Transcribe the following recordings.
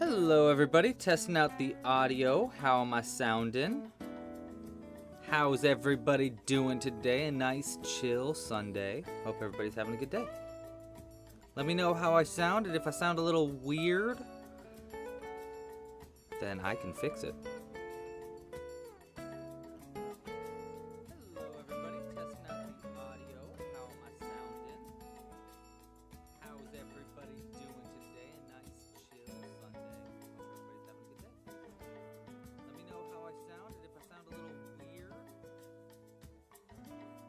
Hello everybody, testing out the audio. How am I sounding? How's everybody doing today? A nice chill Sunday. Hope everybody's having a good day. Let me know how I sound, and if I sound a little weird, then I can fix it. Hello everybody, testing out the audio. How am I sounding? How's everybody doing today? A nice chill Sunday. Hope everybody's having a good day. Let me know how I sound, and if I sound a little weird, then I can fix it.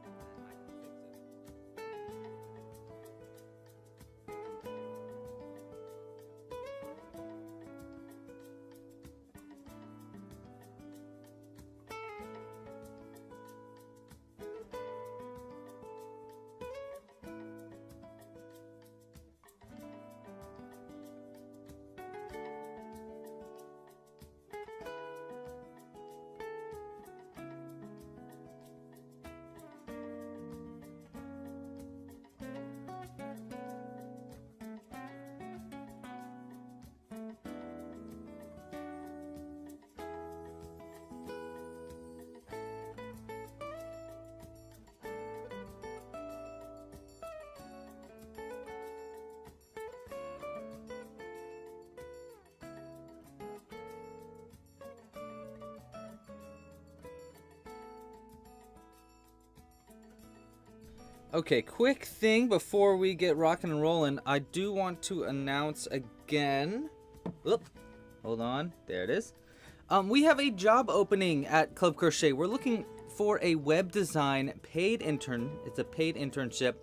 Okay, quick thing before we get rocking and rolling. I do want to announce again. Oop, hold on. There it is. We have a job opening at Club Crochet. We're looking for a web design paid intern. It's a paid internship.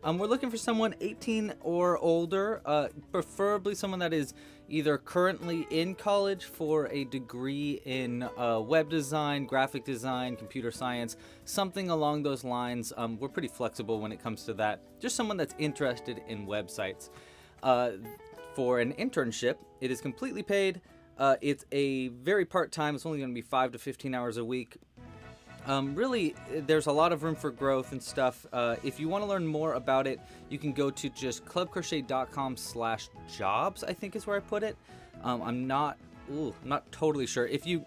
We're looking for someone 18 or older, preferably someone that is either currently in college for a degree in web design, graphic design, computer science, something along those lines. We're pretty flexible when it comes to that. Just someone that's interested in websites. For an internship, it is completely paid. It's a very part-time. It's only going to be 5 to 15 hours a week. Really, there's a lot of room for growth and stuff. If you want to learn more about it, you can go to just clubcrochet.com/jobs, I think is where I put it. I'm not totally sure. If you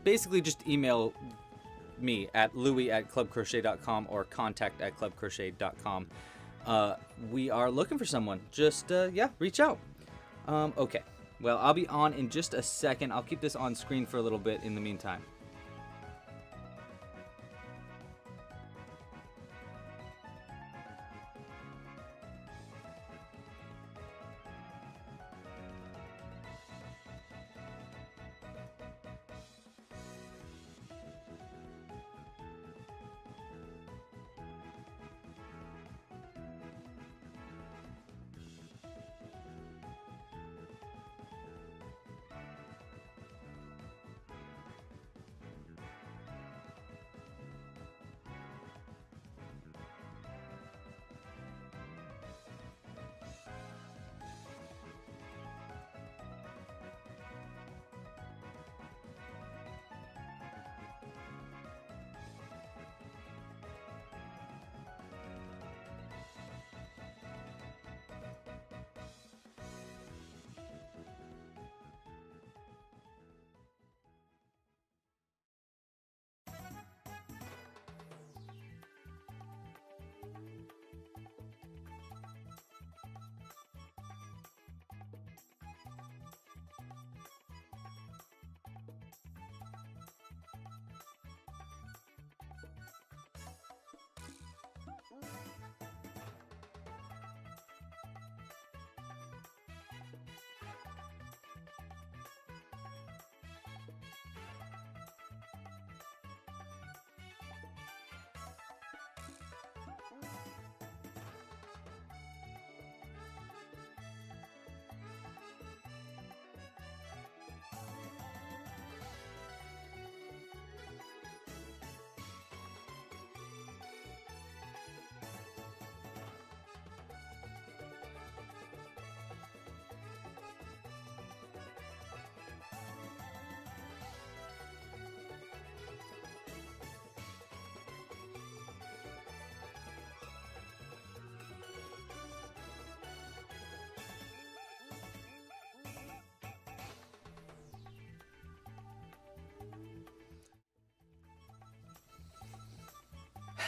basically just email me at louis@clubcrochet.com or contact@clubcrochet.com. We are looking for someone. Just, reach out. Okay. Well, I'll be on in just a second. I'll keep this on screen for a little bit in the meantime.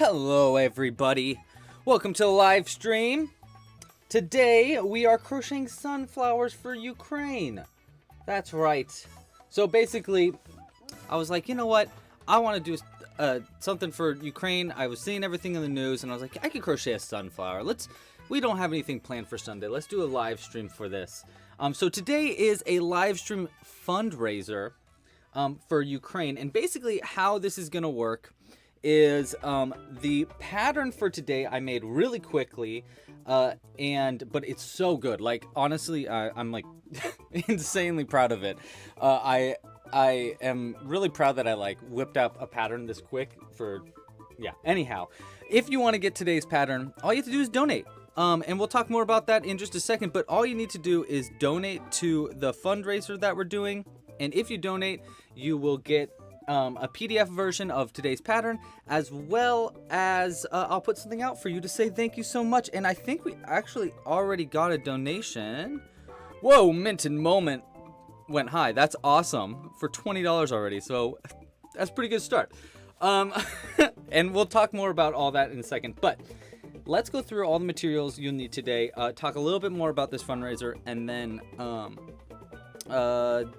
Hello everybody, welcome to the live stream. Today we are crocheting sunflowers for Ukraine. That's right. So basically, I was like, you know what? I want to do something for Ukraine. I was seeing everything in the news and I was like, I could crochet a sunflower. We don't have anything planned for Sunday. Let's do a live stream for this. So today is a live stream fundraiser for Ukraine. And basically how this is going to work is the pattern for today I made really quickly, but it's so good. Like, honestly, I'm like insanely proud of it. I am really proud that I like whipped up a pattern this quick for, yeah. Anyhow, if you want to get today's pattern, all you have to do is donate. And we'll talk more about that in just a second, but all you need to do is donate to the fundraiser that we're doing. And if you donate, you will get a PDF version of today's pattern, as well as I'll put something out for you to say thank you so much. And I think we actually already got a donation. Whoa, Mint and Moment went high. That's awesome, for $20 already. So that's a pretty good start. And we'll talk more about all that in a second. But let's go through all the materials you'll need today, talk a little bit more about this fundraiser, and then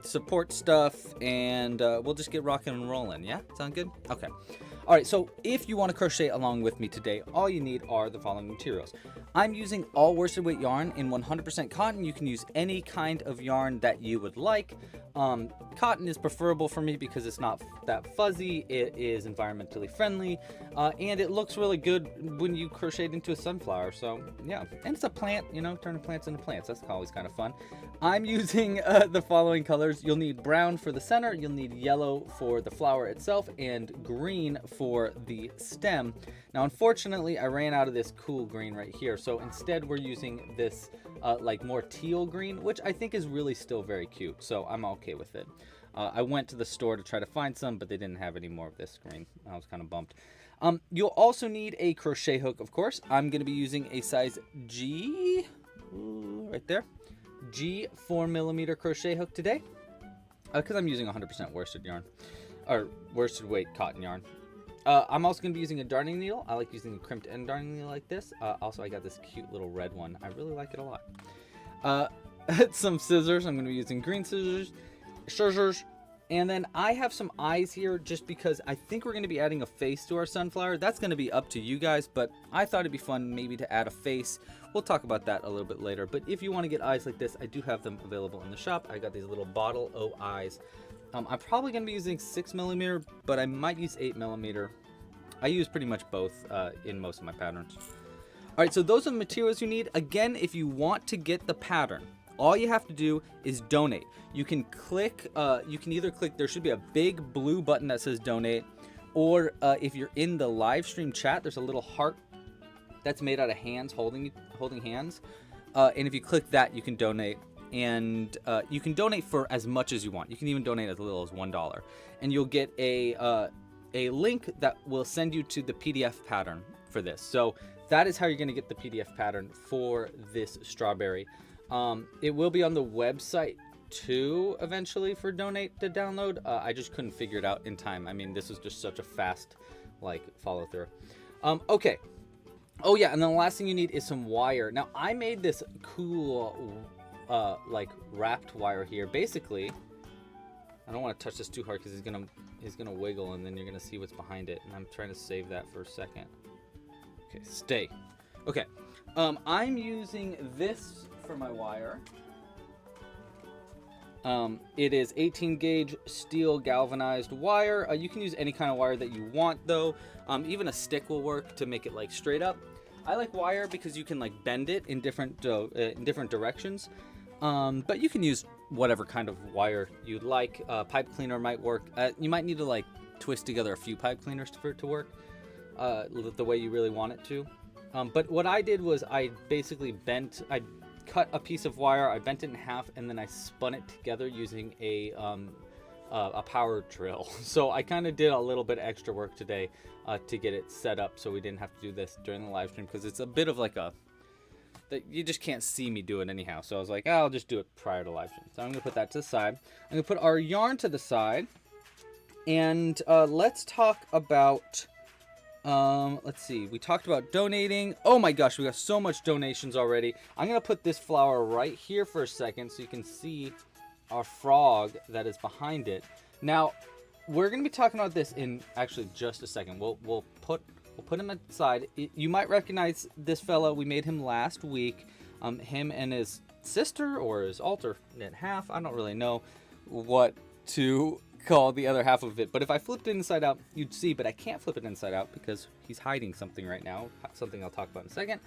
support stuff, and we'll just get rocking and rolling. Yeah, sound good? Okay. All right, so if you want to crochet along with me today, all you need are the following materials. I'm using all worsted weight yarn in 100% cotton. You can use any kind of yarn that you would like. Cotton is preferable for me because it's not that fuzzy, it is environmentally friendly, and it looks really good when you crochet it into a sunflower. So yeah, and it's a plant, you know, turning plants into plants. That's always kind of fun. I'm using the following colors. You'll need brown for the center, you'll need yellow for the flower itself, and green for the stem. Now, unfortunately, I ran out of this cool green right here, so instead we're using this like more teal green, which I think is really still very cute, so I'm okay with it. I went to the store to try to find some, but they didn't have any more of this green. I was kind of bummed. You'll also need a crochet hook, of course. I'm going to be using a size G, right there, G 4mm crochet hook today, because I'm using 100% worsted yarn, or worsted weight cotton yarn. I'm also going to be using a darning needle. I like using a crimped end darning needle like this. Also, I got this cute little red one. I really like it a lot. Some scissors. I'm going to be using green scissors. And then I have some eyes here just because I think we're going to be adding a face to our sunflower. That's going to be up to you guys, but I thought it'd be fun maybe to add a face. We'll talk about that a little bit later. But if you want to get eyes like this, I do have them available in the shop. I got these little bottle O eyes. I'm probably going to be using 6mm, but I might use 8mm. I use pretty much both in most of my patterns. All right, so those are the materials you need. Again, if you want to get the pattern, all you have to do is donate. You can click, you can either click, there should be a big blue button that says donate, or if you're in the live stream chat, there's a little heart that's made out of hands holding hands. And if you click that, you can donate. And you can donate for as much as you want. You can even donate as little as $1, and you'll get a link that will send you to the PDF pattern for this. So that is how you're going to get the PDF pattern for this strawberry. It will be on the website too eventually for donate to download. I just couldn't figure it out in time. I mean, this was just such a fast like follow through. Okay. Oh yeah, and then the last thing you need is some wire. Now I made this cool like wrapped wire here. Basically, I don't want to touch this too hard because he's gonna wiggle, and then you're gonna see what's behind it. And I'm trying to save that for a second. Okay, stay. Okay, I'm using this for my wire. It is 18 gauge steel galvanized wire. You can use any kind of wire that you want though. Even a stick will work to make it like straight up. I like wire because you can like bend it in different directions. But you can use whatever kind of wire you'd like. Pipe cleaner might work. You might need to like twist together a few pipe cleaners for it to work the way you really want it to. But what I did was I basically I cut a piece of wire, I bent it in half, and then I spun it together using a power drill. So I kind of did a little bit extra work today to get it set up so we didn't have to do this during the live stream, because it's a bit of like that you just can't see me do it anyhow. So I was like, I'll just do it prior to live stream. So I'm gonna put that to the side. I'm gonna put our yarn to the side, and let's talk about Let's see. We talked about donating. Oh my gosh, we got so much donations already. I'm gonna put this flower right here for a second so you can see our frog that is behind it. Now, we're gonna be talking about this in actually just a second. We'll put him aside. You might recognize this fellow. We made him last week. Him and his sister, or his alternate half. I don't really know what to call the other half of it, but if I flipped it inside out, you'd see, but I can't flip it inside out because he's hiding something right now, something I'll talk about in a second.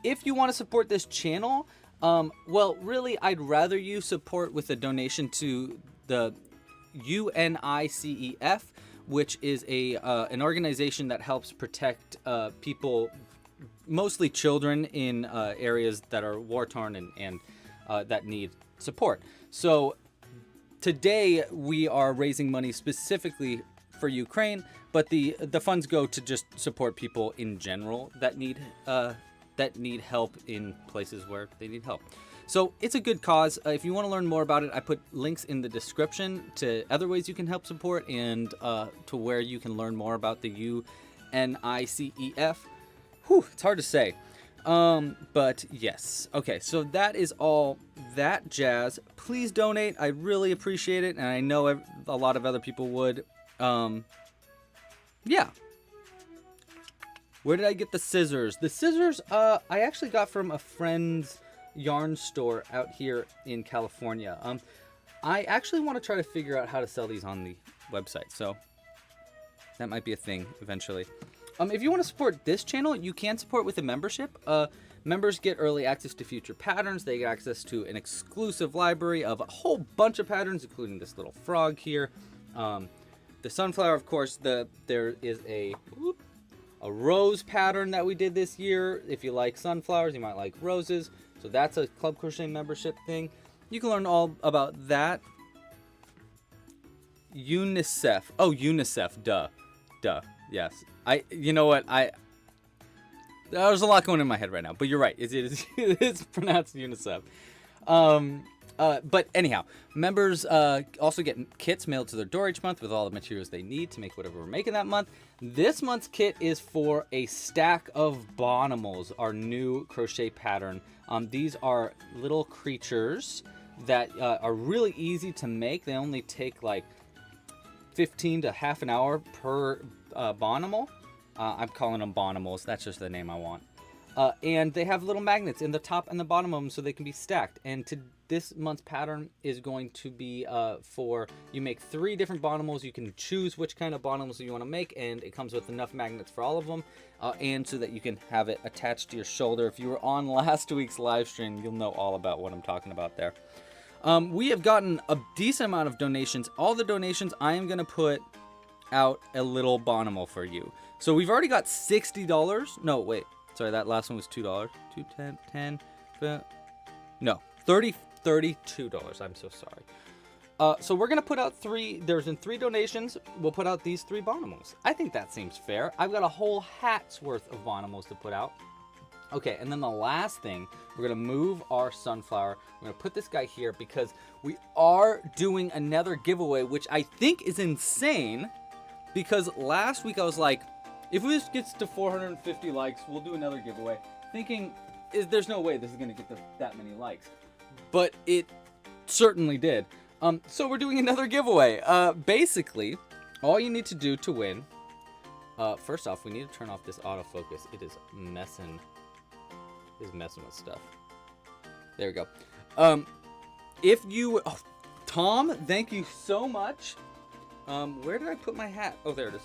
If you want to support this channel, well, really, I'd rather you support with a donation to the UNICEF, which is an organization that helps protect people, mostly children, in areas that are war-torn and that need support. So today we are raising money specifically for Ukraine, but the funds go to just support people in general that need help in places where they need help. So it's a good cause. If you want to learn more about it, I put links in the description to other ways you can help support and to where you can learn more about the UNICEF. Whew, it's hard to say. But yes. Okay, so that is all that jazz. Please donate. I really appreciate it, and I know a lot of other people would. Yeah. Where did I get the scissors? The scissors, I actually got from a friend's yarn store out here in California. I actually want to try to figure out how to sell these on the website, so that might be a thing eventually. If you want to support this channel, you can support with a membership. Members get early access to future patterns. They get access to an exclusive library of a whole bunch of patterns, including this little frog here. The sunflower, of course. There is a rose pattern that we did this year. If you like sunflowers, you might like roses. So that's a Club Crochet membership thing. You can learn all about that. UNICEF. Oh, UNICEF. Duh. Yes. You know what? There's a lot going in my head right now, but you're right. It's pronounced UNICEF. But anyhow, members also get kits mailed to their door each month with all the materials they need to make whatever we're making that month. This month's kit is for a stack of Bonimals, our new crochet pattern. These are little creatures that are really easy to make. They only take like 15 to half an hour per Bonimal. I'm calling them Bonimals. That's just the name I want. And they have little magnets in the top and the bottom of them so they can be stacked. And this month's pattern is going to be for, you make 3 different Bonimals. You can choose which kind of Bonimals you want to make, and it comes with enough magnets for all of them, and so that you can have it attached to your shoulder. If you were on last week's live stream, you'll know all about what I'm talking about there. We have gotten a decent amount of donations. All the donations, I am going to put out a little Bonimal for you. So we've already got $60. No, wait. Sorry, that last one was $2. $32. I'm so sorry. So we're going to put out 3. There's 3 donations. We'll put out these 3 Bonimals. I think that seems fair. I've got a whole hat's worth of Bonimals to put out. Okay, and then the last thing, we're going to move our sunflower. We're going to put this guy here because we are doing another giveaway, which I think is insane, because last week I was like, if this gets to 450 likes, we'll do another giveaway. Thinking, there's no way this is going to get that many likes. But it certainly did. So we're doing another giveaway. Basically, all you need to do to win, first off, we need to turn off this autofocus. It is messing with stuff. There we go. If you, Tom, thank you so much. Where did I put my hat? Oh, there it is.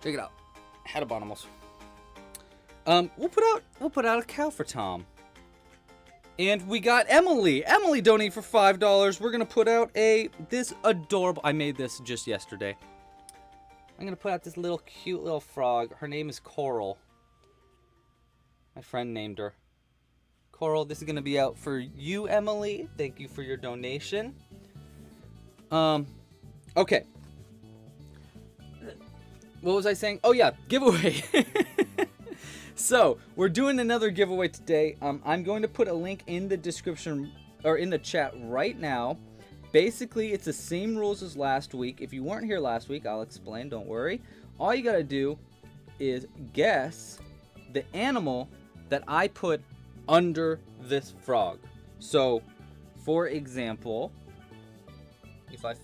Check it out. Hat of Bonimals. We'll put out a cow for Tom. And we got Emily. Emily donated for $5. We're gonna put out this adorable. I made this just yesterday. I'm gonna put out this little cute little frog. Her name is Coral. My friend named her Coral. This is gonna be out for you, Emily. Thank you for your donation. Okay. What was I saying? Oh yeah, giveaway. So we're doing another giveaway today. I'm going to put a link in the description or in the chat right now. Basically, it's the same rules as last week. If you weren't here last week, I'll explain. Don't worry. All you gotta do is guess the animal that I put under this frog. So, for example, if I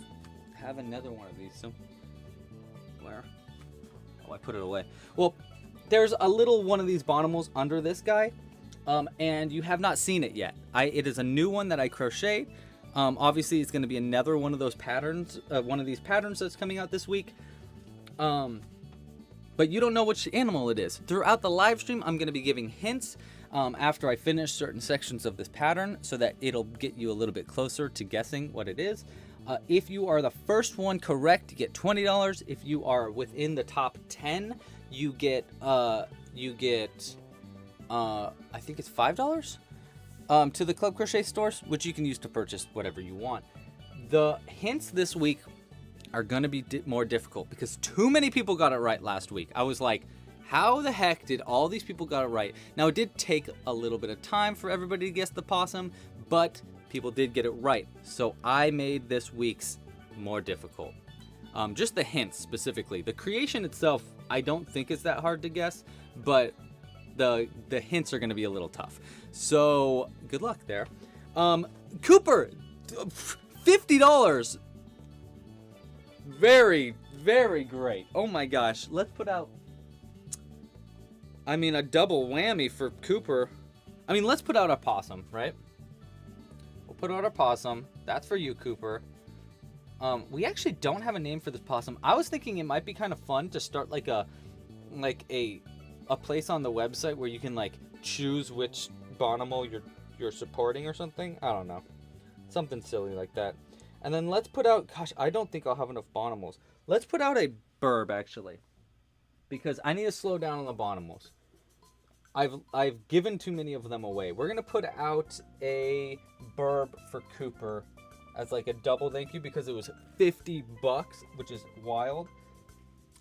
have another one of these, so where? Oh, I put it away. Well, there's a little one of these bonimals under this guy, and you have not seen it yet. It is a new one that I crocheted. Obviously, it's going to be another one of those patterns, one of these patterns that's coming out this week. But you don't know which animal it is. Throughout the live stream, I'm going to be giving hints after I finish certain sections of this pattern so that it'll get you a little bit closer to guessing what it is. If you are the first one correct, you get $20. If you are within the top 10, you get I think it's $5 to the Club Crochet stores, which you can use to purchase whatever you want. The hints this week are going to be more difficult because too many people got it right last week. I was like, how the heck did all these people got it right? Now, it did take a little bit of time for everybody to guess the possum, but people did get it right. So I made this week's more difficult. Just the hints specifically. The creation itself, I don't think is that hard to guess, but the hints are going to be a little tough. So good luck there. Cooper, $50. Very, very great. Oh my gosh. Let's put out, a double whammy for Cooper. Let's put out a possum, right? We'll put out a possum. That's for you, Cooper. We actually don't have a name for this possum. I was thinking it might be kind of fun to start like a place on the website where you can like choose which bonimal you're supporting or something. I don't know. Something silly like that. And then let's put out, gosh, I don't think I'll have enough bonimals. Let's put out a burb actually, because I need to slow down on the bonimals. I've given too many of them away. We're gonna put out a burb for Cooper as like a double thank you because it was $50, which is wild.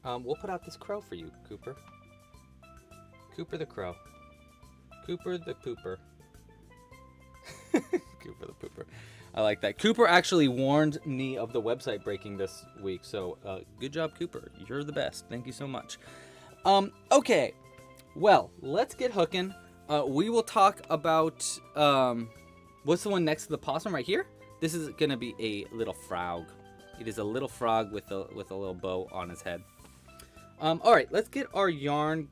We'll put out this crow for you, Cooper. Cooper the crow. Cooper the pooper. Cooper the pooper. I like that. Cooper actually warned me of the website breaking this week, so good job, Cooper. You're the best. Thank you so much. Okay, well, let's get hooking. We will talk about what's the one next to the possum right here? This is gonna be a little frog. It is a little frog with a little bow on his head. All right, let's get our yarn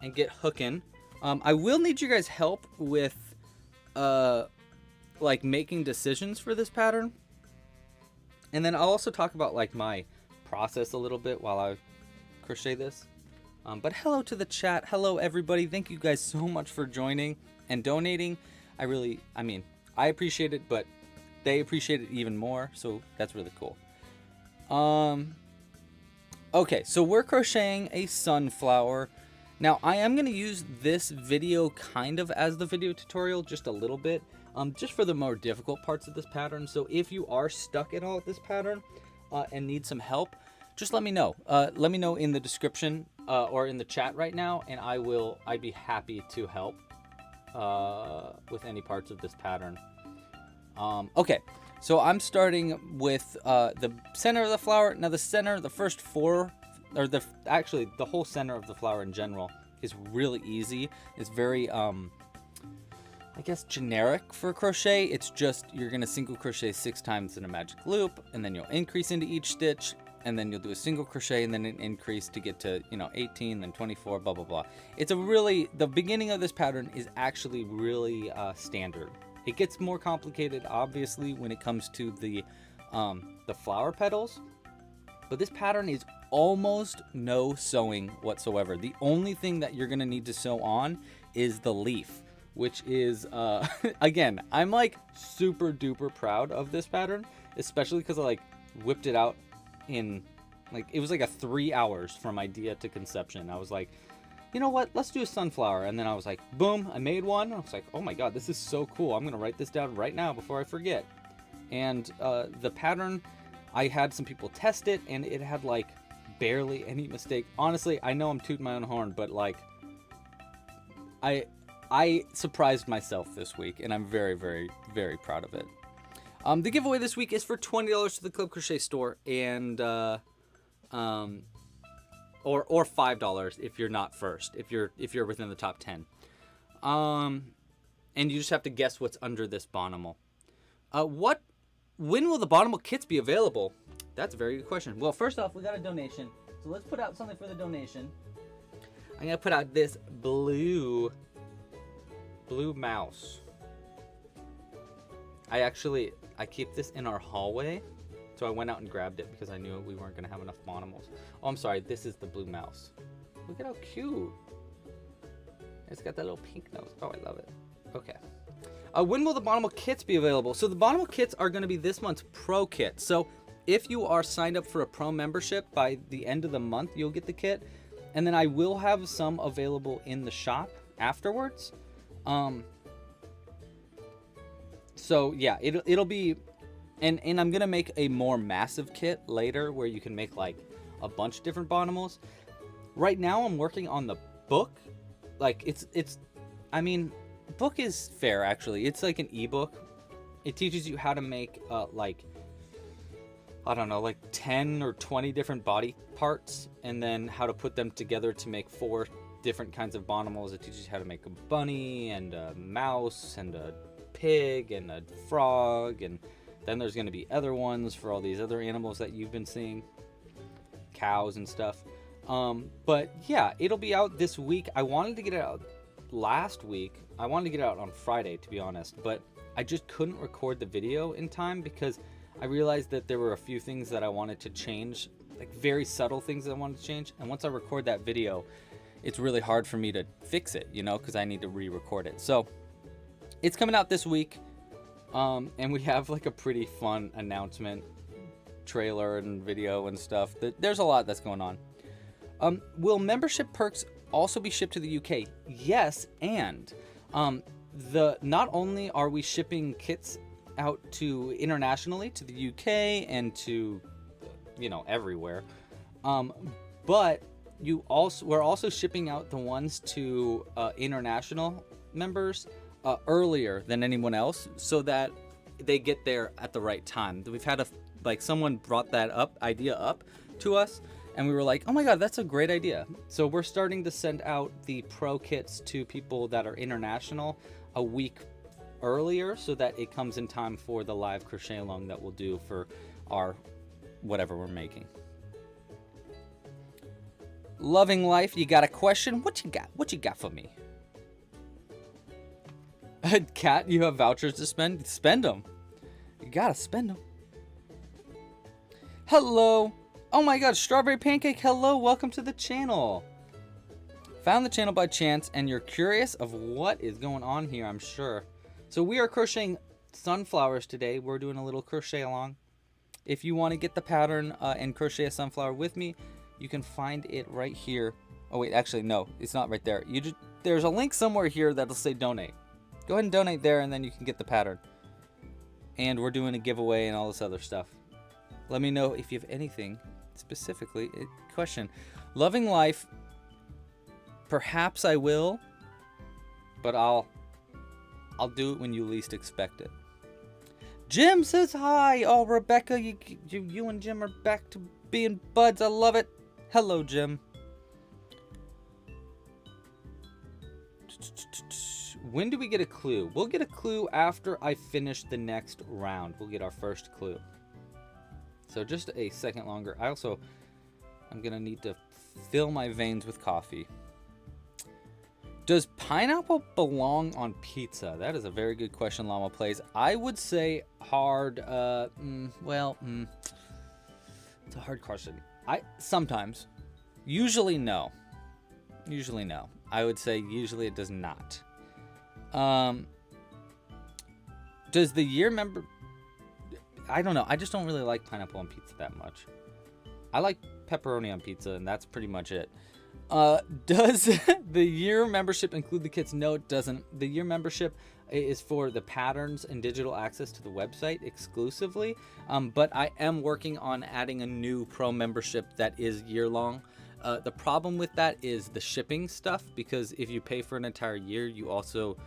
and get hooking. I will need you guys' help with like making decisions for this pattern, and then I'll also talk about like my process a little bit while I crochet this. But hello to the chat. Hello everybody. Thank you guys so much for joining and donating. I appreciate it, but they appreciate it even more, so that's really cool. Okay, so we're crocheting a sunflower. Now I am going to use this video kind of as the video tutorial, just a little bit, just for the more difficult parts of this pattern. So if you are stuck at all at this pattern and need some help, just let me know. Let me know in the description or in the chat right now, and I'd be happy to help with any parts of this pattern. Okay, so I'm starting with the center of the flower. Now the center, the first four, or actually the whole center of the flower in general is really easy. It's very, I guess, generic for crochet. It's just you're gonna single crochet 6 times in a magic loop, and then you'll increase into each stitch, and then you'll do a single crochet and then an increase to get to 18, then 24, blah blah blah. It's the beginning of this pattern is actually really standard. It gets more complicated, obviously, when it comes to the flower petals, but this pattern is almost no sewing whatsoever. The only thing that you're gonna need to sew on is the leaf, which is again, I'm like super duper proud of this pattern, especially because I like whipped it out in it was like a 3 hours from idea to conception. I was like, you know what, let's do a sunflower. And then I was like, boom, I made one. I was like, oh my god, this is so cool. I'm gonna write this down right now before I forget. And the pattern, I had some people test it, and it had like barely any mistake. Honestly, I know I'm tooting my own horn, but like I surprised myself this week, and I'm very, very, very proud of it. The giveaway this week is for $20 to the Club Crochet store, and or $5 if you're not first, if you're within the top 10. And you just have to guess what's under this Bonimal. When will the Bonimal kits be available? That's a very good question. Well, first off, we got a donation. So let's put out something for the donation. I'm going to put out this blue mouse. I keep this in our hallway. So I went out and grabbed it because I knew we weren't going to have enough Bonimals. Oh, I'm sorry. This is the blue mouse. Look at how cute. It's got that little pink nose. Oh, I love it. Okay. When will the Bonimal kits be available? So the Bonimal kits are going to be this month's Pro kit. So if you are signed up for a Pro membership, by the end of the month, you'll get the kit. And then I will have some available in the shop afterwards. So yeah, it'll be, and I'm going to make a more massive kit later where you can make like a bunch of different Bonimals. Right now I'm working on the book. Like I mean, book is fair actually. It's like an ebook. It teaches you how to make like, I don't know, like 10 or 20 different body parts, and then how to put them together to make 4 different kinds of Bonimals. It teaches you how to make a bunny and a mouse and a pig and a frog, and then there's going to be other ones for all these other animals that you've been seeing, cows and stuff. But yeah, it'll be out this week. I wanted to get it out last week. I wanted to get it out on Friday, to be honest, but I just couldn't record the video in time because I realized that there were a few things that I wanted to change, like very subtle things that I wanted to change. And once I record that video, it's really hard for me to fix it, you know, because I need to re-record it. So it's coming out this week. And we have like a pretty fun announcement trailer and video and stuff. There's a lot that's going on. Will membership perks also be shipped to the UK? Yes, and not only are we shipping kits out to internationally to the UK and to, you know, everywhere, but we're also shipping out the ones to international members earlier than anyone else, so that they get there at the right time. We've had someone brought that idea up to us, and we were like, oh my god, that's a great idea. So we're starting to send out the Pro kits to people that are international a week earlier, so that it comes in time for the live crochet along that we'll do for our whatever we're making. Loving life, you got a question? What you got for me? Cat, you have vouchers to spend? Spend them. You gotta spend them. Hello. Oh my god, Strawberry Pancake, hello, welcome to the channel. Found the channel by chance, and you're curious of what is going on here, I'm sure. So we are crocheting sunflowers today. We're doing a little crochet along. If you want to get the pattern and crochet a sunflower with me, you can find it right here. Oh wait, actually no, it's not right there. There's a link somewhere here that'll say donate. Go ahead and donate there, and then you can get the pattern. And we're doing a giveaway and all this other stuff. Let me know if you have anything specifically. Question. Loving life. Perhaps I will, but I'll do it when you least expect it. Jim says hi. Oh, Rebecca, you and Jim are back to being buds. I love it. Hello, Jim. When do we get a clue? We'll get a clue after I finish the next round. We'll get our first clue. So just a second longer. I'm going to need to fill my veins with coffee. Does pineapple belong on pizza? That is a very good question, Llama Plays. I would say hard. It's a hard question. Sometimes. Usually no. Usually no. I would say usually it does not. Does the year member... I don't know. I just don't really like pineapple on pizza that much. I like pepperoni on pizza, and that's pretty much it. Does the year membership include the kits? No, it doesn't. The year membership is for the patterns and digital access to the website exclusively. But I am working on adding a new pro membership that is year-long. The problem with that is the shipping stuff, because if you pay for an entire year, you also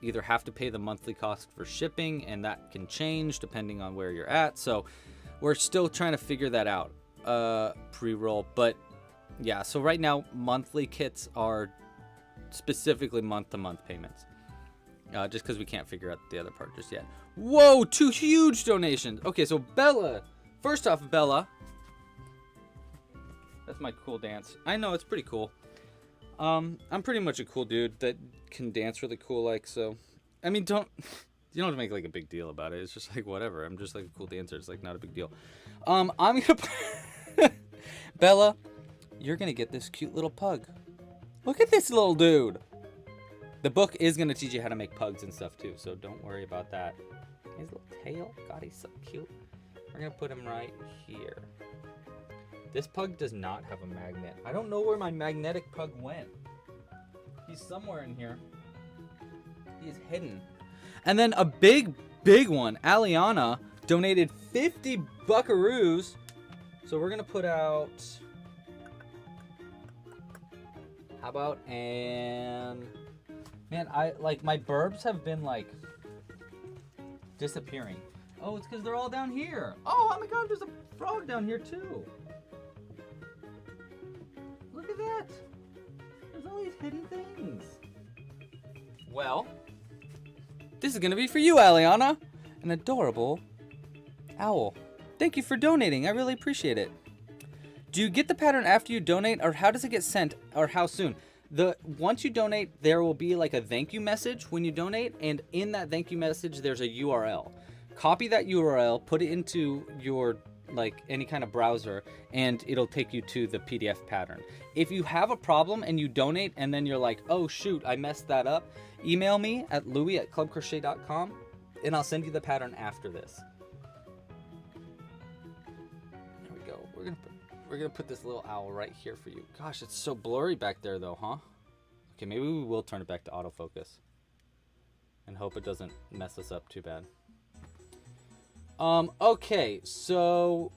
either have to pay the monthly cost for shipping, and that can change depending on where you're at. So we're still trying to figure that out pre-roll, but Yeah, so right now, monthly kits are specifically month-to-month payments. Just because we can't figure out the other part just yet. Whoa, 2 huge donations. Okay, so Bella. First off, Bella. That's my cool dance. I know, it's pretty cool. I'm pretty much a cool dude that can dance really cool, like, so. I mean, you don't have to make, like, a big deal about it. It's just, like, whatever. I'm just, like, a cool dancer. It's, like, not a big deal. I'm gonna... Bella, you're gonna get this cute little pug. Look at this little dude. The book is going to teach you how to make pugs and stuff, too, so don't worry about that. His little tail. God, he's so cute. We're going to put him right here. This pug does not have a magnet. I don't know where my magnetic pug went. He's somewhere in here. He's hidden. And then a big one. Aliana donated 50 buckaroos. So we're going to put out... How about an... Man, my burbs have been, like, disappearing. Oh, it's because they're all down here. Oh my god, there's a frog down here, too. Look at that. There's all these hidden things. Well, this is going to be for you, Aliana. An adorable owl. Thank you for donating. I really appreciate it. Do you get the pattern after you donate, or how does it get sent, or how soon? Once you donate, there will be like a thank you message when you donate, and in that thank you message, there's a URL. Copy that URL, put it into your like any kind of browser, and it'll take you to the PDF pattern. If you have a problem and you donate, and then you're like, oh shoot, I messed that up, email me at louis@clubcrochet.com, and I'll send you the pattern after this. There we go. We're gonna put this little owl right here for you. Gosh, it's so blurry back there though, huh? Okay, maybe we will turn it back to autofocus and hope it doesn't mess us up too bad. Okay, so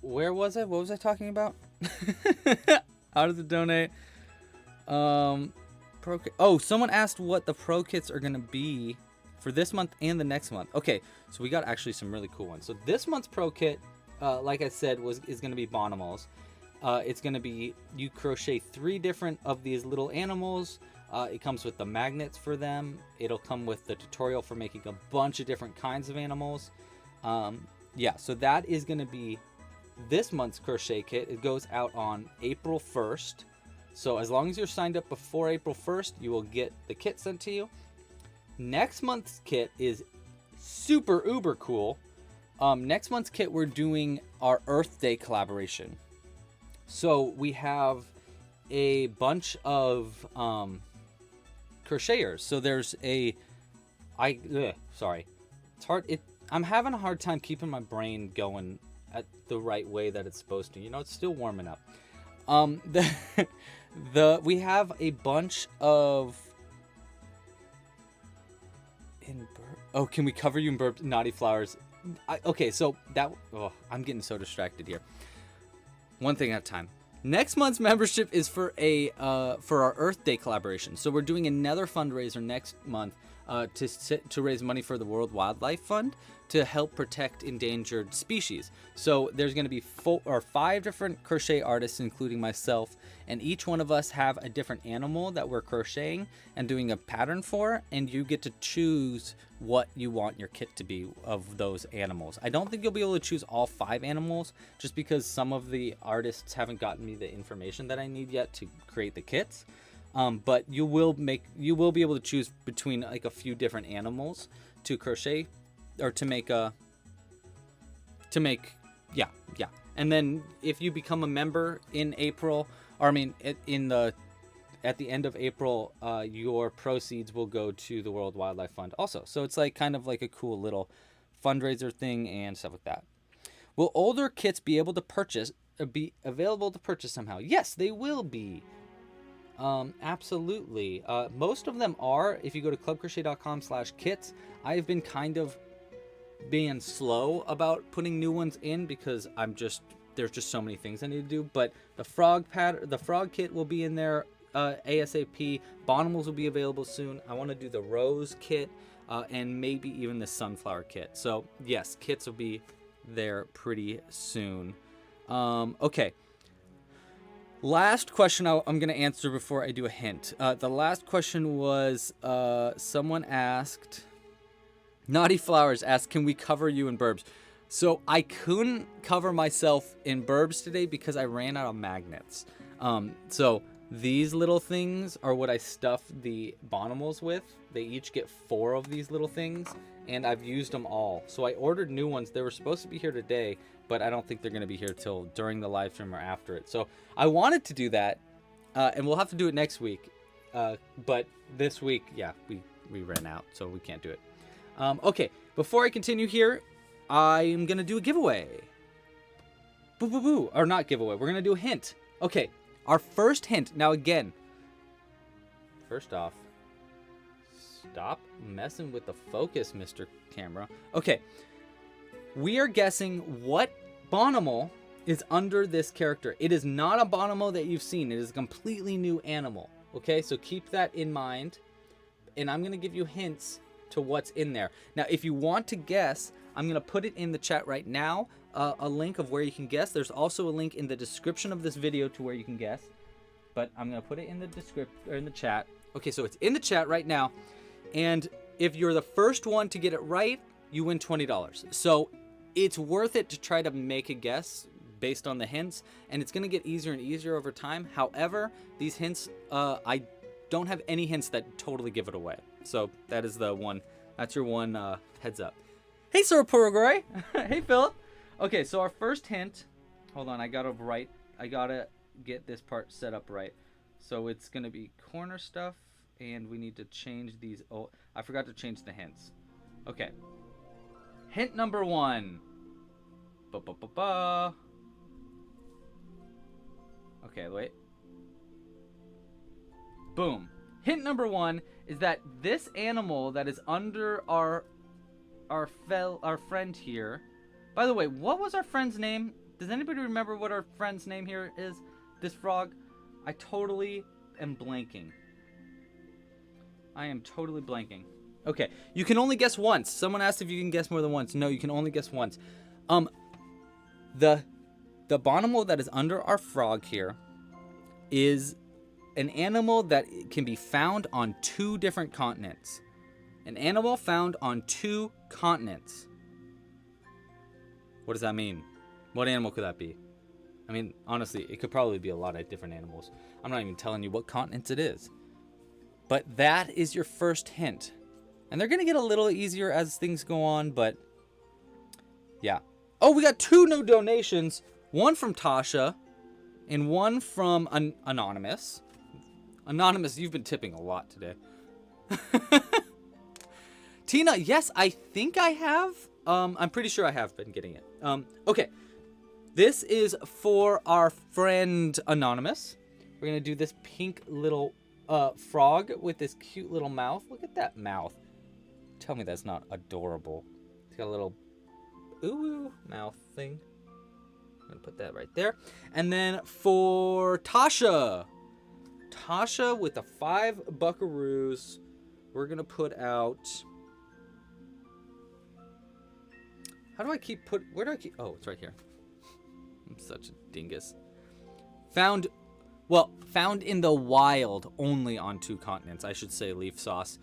where was I? What was I talking about? How does it donate? Oh, someone asked what the pro kits are gonna be for this month and the next month. Okay, so we got actually some really cool ones. So this month's pro kit, like I said, is going to be Bonimals. It's going to be, you crochet 3 different of these little animals. It comes with the magnets for them. It'll come with the tutorial for making a bunch of different kinds of animals. Yeah, so that is going to be this month's crochet kit. It goes out on April 1st. So as long as you're signed up before April 1st, you will get the kit sent to you. Next month's kit is super uber cool. Next month's kit, we're doing our Earth Day collaboration. So we have a bunch of crocheters. So there's sorry. It's hard. I'm having a hard time keeping my brain going at the right way that it's supposed to. You know, it's still warming up. We have a bunch of... Oh, can we cover you in burp naughty flowers? Okay, so that... Oh, I'm getting so distracted here. One thing at a time. Next month's membership is for our Earth Day collaboration. So we're doing another fundraiser next month to raise money for the World Wildlife Fund to help protect endangered species. So there's going to be 4 or 5 different crochet artists, including myself, and each one of us have a different animal that we're crocheting and doing a pattern for, and you get to choose what you want your kit to be of those animals. I don't think you'll be able to choose all 5 animals, just because some of the artists haven't gotten me the information that I need yet to create the kits. But you will be able to choose between like a few different animals to crochet or to make. Yeah. And then if you become a member in April, or I mean at the end of April, your proceeds will go to the World Wildlife Fund also. So it's like kind of like a cool little fundraiser thing and stuff like that. Will older kits be available to purchase somehow? Yes, they will be. Absolutely. Most of them are. If you go to clubcrochet.com/kits, I've been kind of being slow about putting new ones in because there's just so many things I need to do. But the frog kit will be in there ASAP. Bonimals will be available soon. I want to do the rose kit and maybe even the sunflower kit. So yes, kits will be there pretty soon. Okay. Last question I'm going to answer before I do a hint. The last question was someone asked, Naughty Flowers asked, can we cover you in burbs? So I couldn't cover myself in burbs today because I ran out of magnets. So these little things are what I stuff the Bonimals with. They each get 4 of these little things, and I've used them all. So I ordered new ones. They were supposed to be here today, but I don't think they're going to be here till during the live stream or after it. So I wanted to do that, and we'll have to do it next week. But this week, yeah, we ran out, so we can't do it. Okay, before I continue here, I'm going to do a giveaway. Boo, boo, boo. Or not giveaway. We're going to do a hint. Okay, our first hint. Now, again, first off, stop messing with the focus, Mr. Camera. Okay, we are guessing what Bonimal is under this character. It is not a Bonimal that you've seen. It is a completely new animal. Okay, so keep that in mind. And I'm going to give you hints to what's in there. Now, if you want to guess, I'm going to put it in the chat right now, a link of where you can guess. There's also a link in the description of this video to where you can guess, but I'm going to put it in the description or in the chat. Okay, so it's in the chat right now, and if you're the first one to get it right, you win $20. So it's worth it to try to make a guess based on the hints, and it's going to get easier and easier over time. However, these hints, I don't have any hints that totally give it away. So that is the one. That's your one heads up. Hey, Sir Purgray. Hey, Philip. Okay, so our first hint. Hold on, I gotta get this part set up right. So it's gonna be corner stuff, and we need to change these. Oh, I forgot to change the hints. Okay. Hint number 1. Ba-ba-ba-ba. Okay, wait. Boom. Hint number 1 is that this animal that is under our friend here. By the way, what was our friend's name? Does anybody remember what our friend's name here is? This frog? I totally am blanking. I am totally blanking. Okay, you can only guess once. Someone asked if you can guess more than once. No, you can only guess once. The Bonimal that is under our frog here is an animal that can be found on 2 different continents. An animal found on 2 continents. What does that mean? What animal could that be? I mean, honestly, it could probably be a lot of different animals. I'm not even telling you what continents it is. But that is your first hint. And they're going to get a little easier as things go on, but yeah. Oh, we got 2 new donations. One from Tasha and one from Anonymous. Anonymous, you've been tipping a lot today. Tina, yes, I think I have. I'm pretty sure I have been getting it. Okay. This is for our friend Anonymous. We're going to do this pink little frog with this cute little mouth. Look at that mouth. Tell me that's not adorable. It's got a little ooh mouth thing. I'm going to put that right there. And then for Tasha. Tasha with the 5 buckaroos. We're going to put out... How do I keep where do I keep... Oh, it's right here. I'm such a dingus. Found in the wild only on 2 continents. I should say Leaf Sauce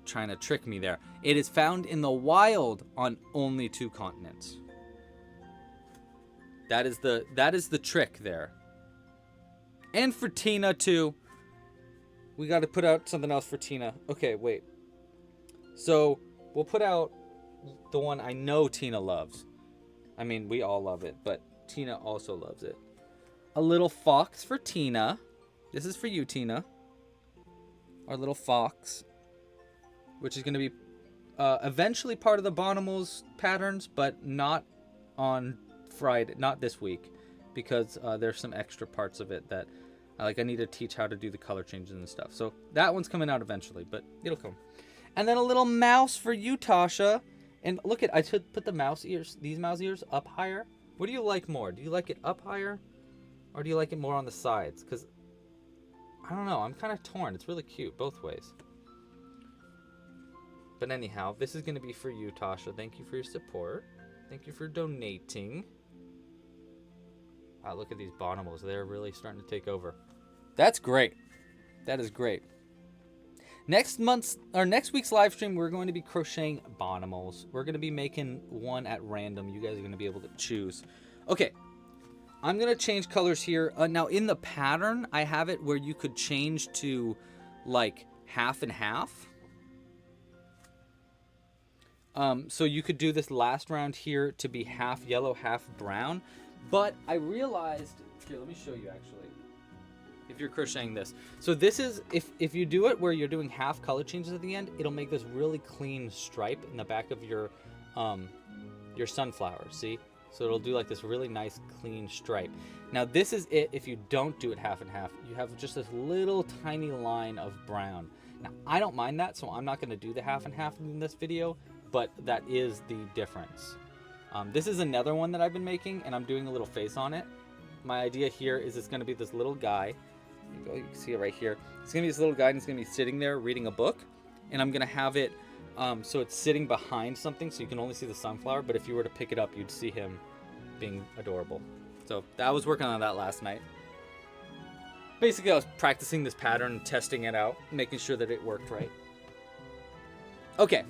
trying to trick me there. It is found in the wild on only 2 continents. That is the trick there. And for Tina too. We got to put out something else for Tina. Okay, wait. So, we'll put out the one I know Tina loves. I mean, we all love it, but Tina also loves it. A little fox for Tina. This is for you, Tina. Our little fox. Which is going to be eventually part of the Bonimals patterns, but not on Friday. Not this week. Because there's some extra parts of it that I need to teach how to do the color changes and stuff. So that one's coming out eventually, but it'll come. And then a little mouse for you, Tasha. And look at, I should put the mouse ears, these mouse ears up higher. What do you like more? Do you like it up higher? Or do you like it more on the sides? Because, I don't know, I'm kind of torn. It's really cute both ways. But anyhow, this is going to be for you, Tasha. Thank you for your support. Thank you for donating. Wow, look at these bonimals. They're really starting to take over. That's great. That is great. Next week's live stream, we're going to be crocheting bonimals. We're going to be making one at random. You guys are going to be able to choose. Okay, I'm going to change colors here. Now, in the pattern, I have it where you could change to like half and half. So you could do this last round here to be half yellow, half brown. But I realized, here, let me show you actually. If you're crocheting this. So this is, if you do it where you're doing half color changes at the end, it'll make this really clean stripe in the back of your sunflower, see? So it'll do like this really nice clean stripe. Now this is it if you don't do it half and half. You have just this little tiny line of brown. Now I don't mind that, so I'm not gonna do the half and half in this video, but that is the difference. This is another one that I've been making, and I'm doing a little face on it. My idea here is it's gonna be this little guy. You can see it right here. It's gonna be this little guy, and it's gonna be sitting there reading a book, and I'm gonna have it so it's sitting behind something, so you can only see the sunflower. But if you were to pick it up, you'd see him being adorable. So I was working on that last night. Basically, I was practicing this pattern, testing it out, making sure that it worked right. Okay.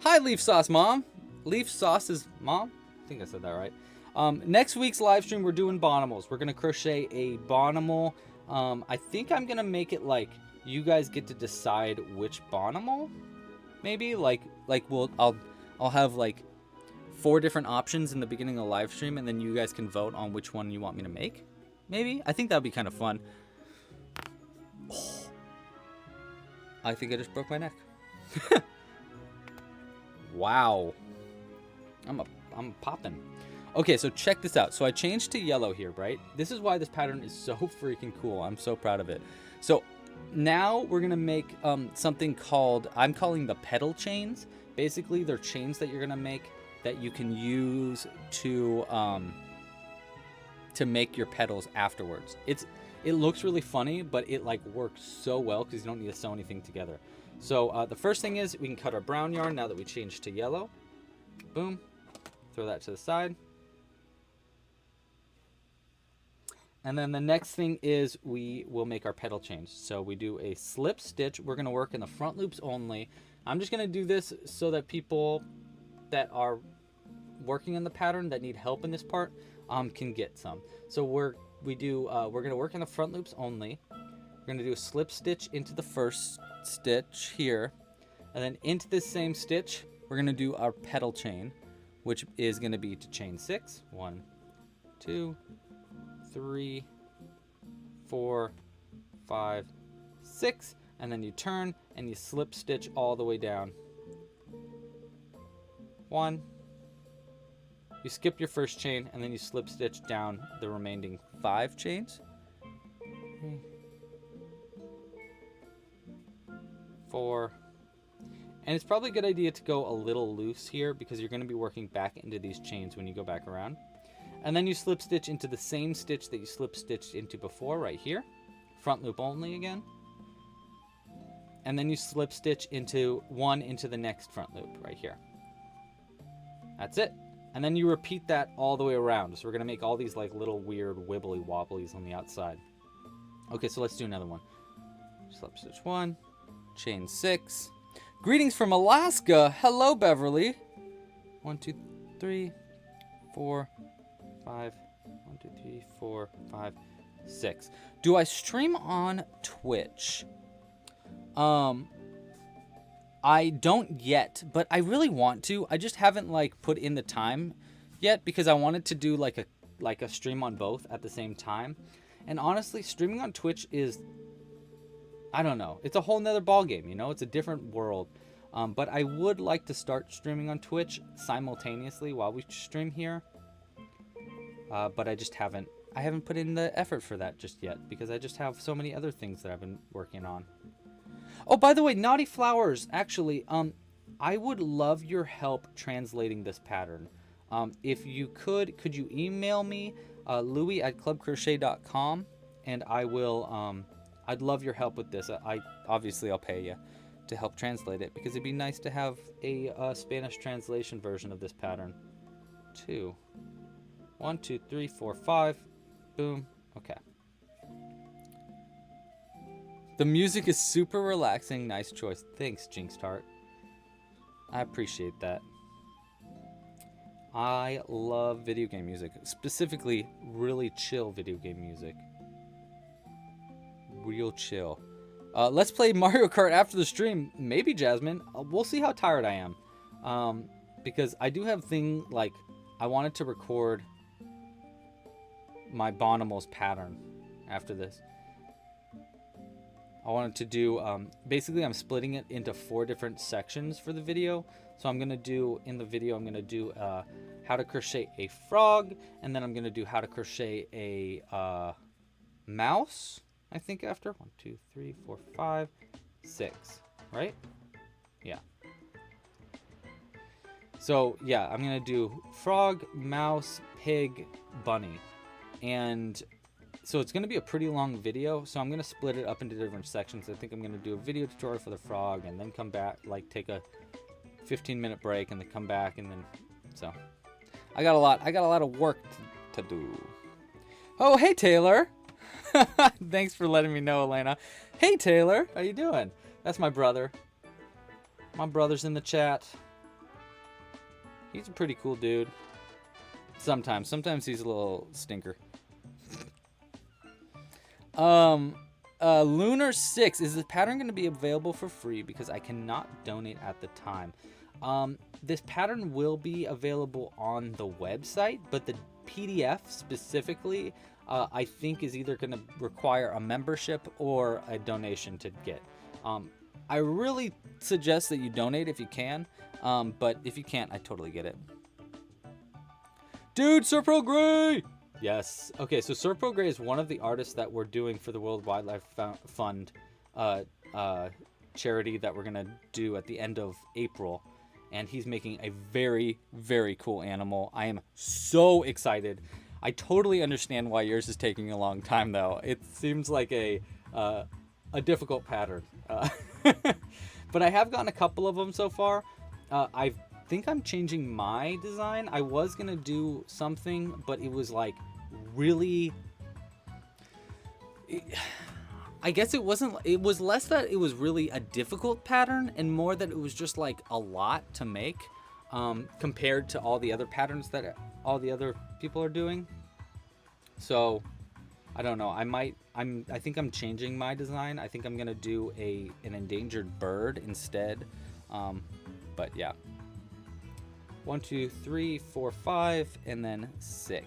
Hi, Leaf Sauce Mom. Leaf Sauce is Mom. I think I said that right. Next week's live stream, we're doing bonimals. We're gonna crochet a bonimal. I think I'm gonna make it like you guys get to decide which bonimal. Maybe I'll have like 4 different options in the beginning of the live stream, and then you guys can vote on which one you want me to make. Maybe I think that'd be kind of fun. Oh, I think I just broke my neck. Wow, I'm popping. Okay, so check this out. So I changed to yellow here, right? This is why this pattern is so freaking cool. I'm so proud of it. So now we're gonna make something called, I'm calling the Petal Chains. Basically, they're chains that you're gonna make that you can use to make your petals afterwards. It looks really funny, but it like works so well because you don't need to sew anything together. So the first thing is we can cut our brown yarn now that we changed to yellow. Boom. Throw that to the side. And then the next thing is we will make our petal change. So we do a slip stitch. We're going to work in the front loops only. I'm just going to do this so that people that are working in the pattern that need help in this part can get some. So we're going to work in the front loops only. We're going to do a slip stitch into the first stitch here, and then into this same stitch we're going to do our petal chain, which is going to be to chain 6. 1, 2, 3, 4, 5, 6, and then you turn and you slip stitch all the way down. 1, you skip your first chain, and then you slip stitch down the remaining 5 chains. 3, 4, and it's probably a good idea to go a little loose here because you're going to be working back into these chains when you go back around. And then you slip stitch into the same stitch that you slip stitched into before right here. Front loop only again. And then you slip stitch into the next front loop right here. That's it. And then you repeat that all the way around. So we're going to make all these like little weird wibbly wobblies on the outside. Okay, so let's do another one. Slip stitch 1, chain 6. Greetings from Alaska. Hello, Beverly. 1, 2, 3, 4, 5. 1, 2, 3, 4, 5, 6. Do I stream on Twitch? I don't yet, but I really want to. I just haven't like put in the time yet because I wanted to do like a stream on both at the same time. And honestly, streaming on Twitch is, I don't know, it's a whole nother ball game, you know, it's a different world. But I would like to start streaming on Twitch simultaneously while we stream here. But I just haven't put in the effort for that just yet because I just have so many other things that I've been working on. Oh, by the way, Naughty Flowers, actually, I would love your help translating this pattern. If you could you email me, louis@clubcrochet.com, and I will, I'd love your help with this. Obviously I'll pay you to help translate it because it'd be nice to have a Spanish translation version of this pattern too. 1, 2, 3, 4, 5. Boom. Okay. The music is super relaxing. Nice choice. Thanks, Jinx Tart. I appreciate that. I love video game music. Specifically, really chill video game music. Real chill. Let's play Mario Kart after the stream. Maybe, Jasmine. We'll see how tired I am. Because I do have thing like I wanted to record my Bonimals pattern after this. I wanted to do, basically I'm splitting it into 4 different sections for the video. So I'm going to do, in the video, I'm going to do how to crochet a frog. And then I'm going to do how to crochet a mouse, I think after. 1, 2, 3, 4, 5, 6, right? Yeah. So yeah, I'm going to do frog, mouse, pig, bunny. And so it's going to be a pretty long video, so I'm going to split it up into different sections. I think I'm going to do a video tutorial for the frog and then come back, like take a 15-minute break and then come back, and then so I got a lot of work to do. Oh, hey Taylor. Thanks for letting me know, Elena. Hey Taylor, how you doing? That's my brother. My brother's in the chat. He's a pretty cool dude. Sometimes he's a little stinker. Lunar 6, is the pattern going to be available for free because I cannot donate at the time? This pattern will be available on the website, but the PDF specifically, I think is either going to require a membership or a donation to get. I really suggest that you donate if you can, but if you can't, I totally get it. Dude, Sir Pro Gray! Yes. Okay, so Sir Pro Gray is one of the artists that we're doing for the World Wildlife Fund charity that we're going to do at the end of April. And he's making a very, very cool animal. I am so excited. I totally understand why yours is taking a long time, though. It seems like a difficult pattern. But I have gotten a couple of them so far. I think I'm changing my design. I was going to do something, but it was like really... I guess it wasn't, it was less that it was really a difficult pattern and more that it was just like a lot to make compared to all the other patterns that all the other people are doing. So I don't know. I think I'm changing my design. I think I'm going to do an endangered bird instead. But yeah. 1, 2, 3, 4, 5, and then 6.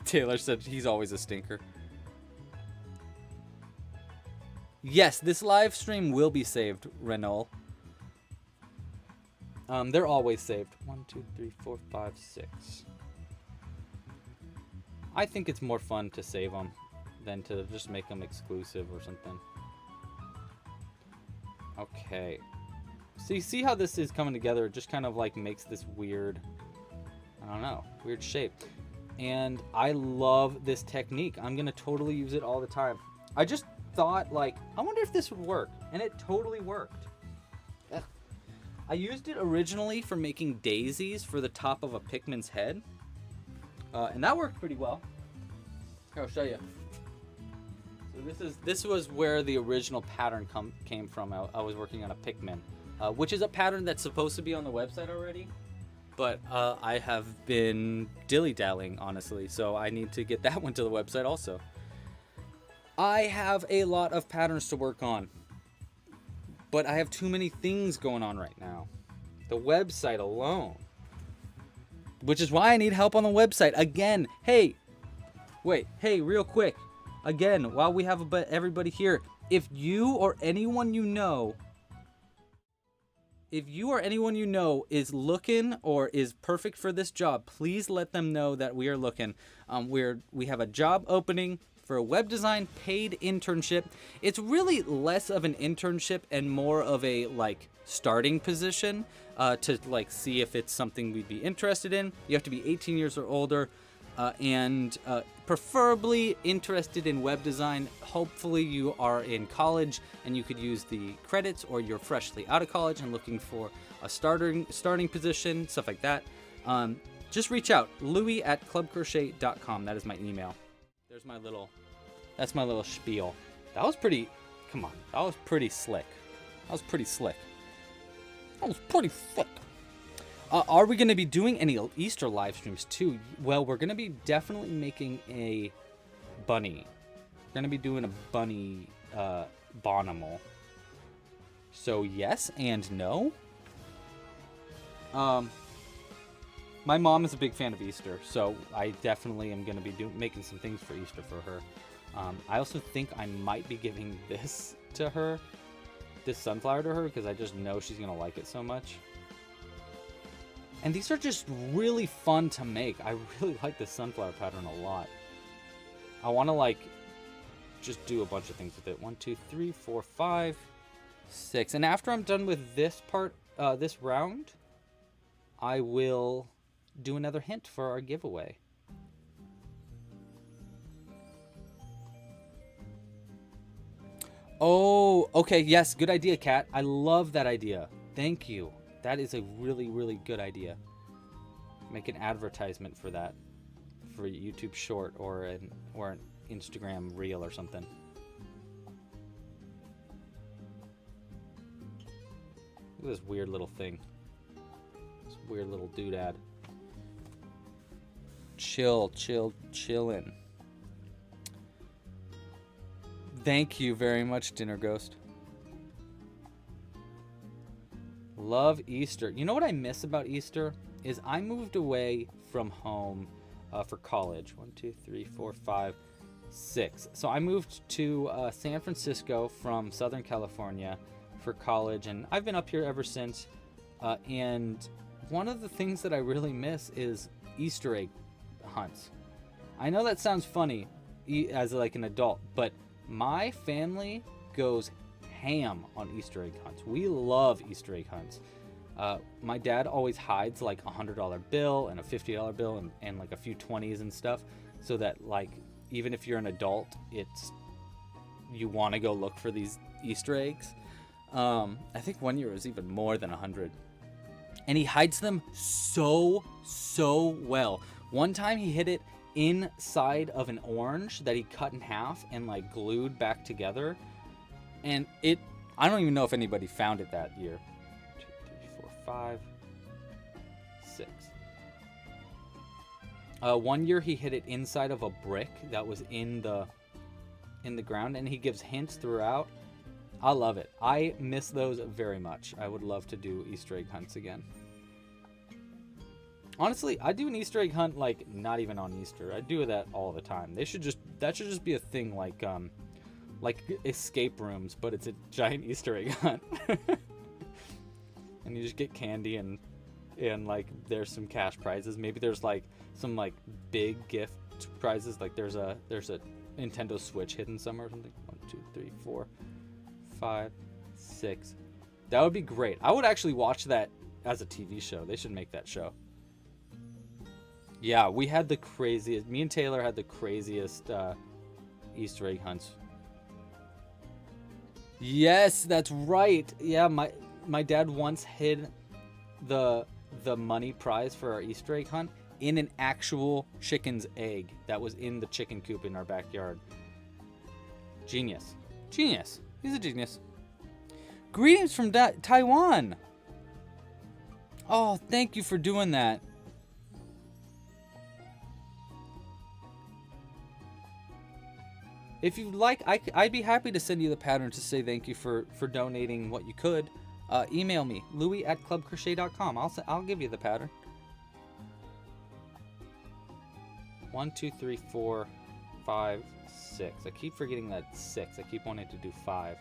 Taylor said he's always a stinker. Yes, this live stream will be saved, Renault. They're always saved. 1, 2, 3, 4, 5, 6. I think it's more fun to save them than to just make them exclusive or something. Okay. So you see how this is coming together? It just kind of like makes this weird, I don't know, weird shape. And I love this technique. I'm going to totally use it all the time. I just thought, like, I wonder if this would work. And it totally worked. Ugh. I used it originally for making daisies for the top of a Pikmin's head. And that worked pretty well. Here, I'll show you. So this was where the original pattern came from. I was working on a Pikmin, which is a pattern that's supposed to be on the website already. But I have been dilly-dallying, honestly, so I need to get that one to the website also. I have a lot of patterns to work on, but I have too many things going on right now. The website alone. Which is why I need help on the website. Again, hey, real quick. Again, while we have everybody here, if you or anyone you know is looking or is perfect for this job, please let them know that we are looking. We have a job opening for a web design paid internship. It's really less of an internship and more of a like starting position to like see if it's something we'd be interested in. You have to be 18 years or older. and preferably interested in web design. Hopefully you are in college and you could use the credits, or you're freshly out of college and looking for a starting position, stuff like that. Just reach out, louis@clubcrochet.com. That is my email. That's my little spiel. That was pretty, come on, that was pretty slick. Are we going to be doing any Easter live streams too? Well, we're going to be definitely making a bunny. We're going to be doing a bunny bonimal. So yes and no. My mom is a big fan of Easter, so I definitely am going to be making some things for Easter for her. I also think I might be giving this to her, this sunflower to her, because I just know she's going to like it so much. And these are just really fun to make. I really like this sunflower pattern a lot. I want to like just do a bunch of things with it. 1, 2, 3, 4, 5, 6. And after I'm done with this part, this round, I will do another hint for our giveaway. Oh, okay. Yes, good idea, Kat. I love that idea. Thank you. That is a really, really good idea. Make an advertisement for that, for a YouTube short or an Instagram reel or something. Look at this weird little thing. This weird little doodad. Chillin'. Thank you very much, Dinner Ghost. Love Easter. You know what I miss about Easter is I moved away from home for college. 1, 2, 3, 4, 5, 6. So I moved to San Francisco from Southern California for college, and I've been up here ever since. And one of the things that I really miss is Easter egg hunts. I know that sounds funny as like an adult, but my family goes ham on Easter egg hunts. We love Easter egg hunts. My dad always hides like a $100 bill and a $50 bill and like a few 20s and stuff, so that like even if you're an adult, you want to go look for these Easter eggs. I think one year it was even more than 100, and he hides them so well. One time he hid it inside of an orange that he cut in half and like glued back together. And I don't even know if anybody found it that year. 2, 3, 4, 5, 6. One year he hid it inside of a brick that was in the ground, and he gives hints throughout. I love it. I miss those very much. I would love to do Easter egg hunts again. Honestly, I do an Easter egg hunt like not even on Easter. I do that all the time. That should just be a thing, like escape rooms, but it's a giant Easter egg hunt. And you just get candy and like there's some cash prizes. Maybe there's like some like big gift prizes, like there's a Nintendo Switch hidden somewhere or something. 1, 2, 3, 4, 5, 6. That would be great. I would actually watch that as a TV show. They should make that show. Yeah, we had the craziest, me and Taylor had the craziest Easter egg hunts. Yes, that's right. Yeah, my dad once hid the money prize for our Easter egg hunt in an actual chicken's egg that was in the chicken coop in our backyard. Genius. He's a genius. Greetings from Taiwan. Oh, thank you for doing that. If you'd like, I'd be happy to send you the pattern to say thank you for donating what you could. Email me, louis@clubcrochet.com. I'll give you the pattern. 1, 2, 3, 4, 5, 6. I keep forgetting that 6. I keep wanting to do 5.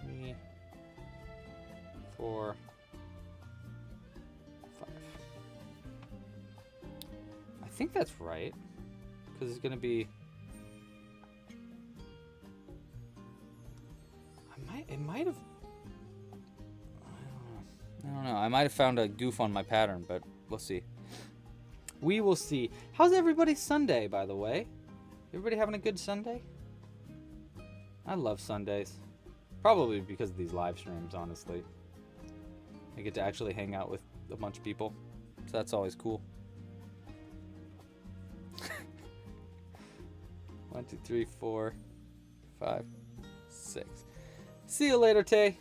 Three, 4, 5. I think that's right, because it's gonna be. It might have. I don't know. I don't know. I might have found a goof on my pattern, but we'll see. We will see. How's everybody's Sunday, by the way? Everybody having a good Sunday? I love Sundays. Probably because of these live streams, honestly. I get to actually hang out with a bunch of people. So that's always cool. 1, 2, 3, 4, 5, 6. See you later, Tay.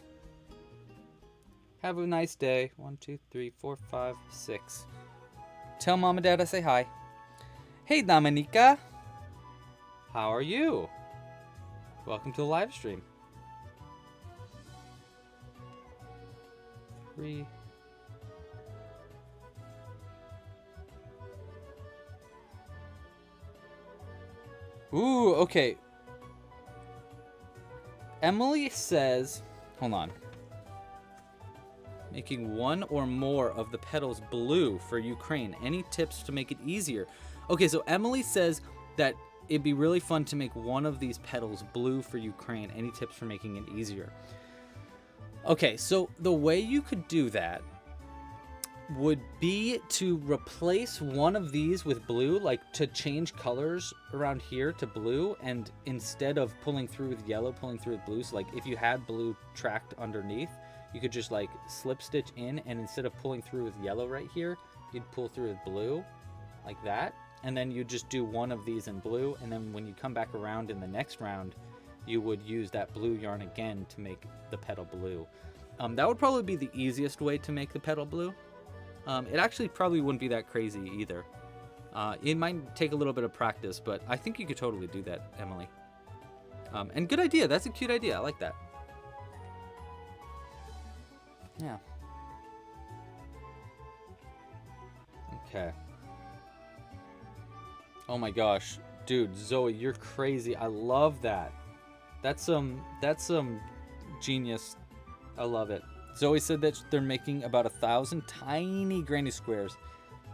Have a nice day. 1, 2, 3, 4, 5, 6. Tell Mom and Dad I say hi. Hey, Dominica. How are you? Welcome to the live stream. 3. Ooh, okay. Emily says, hold on. Making one or more of the petals blue for Ukraine. Any tips to make it easier? Okay, so Emily says that it'd be really fun to make one of these petals blue for Ukraine. Any tips for making it easier? Okay, so the way you could do that would be to replace one of these with blue, like to change colors around here to blue, and instead of pulling through with yellow, pulling through with blue. So like if you had blue tracked underneath, you could just like slip stitch in, and instead of pulling through with yellow right here, you'd pull through with blue like that. And then you just do one of these in blue, and then when you come back around in the next round, you would use that blue yarn again to make the petal blue. That would probably be the easiest way to make the petal blue. It actually probably wouldn't be that crazy either. It might take a little bit of practice, but I think you could totally do that, Emily. And good idea. That's a cute idea. I like that. Yeah. Okay. Oh my gosh. Dude, Zoe, you're crazy. I love that. That's some genius. I love it. Zoe said that they're making about 1,000 tiny granny squares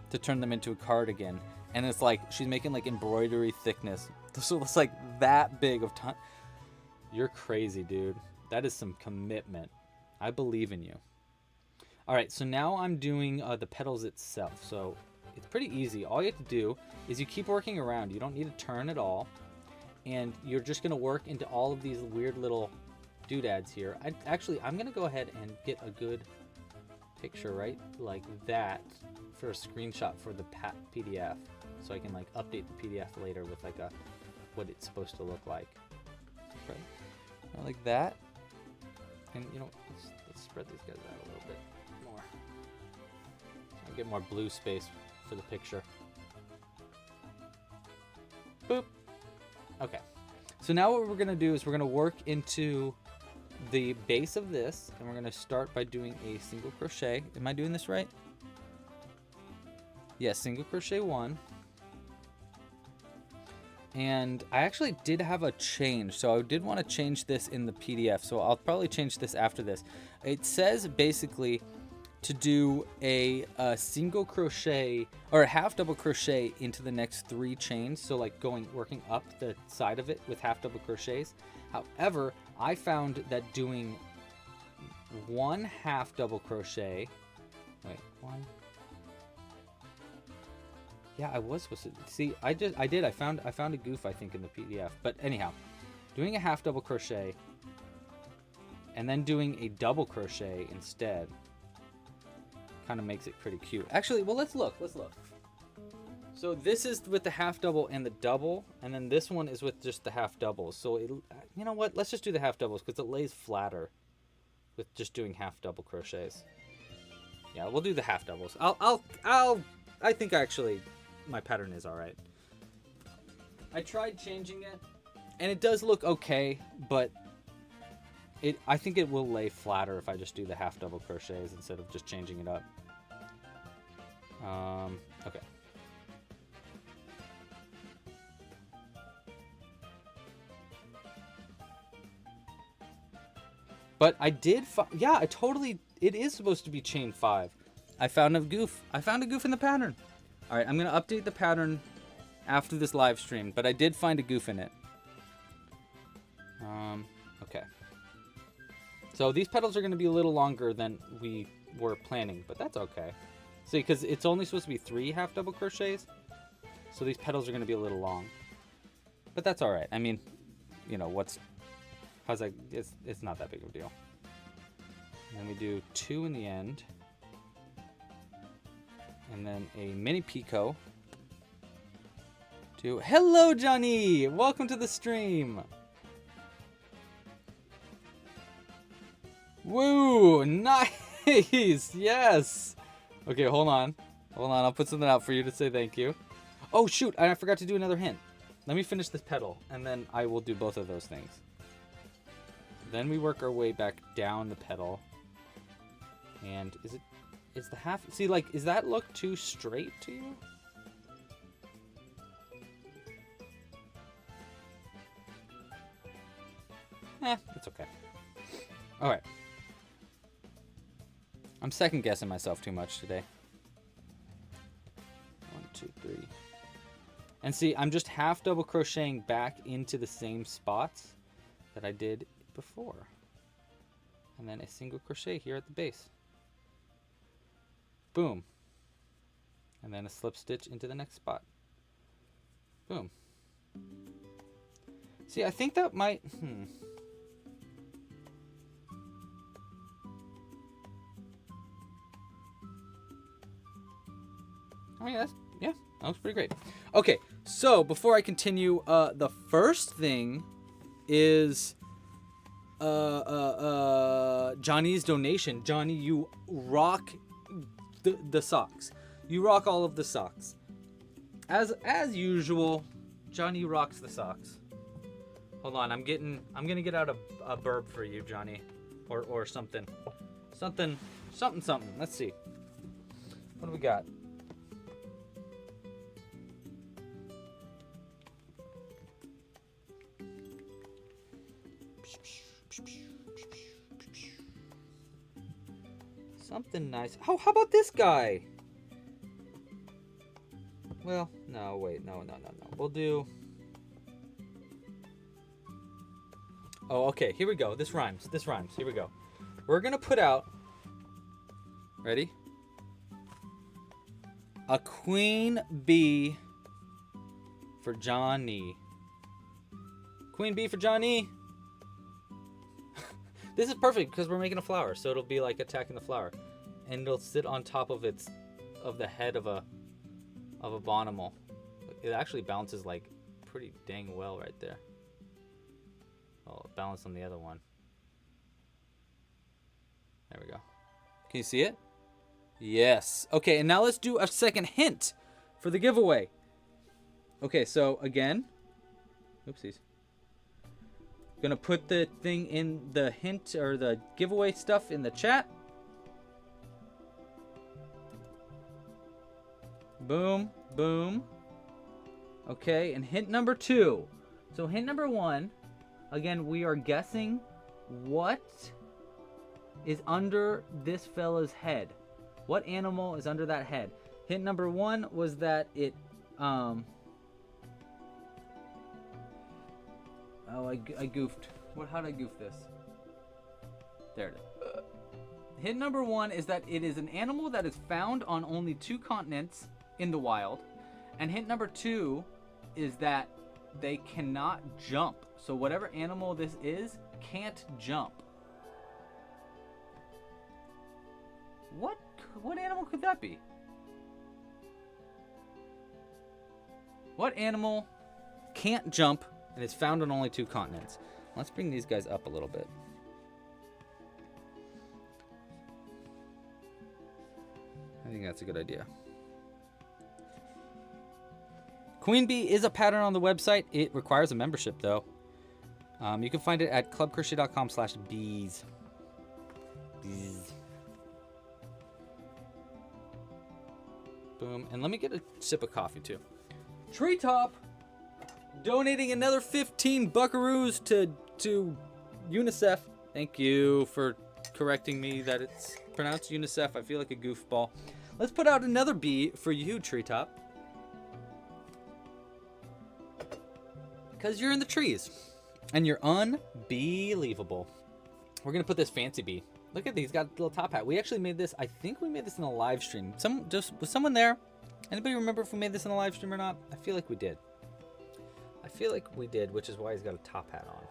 to turn them into a cardigan. And it's like, she's making like embroidery thickness. So it's like that big of time. You're crazy, dude. That is some commitment. I believe in you. All right, so now I'm doing the petals itself. So it's pretty easy. All you have to do is you keep working around. You don't need to turn at all. And you're just gonna work into all of these weird little doodads here. I'm gonna go ahead and get a good picture right like that for a screenshot for the PDF, so I can like update the PDF later with like what it's supposed to look like. Right, like that. And you know, let's spread these guys out a little bit more. I'll get more blue space for the picture. Boop. Okay. So now what we're gonna do is we're gonna work into the base of this, and we're going to start by doing a single crochet. Am I doing this right? Yes, single crochet 1. And I actually did have a change, so I did want to change this in the PDF, so I'll probably change this after this. It says basically to do a single crochet or a half double crochet into the next 3 chains, so like working up the side of it with half double crochets. However, I found that doing 1 half double crochet, wait, 1, yeah, I was supposed to, see, I found a goof, I think, in the PDF, but anyhow, doing a half double crochet, and then doing a double crochet instead, kind of makes it pretty cute. Actually, well, let's look. So this is with the half double and the double, and then this one is with just the half doubles. So you know what? Let's just do the half doubles because it lays flatter with just doing half double crochets. Yeah, we'll do the half doubles. I think actually my pattern is all right. I tried changing it, and it does look okay, but I think it will lay flatter if I just do the half double crochets instead of just changing it up. Okay. But I did, yeah, it is supposed to be chain 5. I found a goof. I found a goof in the pattern. All right, I'm going to update the pattern after this live stream, but I did find a goof in it. Okay. So these petals are going to be a little longer than we we're planning, but that's okay. See, because it's only supposed to be 3 half double crochets, so these petals are going to be a little long. But that's all right. I mean, you know, how's that? It's not that big of a deal. And then we do 2 in the end. And then a mini picot. Hello, Johnny! Welcome to the stream! Woo! Nice! Yes! Okay, hold on. Hold on, I'll put something out for you to say thank you. Oh, shoot! I forgot to do another hint. Let me finish this petal, and then I will do both of those things. Then we work our way back down the petal. And is the half... See, like, does that look too straight to you? It's okay. Alright. I'm second guessing myself too much today. 1, 2, 3. And see, I'm just half double crocheting back into the same spots that I did before. And then a single crochet here at the base. Boom. And then a slip stitch into the next spot. Boom. See, I think that might... Oh yeah, that looks pretty great. Okay, so before I continue, the first thing is Johnny's donation. Johnny, you rock the socks. You rock all of the socks. As usual, Johnny rocks the socks. Hold on, I'm gonna get out a burp for you, Johnny, or something. Something. Let's see. What do we got? Something nice. Oh, how about this guy? Well, no, wait, no. We'll do... Oh, okay, here we go. This rhymes. Here we go. We're gonna put out... Ready? A queen bee for Johnny. Queen bee for Johnny. This is perfect because we're making a flower, so it'll be like attacking the flower, and it'll sit on top of the head of a bonimal. It actually bounces like pretty dang well right there. Oh, balance on the other one. There we go. Can you see it? Yes. Okay, and now let's do a second hint for the giveaway. Okay, so again, oopsies. Gonna put the thing in the hint or the giveaway stuff in the chat. Boom, boom. Okay, and hint number 2. So hint number 1, again, we are guessing what is under this fella's head. What animal is under that head? Hint number 1 was that it, Oh, I goofed. How did I goof this? There it is. Hint number 1 is that it is an animal that is found on only 2 continents in the wild. And hint number 2 is that they cannot jump. So whatever animal this is can't jump. What animal could that be? What animal can't jump and is found on only 2 continents? Let's bring these guys up a little bit. I think that's a good idea. Queen bee is a pattern on the website. It requires a membership though. You can find it at clubcrochet.com/bees. Bees. Boom. And let me get a sip of coffee too. Treetop donating another 15 buckaroos to UNICEF. Thank you for correcting me that it's pronounced UNICEF. I feel like a goofball. Let's put out another bee for you, Treetop. Because you're in the trees. And you're unbelievable. We're going to put this fancy bee Look at these, got a little top hat. We actually made this, I think we made this in a live stream. Was someone there? Anybody remember if we made this in a live stream or not? I feel like we did. I feel like we did, which is why he's got a top hat on.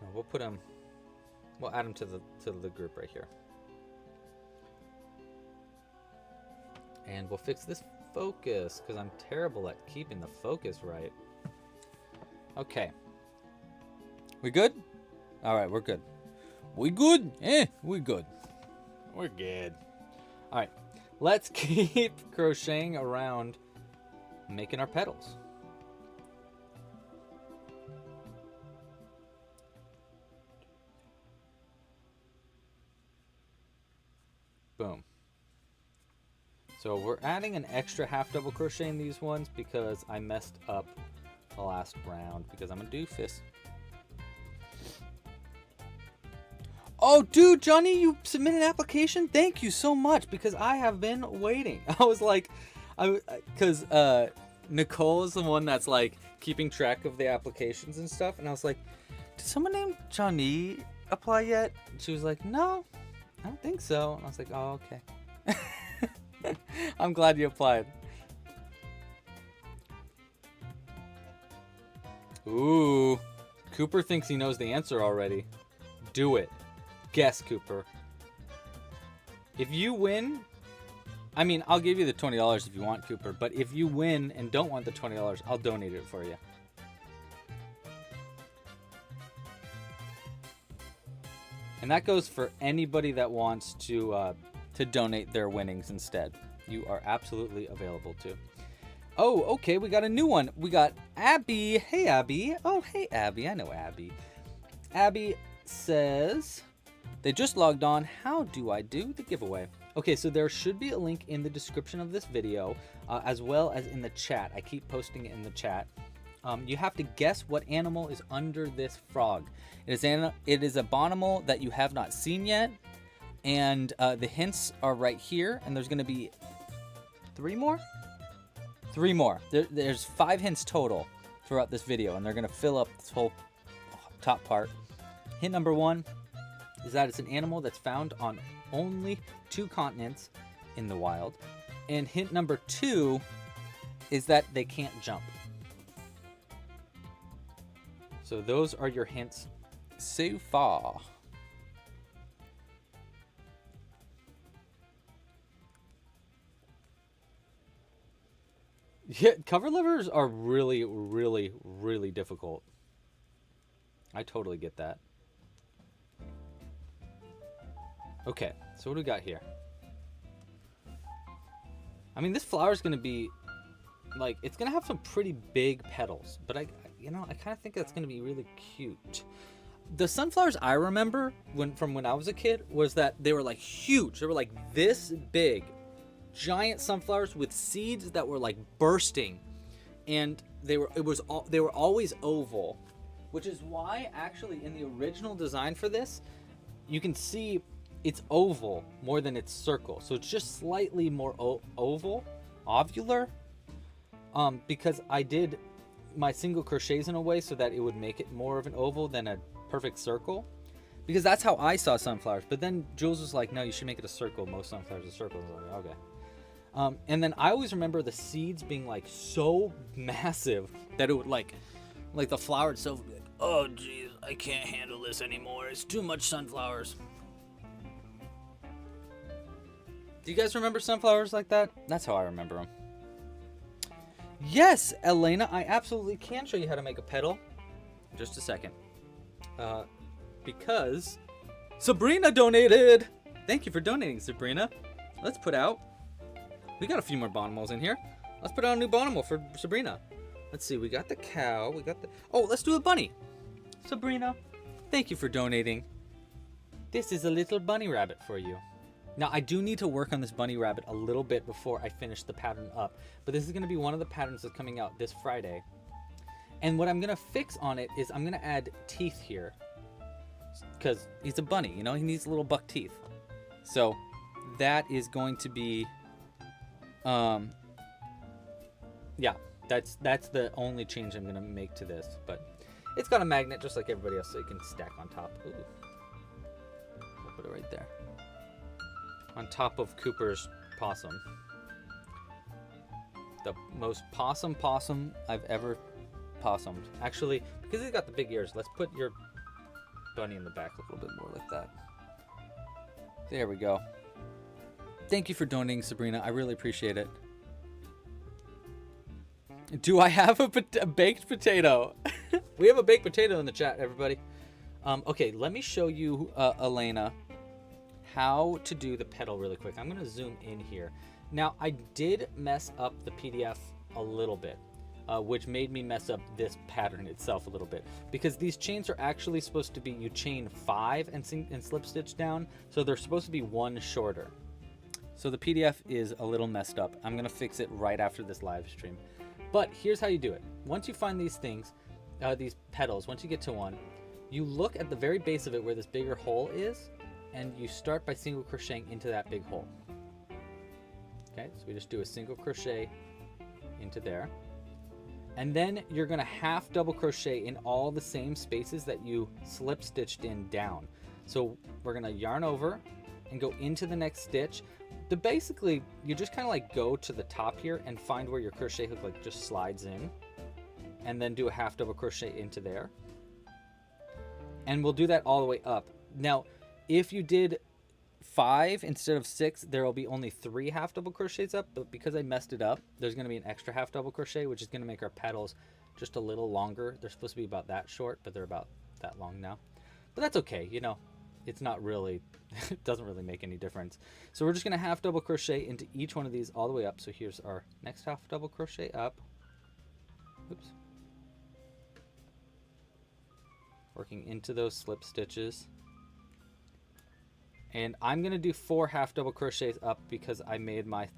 No, we'll put him, we'll add him to the group right here. And we'll fix this focus, because I'm terrible at keeping the focus right. Okay. We good? All right, we're good. We good? We good. We're good. All right, let's keep crocheting around making our petals. Boom. So we're adding an extra half double crochet in these ones because I messed up the last round because I'm a doofus. Oh, dude, Johnny, you submitted an application? Thank you so much because I have been waiting. I was like, because Nicole is the one that's like keeping track of the applications and stuff. And I was like, did someone named Johnny apply yet? And she was like, no, I don't think so. And I was like, oh, okay. I'm glad you applied. Ooh, Cooper thinks he knows the answer already. Do it. Guess, Cooper. If you win, I mean, I'll give you the $20 if you want, Cooper. But if you win and don't want the $20, I'll donate it for you. And that goes for anybody that wants to donate their winnings instead. You are absolutely available to. Oh, okay, we got a new one. We got Abby. Hey, Abby. Oh, hey, Abby. I know Abby. Abby says, they just logged on. How do I do the giveaway? Okay, so there should be a link in the description of this video, as well as in the chat. I keep posting it in the chat. You have to guess what animal is under this frog. It is a bonimal that you have not seen yet. And the hints are right here, and there's going to be three more. There's 5 hints total throughout this video, and they're going to fill up this whole top part. Hint number 1 is that it's an animal that's found on only 2 continents in the wild. And hint number 2 is that they can't jump. So those are your hints so far. Yeah, cover levers are really, really, really difficult. I totally get that. Okay, so what do we got here? I mean, this flower is going to be, like, it's going to have some pretty big petals. But, I kind of think that's going to be really cute. The sunflowers I remember from when I was a kid was that they were, like, huge. They were, like, this big. Giant sunflowers with seeds that were like bursting, and they were always oval, which is why actually in the original design for this you can see it's oval more than it's circle, so it's just slightly more ovular, because I did my single crochets in a way so that it would make it more of an oval than a perfect circle, because that's how I saw sunflowers. But then Jules was like, no, you should make it a circle. Most sunflowers are circles. I was like, okay. And then I always remember the seeds being like so massive that it would like the flower itself would be like, oh geez, I can't handle this anymore. It's too much sunflowers. Do you guys remember sunflowers like that? That's how I remember them. Yes, Elena, I absolutely can show you how to make a petal. Just a second. Because Sabrina donated. Thank you for donating, Sabrina. Let's put out. We got a few more bonimals in here. Let's put out a new bonimal for Sabrina. Let's see. We got the cow. We got the. Oh, let's do a bunny. Sabrina, thank you for donating. This is a little bunny rabbit for you. Now, I do need to work on this bunny rabbit a little bit before I finish the pattern up. But this is going to be one of the patterns that's coming out this Friday. And what I'm going to fix on it is I'm going to add teeth here. Because he's a bunny, you know? He needs little buck teeth. So that is going to be... yeah, that's the only change I'm going to make to this. But It's got a magnet just like everybody else, so you can stack on top. Ooh. We'll put it right there. On top of Cooper's possum. The most possum I've ever possumed. Actually, because he's got the big ears, let's put your bunny in the back a little bit more like that. There we go. Thank you for donating, Sabrina. I really appreciate it. Do I have a baked potato? We have a baked potato in the chat, everybody. Okay, let me show you, Elena, how to do the petal really quick. I'm going to zoom in here. Now, I did mess up the PDF a little bit, which made me mess up this pattern itself a little bit. Because these chains are actually supposed to be, you chain 5 and slip stitch down, so they're supposed to be 1 shorter. So the PDF is a little messed up. I'm going to fix it right after this live stream. But here's how you do it. Once you find these things, these petals, once you get to one, you look at the very base of it where this bigger hole is, and you start by single crocheting into that big hole. Okay, so we just do a single crochet into there. And then you're gonna half double crochet in all the same spaces that you slip stitched in down. So we're gonna yarn over and go into the next stitch. Basically, you just kind of like go to the top here and find where your crochet hook like just slides in, and then do a half double crochet into there. And we'll do that all the way up. Now, if you did 5 instead of 6, there will be only 3 half double crochets up, but because I messed it up, there's going to be an extra half double crochet, which is going to make our petals just a little longer. They're supposed to be about that short, but they're about that long now. But that's okay, you know, it's not really, it doesn't really make any difference. So we're just going to half double crochet into each one of these all the way up. So here's our next half double crochet up. Oops. Working into those slip stitches. And I'm going to do 4 half double crochets up because I made my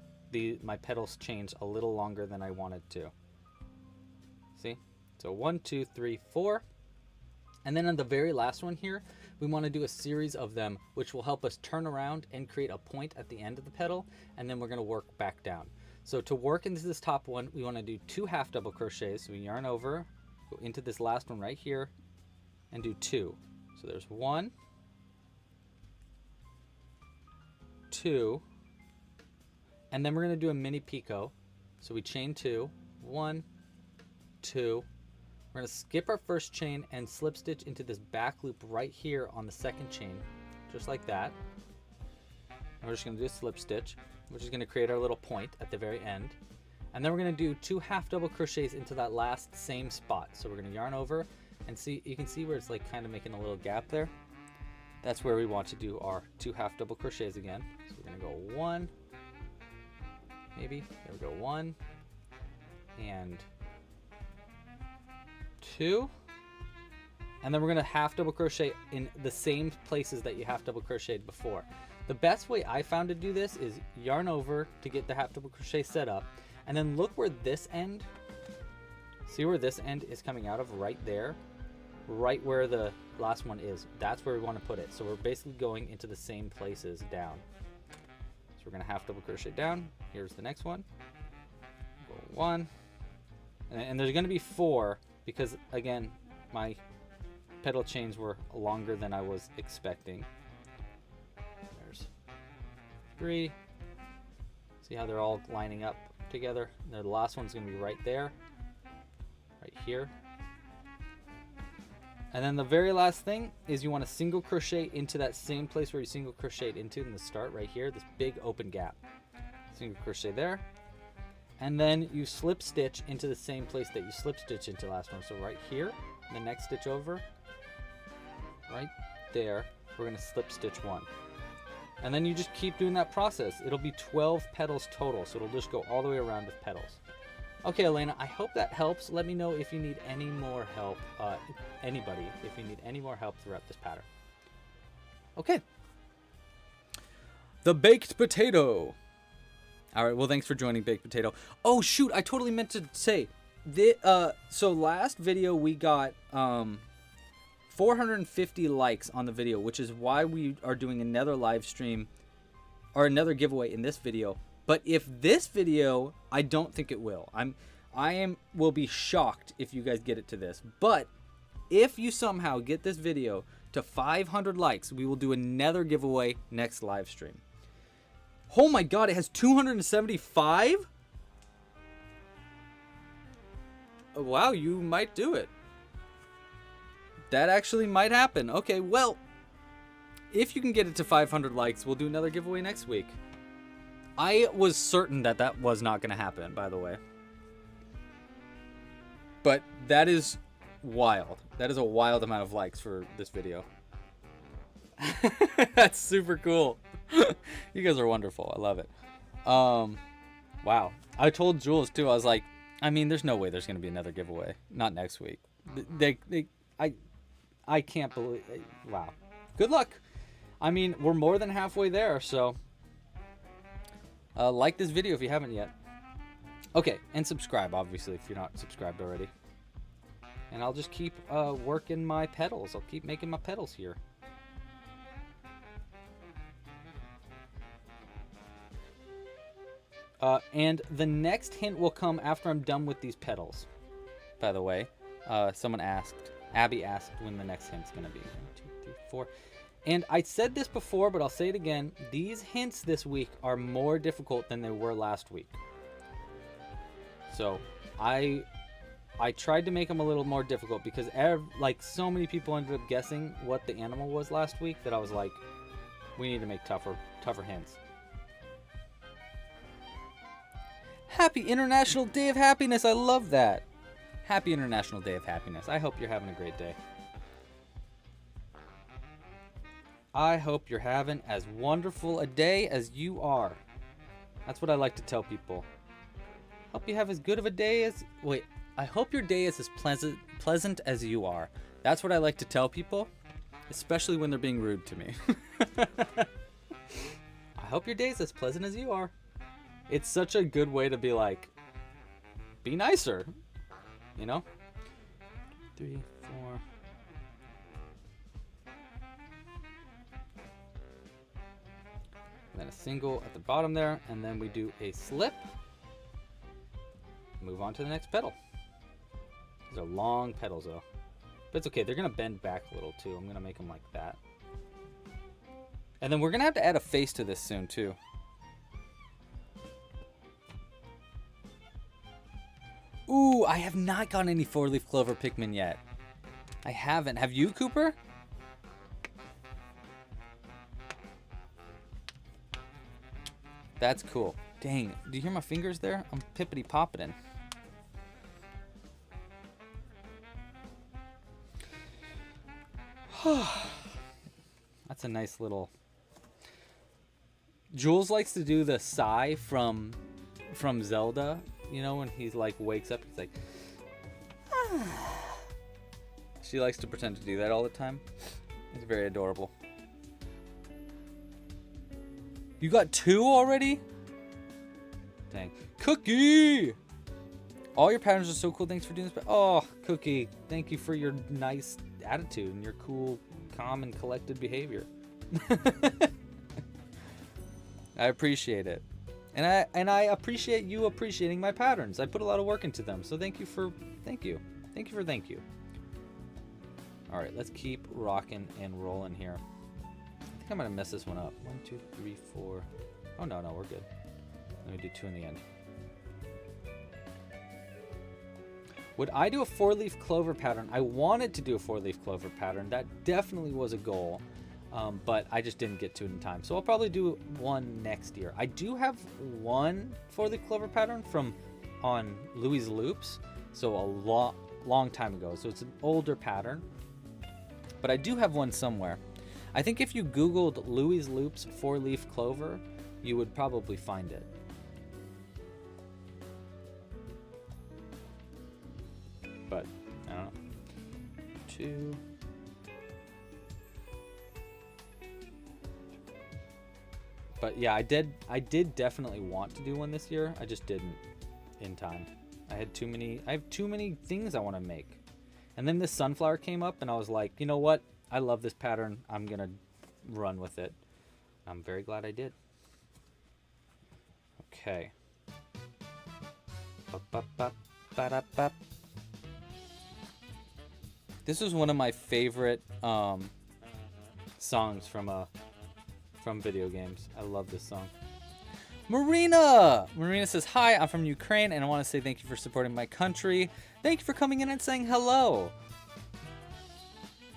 petals change a little longer than I wanted to. See? So 1, 2, 3, 4. And then on the very last one here, we want to do a series of them, which will help us turn around and create a point at the end of the petal. And then we're going to work back down. So to work into this top one, we want to do 2 half double crochets. So we yarn over, go into this last one right here, and do 2. So there's 1, 2, and then we're going to do a mini picot. So we chain 2, 1, 2. We're going to skip our first chain and slip stitch into this back loop right here on the second chain, just like that. And we're just going to do a slip stitch, which is going to create our little point at the very end. And then we're going to do 2 half double crochets into that last same spot. So we're going to yarn over, and see, you can see where it's like kind of making a little gap there. That's where we want to do our 2 half double crochets again. So we're going to go 1, maybe, there we go, 1 and 2, and then we're going to half double crochet in the same places that you half double crocheted before. The best way I found to do this is yarn over to get the half double crochet set up, and then look where this end, see where this end is coming out of right there, right where the last one is. That's where we want to put it. So we're basically going into the same places down. So we're going to half double crochet down. Here's the next one. Go 1, and there's going to be 4 because again my petal chains were longer than I was expecting. There's 3. See how they're all lining up together? And the last one's going to be right there, right here. And then the very last thing is you want to single crochet into that same place where you single crocheted into in the start right here, this big open gap. Single crochet there. And then you slip stitch into the same place that you slip stitch into last one. So right here, the next stitch over, right there, we're going to slip stitch 1. And then you just keep doing that process. It'll be 12 petals total, so it'll just go all the way around with petals. Okay, Elena, I hope that helps. Let me know if you need any more help, anybody, if you need any more help throughout this pattern. Okay. The baked potato. All right, well, thanks for joining, Baked Potato. Oh, shoot, I totally meant to say, so last video we got 450 likes on the video, which is why we are doing another live stream, or another giveaway in this video. But if this video, I don't think it will. I will be shocked if you guys get it to this. But if you somehow get this video to 500 likes, we will do another giveaway next live stream. Oh my god, it has 275? Wow, you might do it. That actually might happen. Okay, well, if you can get it to 500 likes, we'll do another giveaway next week. I was certain that that was not going to happen, by the way. But that is wild. That is a wild amount of likes for this video. That's super cool. You guys are wonderful. I love it. Wow. I told Jules too. I was like, I mean, there's no way there's going to be another giveaway. Not next week. I can't believe. Wow. Good luck. I mean, we're more than halfway there, so like this video if you haven't yet. Okay, and subscribe, obviously, if you're not subscribed already. And I'll just keep working my petals. I'll keep making my petals here. And the next hint will come after I'm done with these petals, by the way. Someone asked, Abby asked when the next hint's going to be. 1, 2, 3, 4. And I said this before, but I'll say it again. These hints this week are more difficult than they were last week. So I tried to make them a little more difficult because like so many people ended up guessing what the animal was last week that I was like, we need to make tougher hints. Happy International Day of Happiness. I love that. Happy International Day of Happiness. I hope you're having a great day. I hope you're having as wonderful a day as you are. That's what I like to tell people. Hope you have as good of a day as... Wait, I hope your day is as pleasant as you are. That's what I like to tell people, especially when they're being rude to me. I hope your day is as pleasant as you are. It's such a good way to be like, be nicer, you know? 3, 4... then a single at the bottom there, and then we do a slip. Move on to the next petal. These are long petals though, but it's okay. They're gonna bend back a little too. I'm gonna make them like that, and then we're gonna have to add a face to this soon too. Ooh, I have not gotten any 4-leaf clover Pikmin yet. I haven't. Have you, Cooper? That's cool. Dang, do you hear my fingers there? I'm pippity poppiting. That's a nice little... Jules likes to do the sigh from Zelda, you know, when he's like wakes up, he's like... She likes to pretend to do that all the time. It's very adorable. You got 2 already? Dang. Cookie! All your patterns are so cool. Thanks for doing this. Oh, Cookie, thank you for your nice attitude and your cool, calm, and collected behavior. I appreciate it. And I appreciate you appreciating my patterns. I put a lot of work into them. So thank you. Thank you. All right, let's keep rocking and rolling here. I think I'm gonna mess this one up. 1, 2, 3, 4. Oh no, we're good. Let me do 2 in the end. Would I do a 4-leaf clover pattern? I wanted to do a 4-leaf clover pattern. That definitely was a goal, but I just didn't get to it in time. So I'll probably do one next year. I do have one 4-leaf clover pattern from on Louis Loops, so a long time ago. So it's an older pattern, but I do have one somewhere. I think if you Googled Louis Loops 4-leaf clover, you would probably find it. But, I don't know. 2. But yeah, I did definitely want to do one this year. I just didn't in time. I have too many things I want to make. And then this sunflower came up and I was like, you know what? I love this pattern. I'm going to run with it. I'm very glad I did. Okay. This was one of my favorite songs from video games. I love this song. Marina says, hi, I'm from Ukraine, and I want to say thank you for supporting my country. Thank you for coming in and saying hello.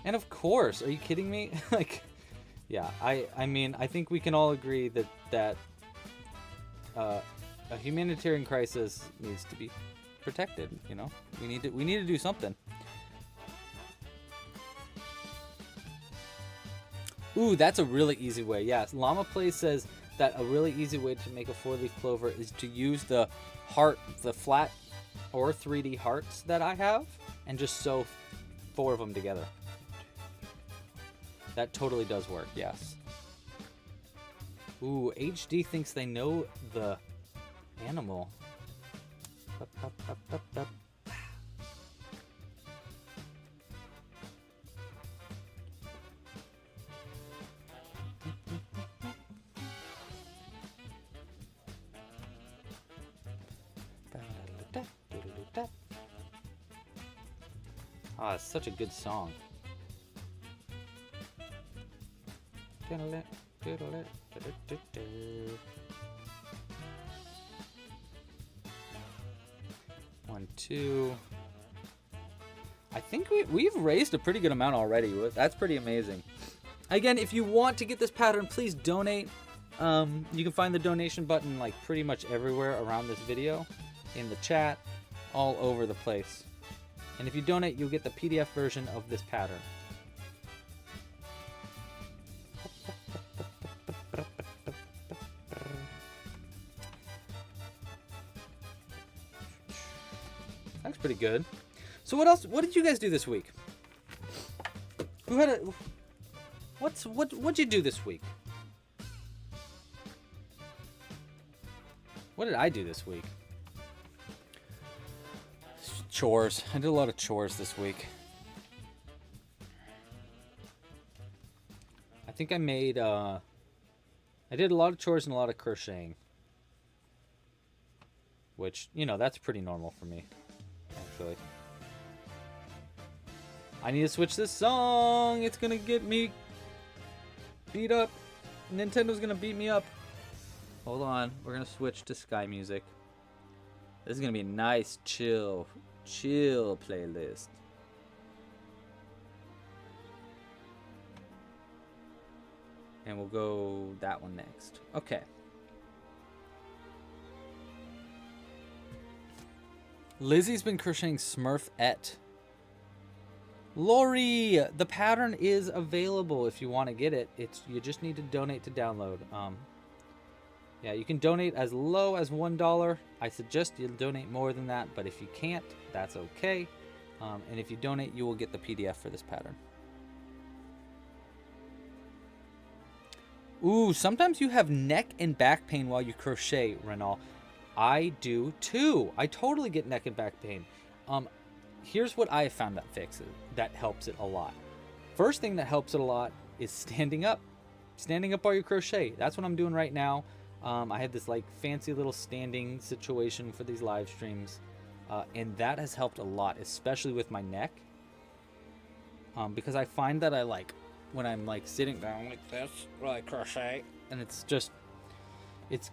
And of course, are you kidding me? Like, yeah, I mean, I think we can all agree that a humanitarian crisis needs to be protected. You know, we need to do something. Ooh, that's a really easy way. Yes, Llama Play says that a really easy way to make a 4-leaf clover is to use the flat or 3D hearts that I have, and just sew 4 of them together. That totally does work, yes. Ooh, HD thinks they know the animal. Up, up, up, up, up. Ah, it's such a good song. One, two. I think we've raised a pretty good amount already. That's pretty amazing. Again, if you want to get this pattern, please donate. You can find the donation button like pretty much everywhere around this video, in the chat, all over the place. And if you donate, you'll get the PDF version of this pattern. That's pretty good. So what else? What did you guys do this week? Who had a? What'd you do this week? What did I do this week? Chores. I did a lot of chores this week. I think I made, I did a lot of chores and a lot of crocheting. Which, you know, that's pretty normal for me, actually. I need to switch this song. It's gonna get me beat up. Nintendo's gonna beat me up. Hold on. We're gonna switch to Sky Music. This is gonna be a nice, chill playlist. And we'll go that one next. Okay. Lizzie's been crocheting Smurfette. Lori, the pattern is available if you want to get it. You just need to donate to download. Yeah, you can donate as low as $1. I suggest you donate more than that, but if you can't, that's okay. And if you donate, you will get the PDF for this pattern. Ooh, sometimes you have neck and back pain while you crochet, Renal. I do too. I totally get neck and back pain. Here's what I have found that helps it a lot. First thing that helps it a lot is standing up. Standing up while you crochet. That's what I'm doing right now. I had this like fancy little standing situation for these live streams, and that has helped a lot, especially with my neck. Because I find that I like when I'm like sitting down like this while I crochet, and it's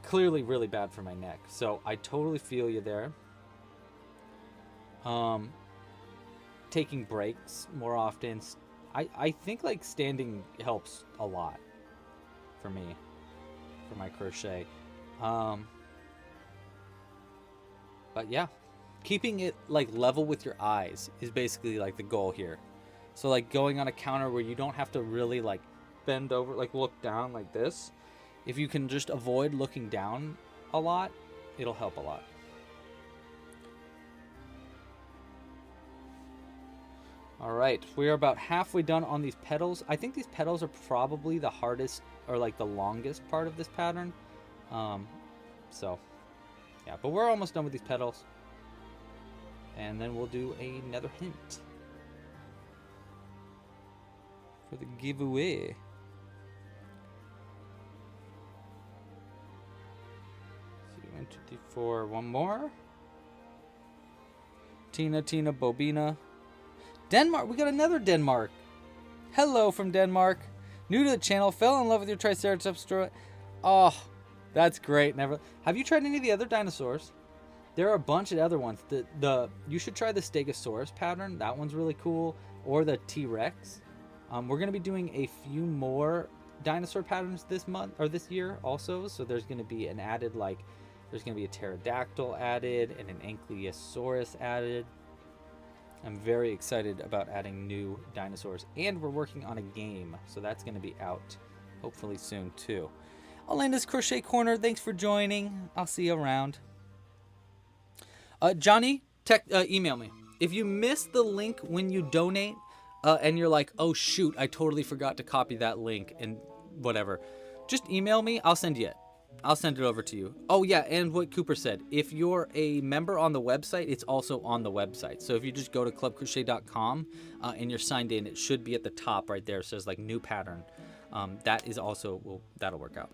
clearly really bad for my neck. So I totally feel you there. Taking breaks more often. I think like standing helps a lot for me, for my crochet. But yeah, keeping it like level with your eyes is basically like the goal here. So like going on a counter where you don't have to really like bend over, like look down like this. If you can just avoid looking down a lot, it'll help a lot. All right, we are about halfway done on these petals. I think these petals are probably the hardest or like the longest part of this pattern. So yeah, but we're almost done with these petals. And then we'll do another hint for the giveaway. 1, 2, 3, 4, one more. Tina, Bobina. Denmark. We got another Denmark. Hello from Denmark. New to the channel. Fell in love with your Triceratops story. Oh, that's great. Never. Have you tried any of the other dinosaurs? There are a bunch of other ones. You should try the Stegosaurus pattern. That one's really cool. Or the T-Rex. We're going to be doing a few more dinosaur patterns this month or this year also. So there's going to be an added, like, there's going to be a pterodactyl added and an ankylosaurus added. I'm very excited about adding new dinosaurs. And we're working on a game. So that's going to be out hopefully soon too. Alanda's Crochet Corner, thanks for joining. I'll see you around. Johnny, email me. If you miss the link when you donate, and you're like, oh shoot, I totally forgot to copy that link and whatever, just email me. I'll send you it. I'll send it over to you. Oh yeah, and what Cooper said, if you're a member on the website, it's also on the website. So if you just go to clubcrochet.com and you're signed in, it should be at the top right there. It says like new pattern. That is also, that'll work out.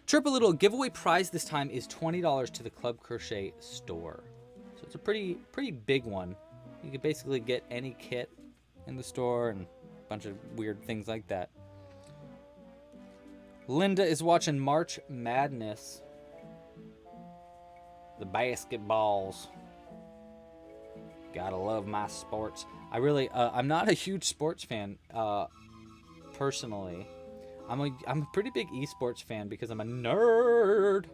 Triple Little giveaway prize this time is $20 to the Club Crochet store. So it's a pretty big one. You can basically get any kit in the store and a bunch of weird things like that. Linda is watching March Madness. The basketballs. Gotta love my sports. I'm not a huge sports fan, personally. I'm a pretty big esports fan because I'm a nerd.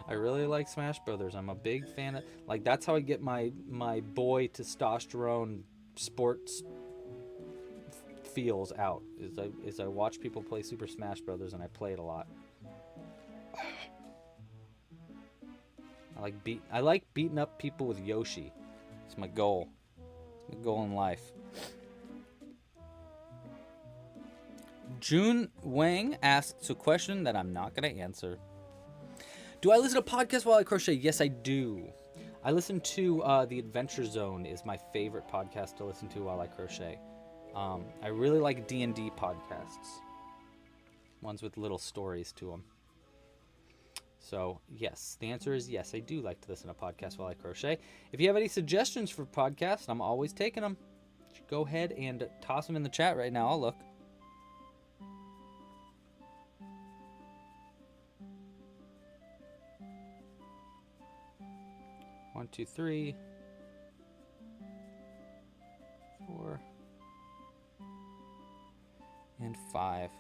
I really like Smash Brothers. I'm a big fan of, like, that's how I get my boy testosterone sports feels out. Is I watch people play Super Smash Brothers and I play it a lot. I like beating up people with Yoshi. It's my goal. It's my goal in life. June Wang asks a question that I'm not going to answer. Do I listen to podcasts while I crochet? Yes, I do. I listen to The Adventure Zone is my favorite podcast to listen to while I crochet. I really like D&D podcasts. Ones with little stories to them. So, yes, the answer is yes, I do like to listen to podcasts while I crochet. If you have any suggestions for podcasts, I'm always taking them. Go ahead and toss them in the chat right now. I'll look. One, two, three, 4, and 5.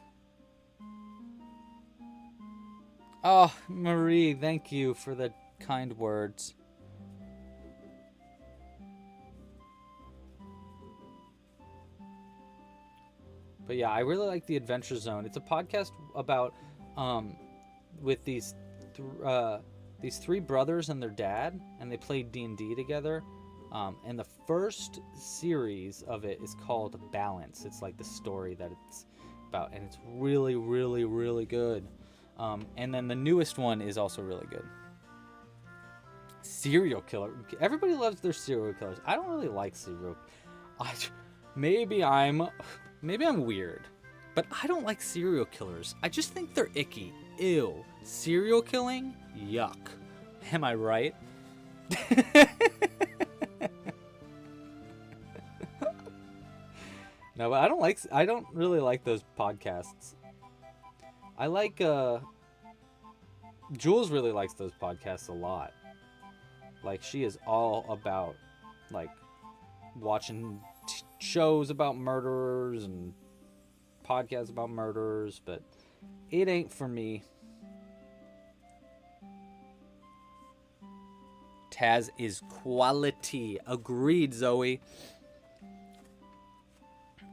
Oh, Marie, thank you for the kind words. But yeah, I really like The Adventure Zone. It's a podcast about with these three brothers and their dad, and they play D&D together. And the first series of it is called Balance. It's like the story that it's about, and it's really, really, really good. And then the newest one is also really good. Serial killer. Everybody loves their serial killers. I don't really like serial. Maybe I'm weird, but I don't like serial killers. I just think they're icky. Ew. Serial killing? Yuck. Am I right? No, but I don't really like those podcasts. I like, Jules really likes those podcasts a lot. Like, she is all about, like, watching shows about murderers and podcasts about murderers, but it ain't for me. Taz is quality. Agreed, Zoe.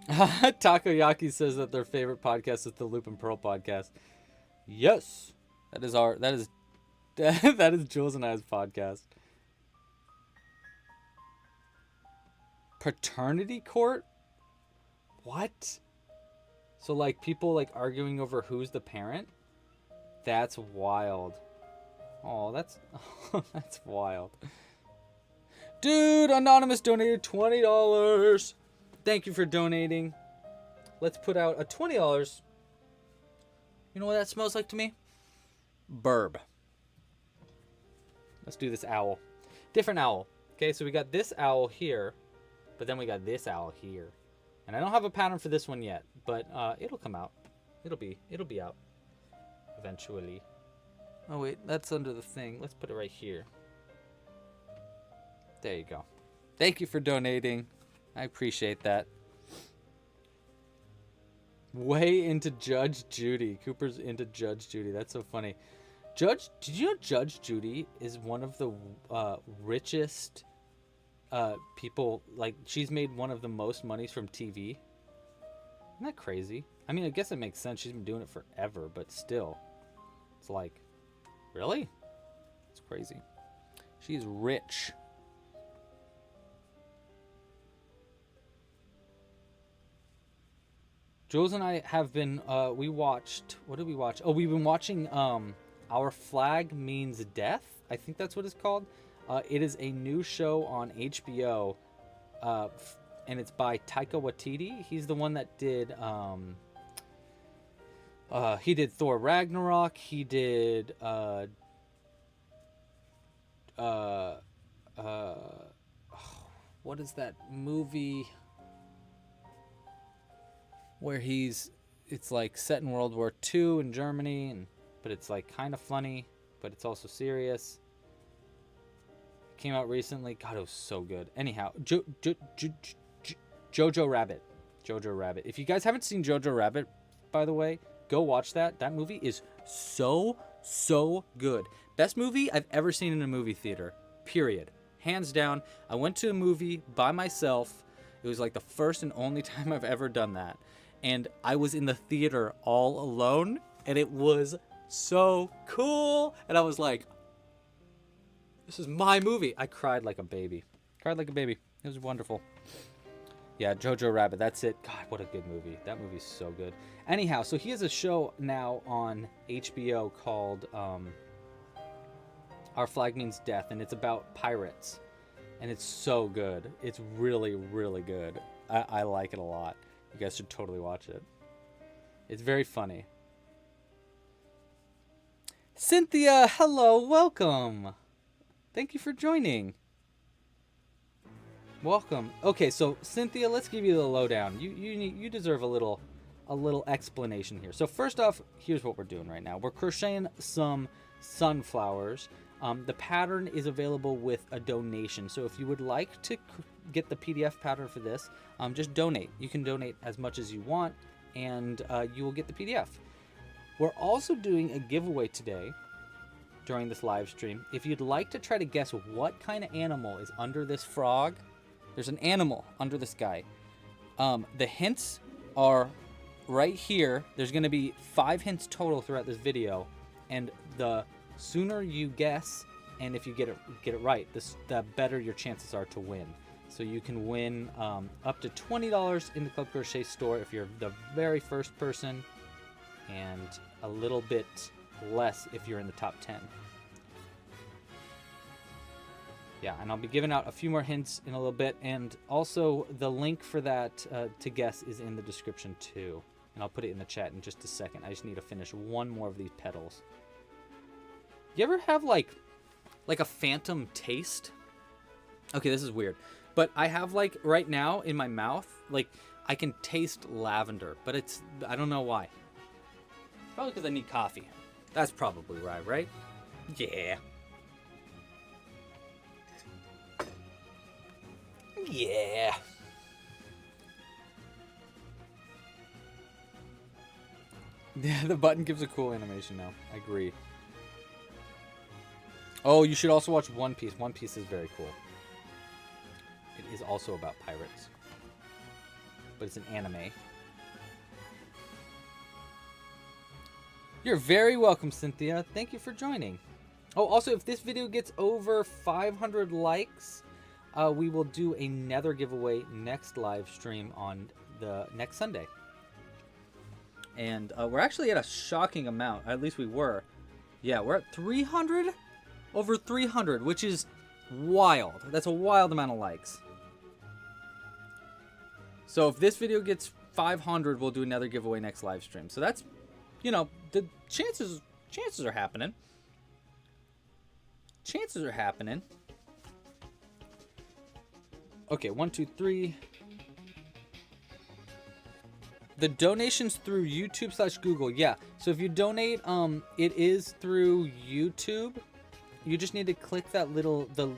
Takoyaki says that their favorite podcast is the Loop and Pearl podcast. Yes, that is Jules and I's podcast. Paternity court? What? So like people like arguing over who's the parent? That's wild. Oh, that's wild. Dude, Anonymous donated $20. Thank you for donating. Let's put out a $20. You know what that smells like to me? Burb. Let's do this owl. Different owl. Okay. Okay, so we got this owl here, but then we got this owl here. And I don't have a pattern for this one yet, but it'll come out. It'll be out eventually. Oh wait, that's under the thing. Let's put it right here. There you go. Thank you for donating. I appreciate that. Way into Judge Judy. Cooper's into Judge Judy. That's so funny. Did you know Judge Judy is one of the richest people? Like, she's made one of the most monies from TV. Isn't that crazy? I mean, I guess it makes sense. She's been doing it forever, but still. It's like, really? It's crazy. She's rich. Jules and I have been, we watched, what did we watch? Oh, we've been watching Our Flag Means Death. I think that's what it's called. It is a new show on HBO, and it's by Taika Waititi. He's the one that did, he did Thor Ragnarok. He did, what is that movie where it's like set in World War II in Germany, but it's like kind of funny, but it's also serious. It came out recently. God, it was so good. Anyhow, Jojo Rabbit. Jojo Rabbit. If you guys haven't seen Jojo Rabbit, by the way, go watch that. That movie is so good. Best movie I've ever seen in a movie theater. Period. Hands down. I went to a movie by myself. It was like the first and only time I've ever done that. And I was in the theater all alone, and it was so cool. And I was like, this is my movie. I cried like a baby. It was wonderful. Yeah, Jojo Rabbit, that's it. God, what a good movie. That movie's so good. Anyhow, so he has a show now on HBO called Our Flag Means Death, and it's about pirates. And it's so good. It's really, really good. I like it a lot. You guys should totally watch it. It's very funny. Cynthia, hello, welcome. Thank you for joining. Welcome. Okay, so Cynthia, let's give you the lowdown. You deserve a little explanation here. So first off, here's what we're doing right now. We're crocheting some sunflowers. The pattern is available with a donation. So if you would like to get the PDF pattern for this, just donate. You can donate as much as you want, and you will get the PDF. We're also doing a giveaway today during this live stream. If you'd like to try to guess what kind of animal is under this frog, there's an animal under this guy. The hints are right here. There's going to be 5 hints total throughout this video, and the sooner you guess, and if you get it right, the better your chances are to win. So you can win up to $20 in the Club Crochet store if you're the very first person, and a little bit less if you're in the top 10. Yeah, and I'll be giving out a few more hints in a little bit, and also the link for that to guess is in the description too, and I'll put it in the chat in just a second. I just need to finish one more of these petals. You ever have like a phantom taste? Okay, this is weird, but I have like right now in my mouth, like I can taste lavender, but I don't know why. Probably because I need coffee. That's probably right? Yeah. Yeah. Yeah, the button gives a cool animation now. I agree. Oh, you should also watch One Piece. One Piece is very cool. It is also about pirates, but it's an anime. You're very welcome, Cynthia. Thank you for joining. Oh, also, if this video gets over 500 likes, we will do another giveaway next live stream on the next Sunday. And we're actually at a shocking amount. At least we were. Yeah, we're at 300? Over 300, which is wild. That's a wild amount of likes. So if this video gets 500, we'll do another giveaway next live stream. So that's, you know, the chances are happening. Chances are happening. Okay, 1, 2, 3. The donations through YouTube/Google. Yeah. So if you donate, it is through YouTube. You just need to click that the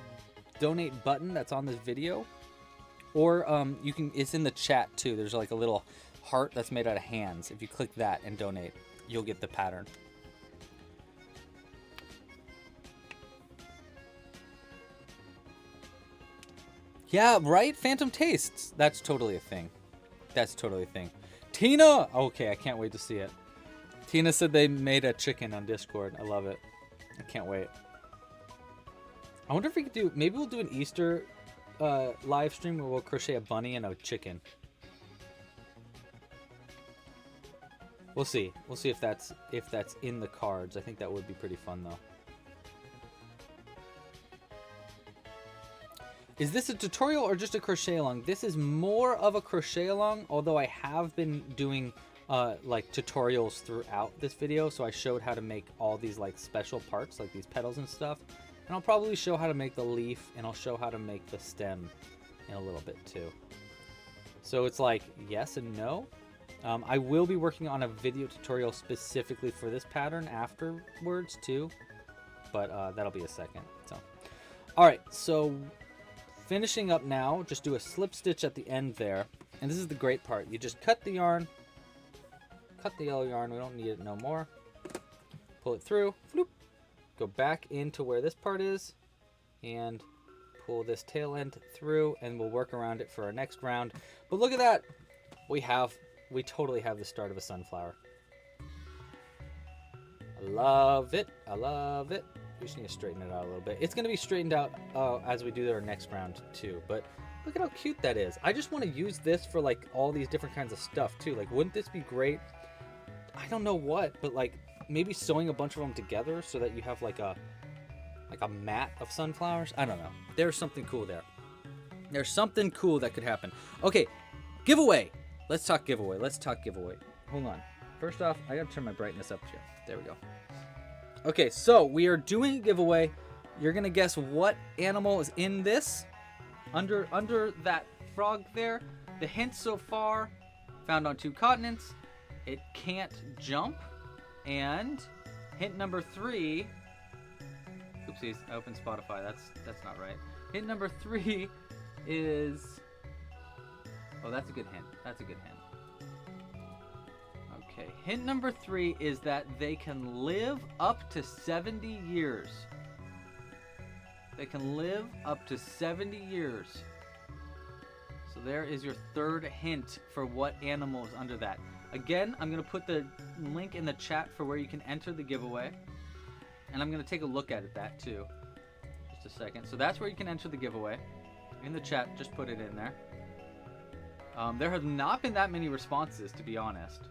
donate button that's on this video, or you can. It's in the chat too. There's like a little heart that's made out of hands. If you click that and donate, you'll get the pattern. Yeah, right? Phantom Tastes. That's totally a thing. That's totally a thing. Tina! Okay, I can't wait to see it. Tina said they made a chicken on Discord. I love it. I can't wait. I wonder if we could do... Maybe we'll do an Easter live stream where we'll crochet a bunny and a chicken. We'll see. We'll see if that's in the cards. I think that would be pretty fun, though. Is this a tutorial or just a crochet along? This is more of a crochet along, although I have been doing like tutorials throughout this video. So I showed how to make all these like special parts, like these petals and stuff. And I'll probably show how to make the leaf, and I'll show how to make the stem in a little bit too. So it's like yes and no. I will be working on a video tutorial specifically for this pattern afterwards too, but that'll be a second. So, all right, so finishing up now, just do a slip stitch at the end there. And this is the great part. You just cut the yarn, cut the yellow yarn. We don't need it no more. Pull it through, floop, go back into where this part is, and pull this tail end through, and we'll work around it for our next round. But look at that. We totally have the start of a sunflower. I love it. I love it. We just need to straighten it out a little bit. It's going to be straightened out as we do our next round too. But look at how cute that is. I just want to use this for like all these different kinds of stuff too. Like, wouldn't this be great? I don't know what, but like maybe sewing a bunch of them together so that you have like a mat of sunflowers. I don't know. There's something cool there. There's something cool that could happen. Okay, giveaway. Let's talk giveaway. Let's talk giveaway. Hold on. First off, I got to turn my brightness up here. There we go. Okay, so we are doing a giveaway. You're gonna guess what animal is in this under that frog there. The hint so far: found on 2 continents. It can't jump. And hint number 3. Oopsies, I opened Spotify. That's not right. Hint number 3 is. Oh, that's a good hint. That's a good hint. Okay, hint number 3 is that they can live up to 70 years. They can live up to 70 years. So there is your third hint for what animal is under that. Again, I'm going to put the link in the chat for where you can enter the giveaway. And I'm going to take a look at that too. Just a second. So that's where you can enter the giveaway. In the chat, just put it in there. There have not been that many responses, to be honest.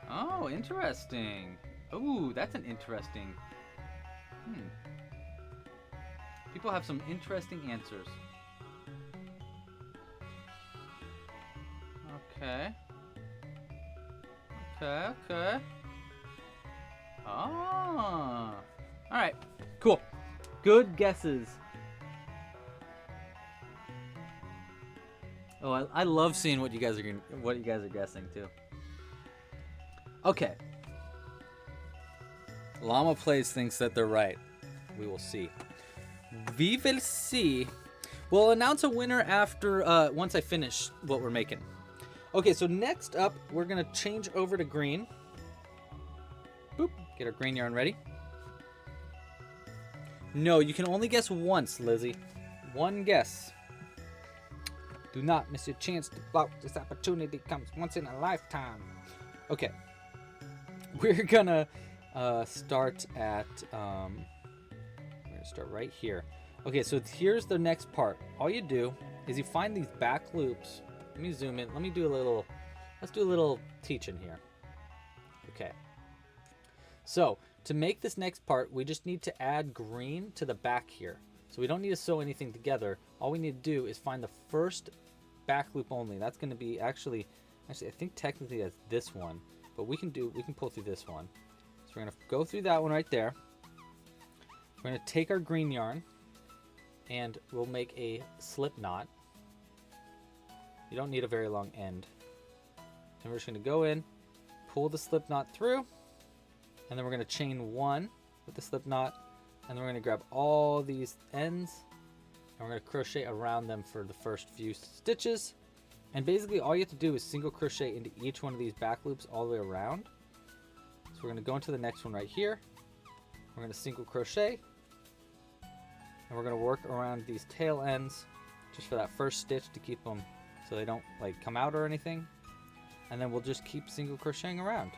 Oh, interesting. Ooh, that's an interesting. People have some interesting answers. Okay. Okay. Ah. All right. Cool. Good guesses. Oh, I love seeing what you guys are guessing too. Okay. Llama Plays thinks that they're right. We will see. We will see. We'll announce a winner after once I finish what we're making. Okay, so next up, we're gonna change over to green. Boop. Get our green yarn ready. No, you can only guess once, Lizzie. One guess. Do not miss your chance to block. This opportunity comes once in a lifetime. Okay. We're gonna start at we're gonna start right here. Okay, so here's the next part. All you do is you find these back loops. Let me zoom in. Let's do a little teaching here. Okay. So to make this next part, we just need to add green to the back here. So we don't need to sew anything together. All we need to do is find the first back loop only. That's going to be actually I think technically that's this one, but we can pull through this one. So we're going to go through that one right there. We're going to take our green yarn and we'll make a slip knot. You don't need a very long end. And we're just going to go in, pull the slip knot through, and then we're going to chain 1 with the slip knot, and then we're going to grab all these ends, and we're going to crochet around them for the first few stitches. And basically all you have to do is single crochet into each one of these back loops all the way around. So we're going to go into the next one right here. We're going to single crochet, and we're going to work around these tail ends just for that first stitch to keep them so they don't like come out or anything. And then we'll just keep single crocheting around,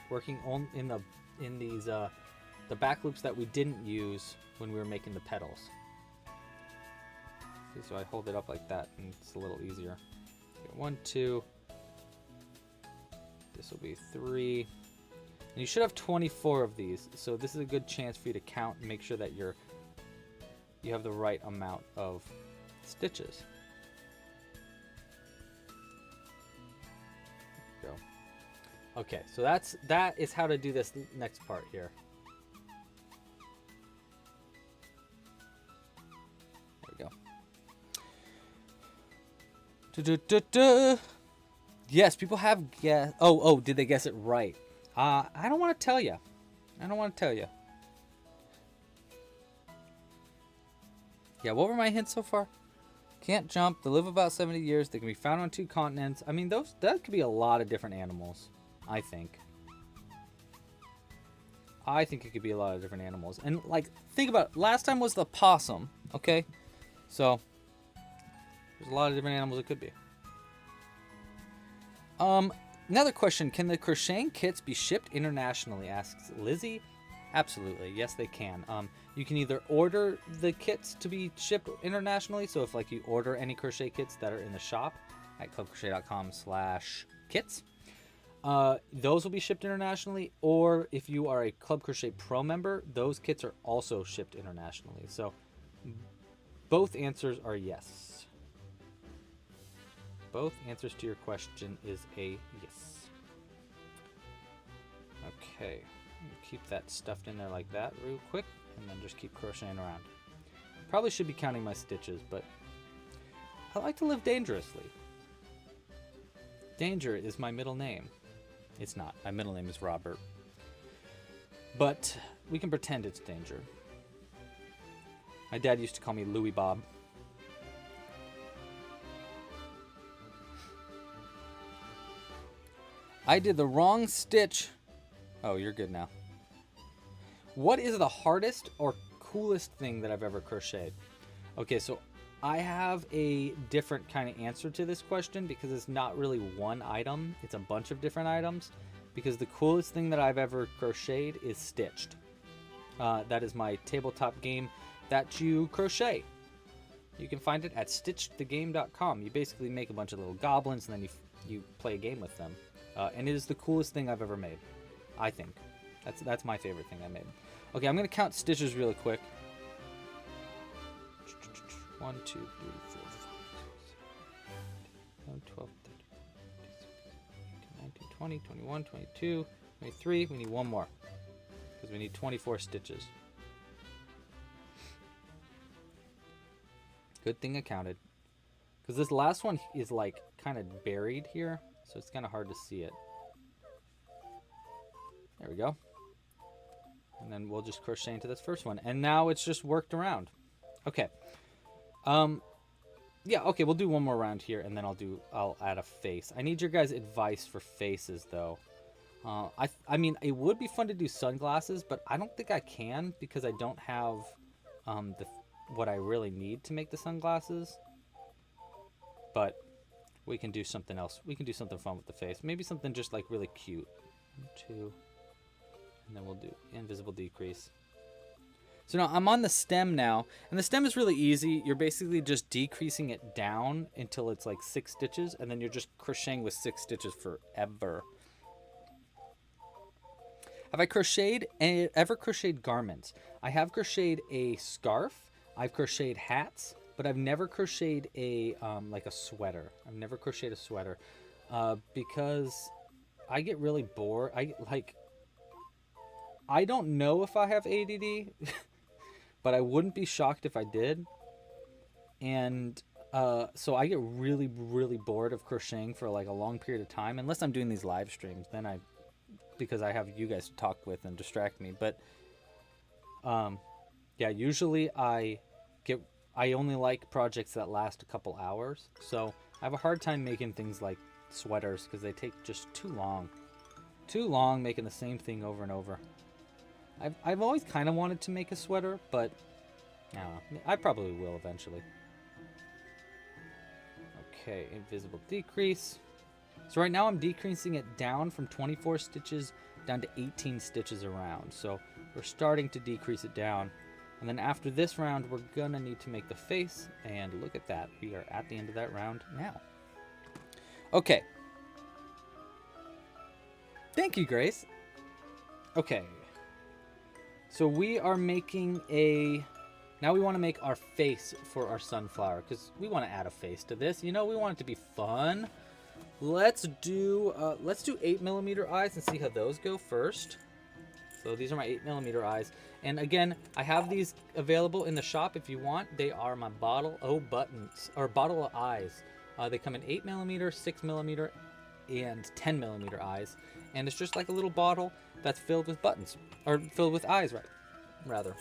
working on in these the back loops that we didn't use when we were making the petals. See, so I hold it up like that, and it's a little easier. Okay, 1, 2. This will be 3. And you should have 24 of these, so this is a good chance for you to count and make sure that you have the right amount of stitches. Go. Okay, so that is how to do this next part here. There we go. Yes, people have guessed. Oh, did they guess it right? I don't want to tell you. I don't want to tell you. Yeah, what were my hints so far? Can't jump. They live about 70 years. They can be found on 2 continents. I mean, that could be a lot of different animals, I think. I think it could be a lot of different animals. And, like, think about it. Last time was the possum, okay? So, there's a lot of different animals it could be. Another question. Can the crocheting kits be shipped internationally? Asks Lizzie. Absolutely. Yes, they can. You can either order the kits to be shipped internationally. So if like you order any crochet kits that are in the shop at clubcrochet.com/kits, those will be shipped internationally. Or if you are a Club Crochet Pro member, those kits are also shipped internationally. So both answers are yes. Both answers to your question is a yes. Okay. Keep that stuffed in there like that real quick, and then just keep crocheting around. Probably should be counting my stitches, but I like to live dangerously. Danger is my middle name. It's not. My middle name is Robert. But we can pretend it's Danger. My dad used to call me Louie Bob. I did the wrong stitch. Oh, you're good now. What is the hardest or coolest thing that I've ever crocheted? Okay, so I have a different kind of answer to this question because it's not really one item. It's a bunch of different items. Because the coolest thing that I've ever crocheted is Stitched. That is my tabletop game that you crochet. You can find it at stitchedthegame.com. You basically make a bunch of little goblins and then you play a game with them. And it is the coolest thing I've ever made. I think. That's my favorite thing I made. Okay, I'm going to count stitches really quick. 1, 2, 3, 4, 5, 6, 7, 12, 13, 19, 20, 21, 22, 23. We need one more. Because we need 24 stitches. Good thing I counted. Because this last one is like kind of buried here. So it's kind of hard to see it. There we go. And then we'll just crochet into this first one. And now it's just worked around. Okay. Yeah, okay, we'll do one more round here and then I'll add a face. I need your guys' advice for faces though. I mean, it would be fun to do sunglasses, but I don't think I can because I don't have what I really need to make the sunglasses. But we can do something else. We can do something fun with the face. Maybe something just like really cute. 1, 2, and then we'll do invisible decrease. So now I'm on the stem now, and the stem is really easy. You're basically just decreasing it down until it's like 6 stitches, and then you're just crocheting with 6 stitches forever. Have I ever crocheted garments? I have crocheted a scarf. I've crocheted hats, but I've never crocheted a like a sweater. I've never crocheted a sweater because I get really bored. I don't know if I have ADD, but I wouldn't be shocked if I did. And so I get really, really bored of crocheting for like a long period of time, unless I'm doing these live streams. Then because I have you guys to talk with and distract me. But yeah, usually I only like projects that last a couple hours. So I have a hard time making things like sweaters because they take just too long. Too long making the same thing over and over. I've always kind of wanted to make a sweater, but I don't know. I probably will eventually. Okay, invisible decrease. So right now I'm decreasing it down from 24 stitches down to 18 stitches around. So we're starting to decrease it down. And then after this round, we're gonna need to make the face. And look at that. We are at the end of that round now. Okay. Thank you, Grace. Okay. So we are making now we want to make our face for our sunflower because we want to add a face to this. You know, we want it to be fun. Let's do 8mm eyes and see how those go first. So these are my 8mm eyes. And again, I have these available in the shop if you want. They are my bottle of eyes. They come in 8mm, 6mm, and 10mm eyes. And it's just like a little bottle that's filled with buttons, or filled with eyes, rather.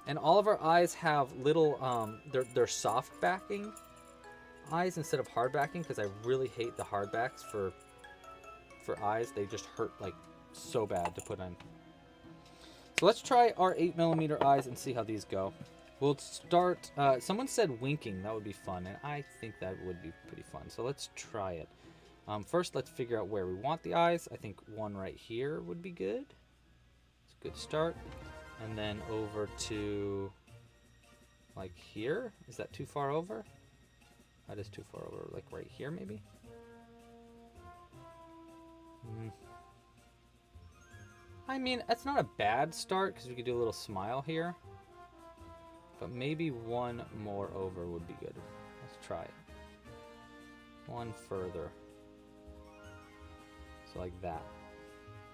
And all of our eyes have little, they're soft backing eyes instead of hard backing, because I really hate the hard backs for eyes. They just hurt like so bad to put on. So let's try our 8mm eyes and see how these go. We'll start, someone said winking, that would be fun, and I think that would be pretty fun. So let's try it. First, let's figure out where we want the eyes. I think one right here would be good. It's a good start. And then over to, like here. Is that too far over? That is too far over. Like right here, maybe? I mean, that's not a bad start because we could do a little smile here. But maybe one more over would be good. Let's try it. One further. So like that.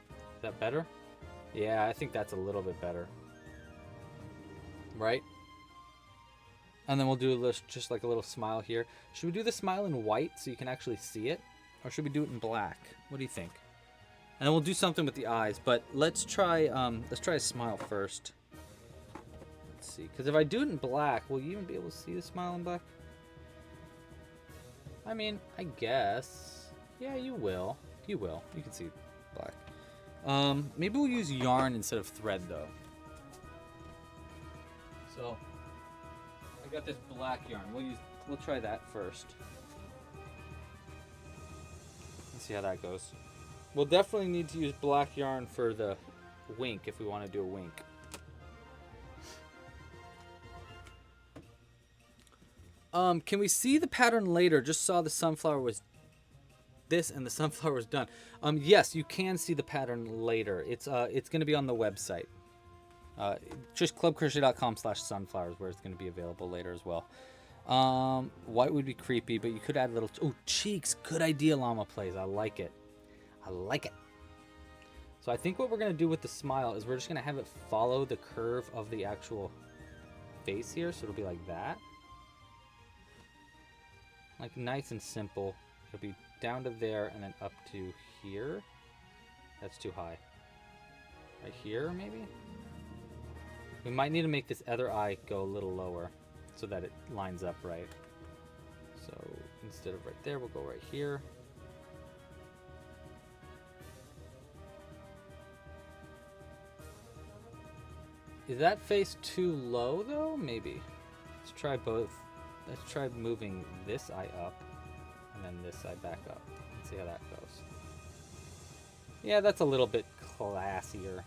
Is that better? Yeah, I think that's a little bit better. Right? And then we'll do just like a little smile here. Should we do the smile in white so you can actually see it? Or should we do it in black? What do you think? And then we'll do something with the eyes, but let's try a smile first. Let's see, because if I do it in black, will you even be able to see the smile in black? I mean, I guess. Yeah, you will. You will. You can see black. Maybe we'll use yarn instead of thread, though. So, I got this black yarn. We'll try that first. Let's see how that goes. We'll definitely need to use black yarn for the wink if we want to do a wink. Can we see the pattern later? Just saw the sunflower was this and the sunflower was done. Yes, you can see the pattern later. It's going to be on the website. Just clubcrochet.com/sunflowers where it's going to be available later as well. White would be creepy, but you could add little... Oh, cheeks. Good idea, Llama Plays. I like it. I like it. So I think what we're going to do with the smile is we're just going to have it follow the curve of the actual face here. So it'll be like that. Like nice and simple. It'll be down to there and then up to here. That's too high. Right here, maybe? We might need to make this other eye go a little lower so that it lines up right. So instead of right there, we'll go right here. Is that face too low though? Maybe. Let's try both. Let's try moving this eye up and then this eye back up. Let's see how that goes. Yeah, that's a little bit classier.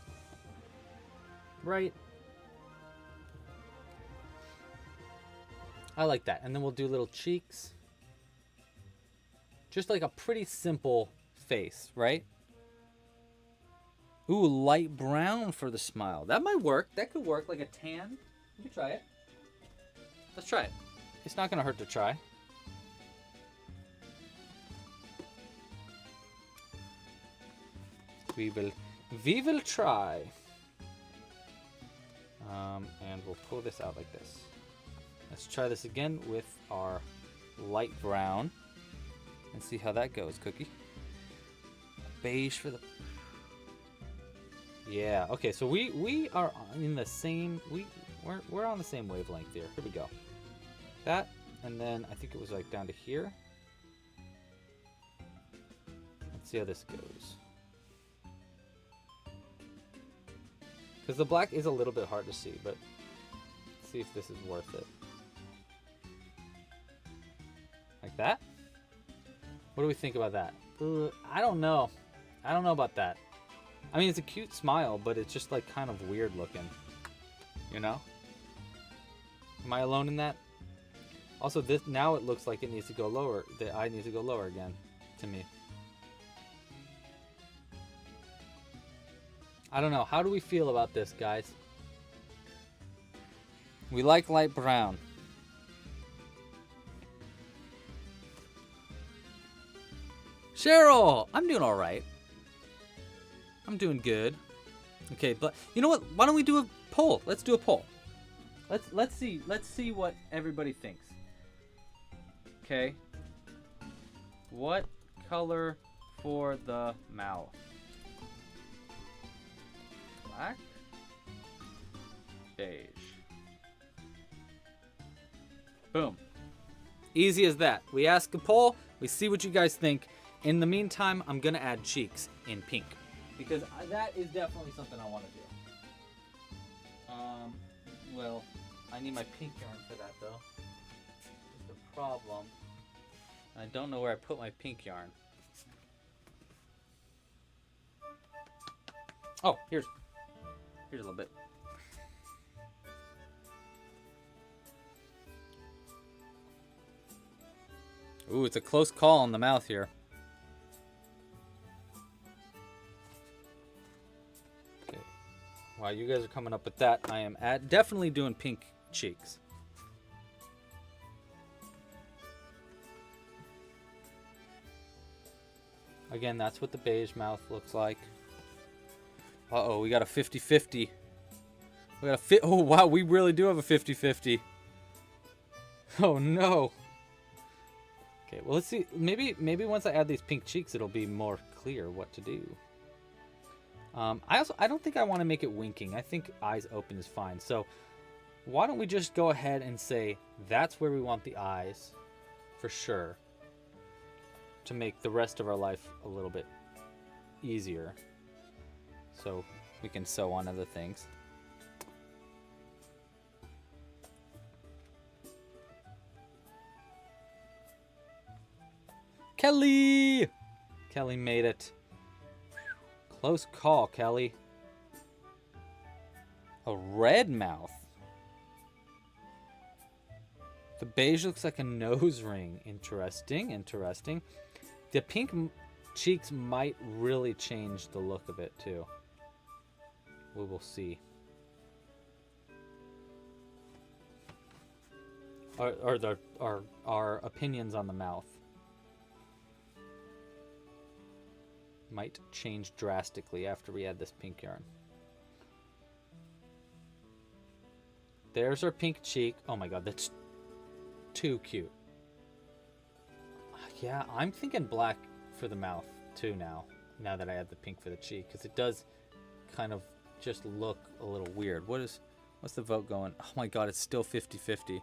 Right? I like that. And then we'll do little cheeks. Just like a pretty simple face, right? Ooh, light brown for the smile. That might work. That could work, like a tan. You can try it. Let's try it. It's not going to hurt to try. We will try. And we'll pull this out like this. Let's try this again with our light brown and see how that goes, Cookie. Beige for the... Yeah, okay, so we are in the same... We're on the same wavelength here. Here we go. That, and then I think it was like down to here. Let's see how this goes. Because the black is a little bit hard to see, but let's see if this is worth it. Like that? What do we think about that? I don't know. I don't know about that. I mean, it's a cute smile, but it's just like kind of weird looking. You know? Am I alone in that? Also, this now it looks like it needs to go lower. The eye needs to go lower again, to me. I don't know. How do we feel about this, guys? We like light brown. Cheryl! I'm doing all right. I'm doing good. Okay, but you know what? Why don't we do a poll? Let's do a poll. Let's see what everybody thinks. Okay. What color for the mouth? Black? Beige. Boom. Easy as that. We ask a poll, we see what you guys think. In the meantime, I'm gonna add cheeks in pink, because that is definitely something I want to do. Well, I need my pink yarn for that though. That's the problem. I don't know where I put my pink yarn. Oh, here's a little bit. Ooh, it's a close call on the mouth here. Okay. While you guys are coming up with that, I am definitely doing pink cheeks. Again, that's what the beige mouth looks like. Uh-oh, we got a 50-50. We got a oh, wow, we really do have a 50-50. Oh, no. Okay, well, let's see. Maybe once I add these pink cheeks, it'll be more clear what to do. I don't think I want to make it winking. I think eyes open is fine. So why don't we just go ahead and say that's where we want the eyes for sure, to make the rest of our life a little bit easier, so we can sew on other things. Kelly! Kelly made it. Close call, Kelly. A red mouth. The beige looks like a nose ring. Interesting, interesting. The pink cheeks might really change the look of it too. We will see. Our opinions on the mouth might change drastically after we add this pink yarn. There's our pink cheek. Oh my god, that's too cute. Yeah, I'm thinking black for the mouth too now that I add the pink for the cheek, because it does kind of just look a little weird. What's the vote going? Oh my god, it's still 50-50.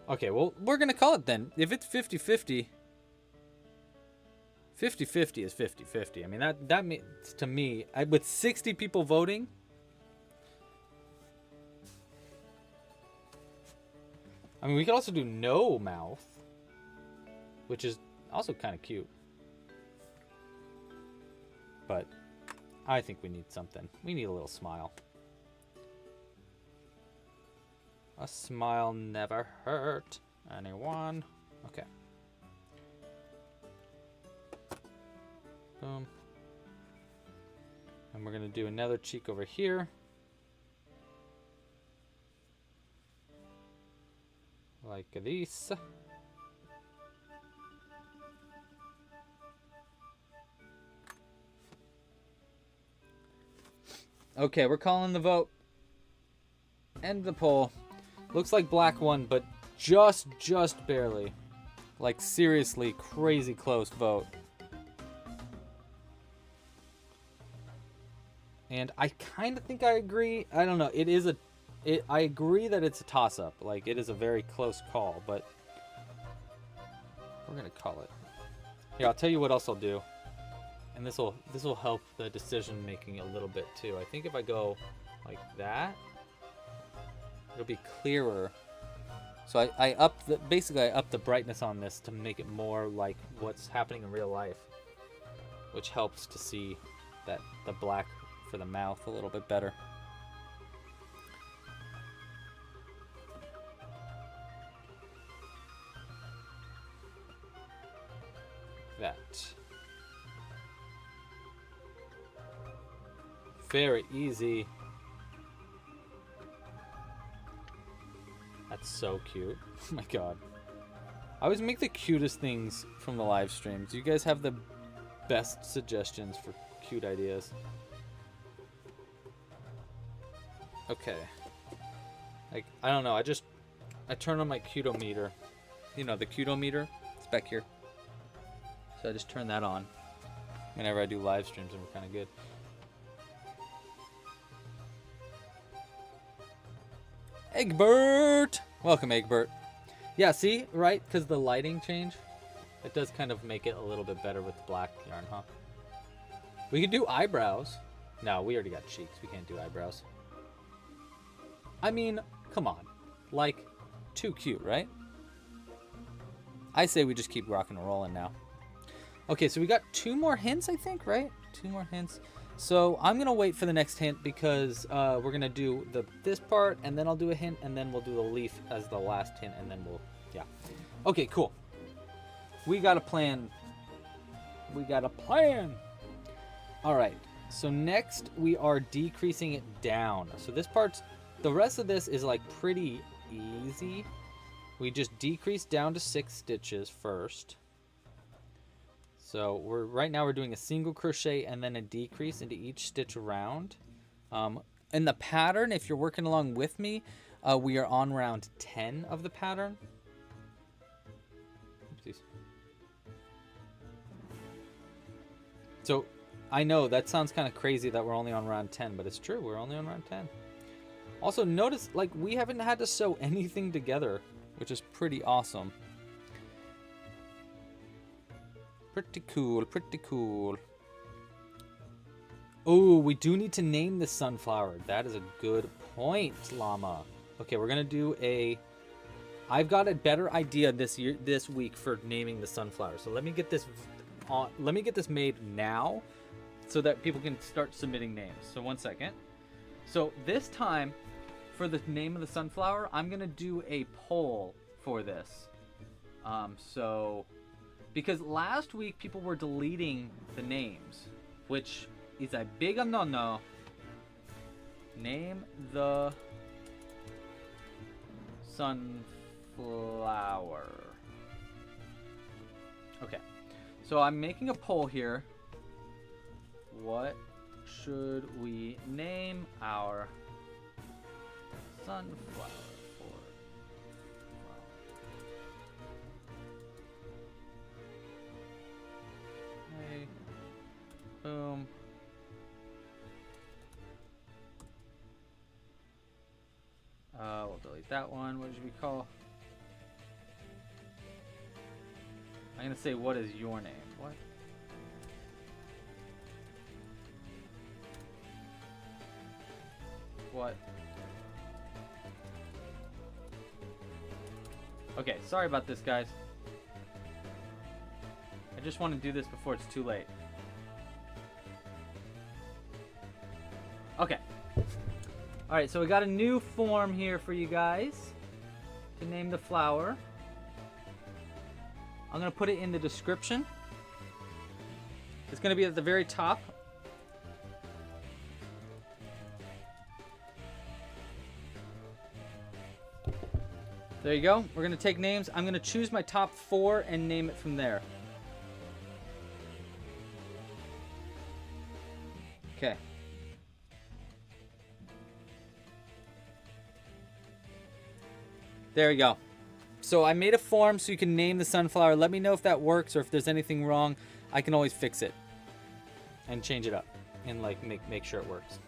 Okay, well, we're gonna call it then. If it's 50-50, 50-50 is 50-50. I mean, that means to me, with 60 people voting, I mean, we could also do no mouth, which is also kind of cute. But I think we need something. We need a little smile. A smile never hurt anyone. Okay. Boom. And we're going to do another cheek over here. Like this. Okay, we're calling the vote. End the poll. Looks like black won, but just barely. Like seriously crazy close vote. And I kind of think I agree. I don't know. I agree that it's a toss-up. Like, it is a very close call, but we're gonna call it. Here, I'll tell you what else I'll do, and this will help the decision making a little bit too. I think if I go like that, it'll be clearer. So basically I up the brightness on this to make it more like what's happening in real life, which helps to see that the black for the mouth a little bit better. That. Very easy. That's so cute. Oh my god. I always make the cutest things from the live streams. You guys have the best suggestions for cute ideas. Okay. Like, I don't know. I turn on my cutometer. You know, the cutometer. It's back here. So I just turn that on whenever I do live streams, and we're kind of good. Egbert! Welcome, Egbert. Yeah, see? Right? Because the lighting change, it does kind of make it a little bit better with the black yarn, huh? We could do eyebrows. No, we already got cheeks. We can't do eyebrows. I mean, come on. Like, too cute, right? I say we just keep rocking and rolling now. Okay, so we got 2 more hints, I think, right? 2 more hints. So I'm going to wait for the next hint because we're going to do this part, and then I'll do a hint, and then we'll do the leaf as the last hint, and then we'll, yeah. Okay, cool. We got a plan. We got a plan. All right, so next we are decreasing it down. So this part's, the rest of this is like pretty easy. We just decrease down to 6 stitches first. So right now we're doing a single crochet and then a decrease into each stitch around. In the pattern, if you're working along with me, we are on round 10 of the pattern. Oopsies. So I know that sounds kind of crazy that we're only on round 10, but it's true. We're only on round 10. Also notice, like, we haven't had to sew anything together, which is pretty awesome. Pretty cool, pretty cool. Oh, we do need to name the sunflower. That is a good point, Llama. Okay, we're gonna do I've got a better idea this week for naming the sunflower. So let me get this made now, so that people can start submitting names. So 1 second. So this time, for the name of the sunflower, I'm gonna do a poll for this. Because last week people were deleting the names, which is a big no-no. Name the sunflower. Okay, so I'm making a poll here. What should we name our sunflower for? Okay. Boom. We'll delete that one. What should we call? I'm gonna say, what is your name? What? What? Okay, sorry about this, guys. I just want to do this before it's too late. Okay. Alright, so we got a new form here for you guys to name the flower. I'm going to put it in the description. It's going to be at the very top. There you go. We're going to take names. I'm going to choose my top 4 and name it from there. Okay. There you go. So I made a form so you can name the sunflower. Let me know if that works or if there's anything wrong. I can always fix it and change it up and like make sure it works.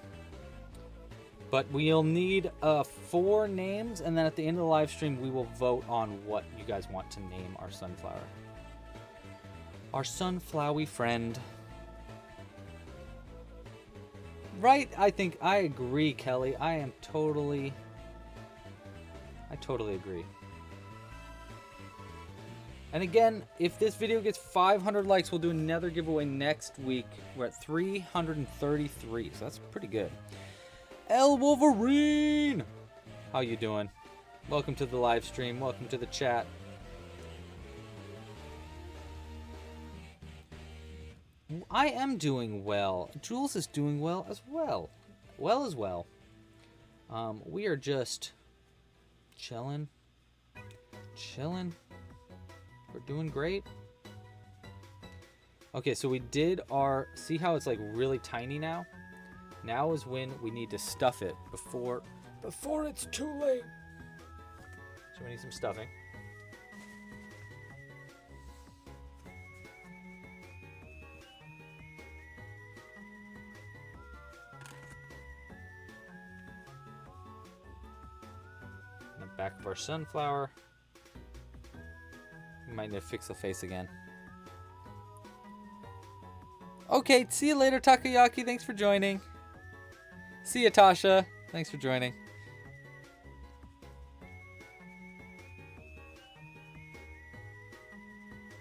But we'll need 4 names, and then at the end of the live stream, we will vote on what you guys want to name our sunflower. Our sunflowy friend. Right? I agree, Kelly. I totally agree. And again, if this video gets 500 likes, we'll do another giveaway next week. We're at 333, so that's pretty good. El Wolverine! How you doing? Welcome to the live stream. Welcome to the chat. I am doing well. Jules is doing well as well. We are just chilling. We're doing great. Okay, so we did our... See how it's like really tiny now? Now is when we need to stuff it before it's too late. So we need some stuffing. The back of our sunflower. We might need to fix the face again. Okay, see you later, Takoyaki. Thanks for joining. See ya, Tasha. Thanks for joining.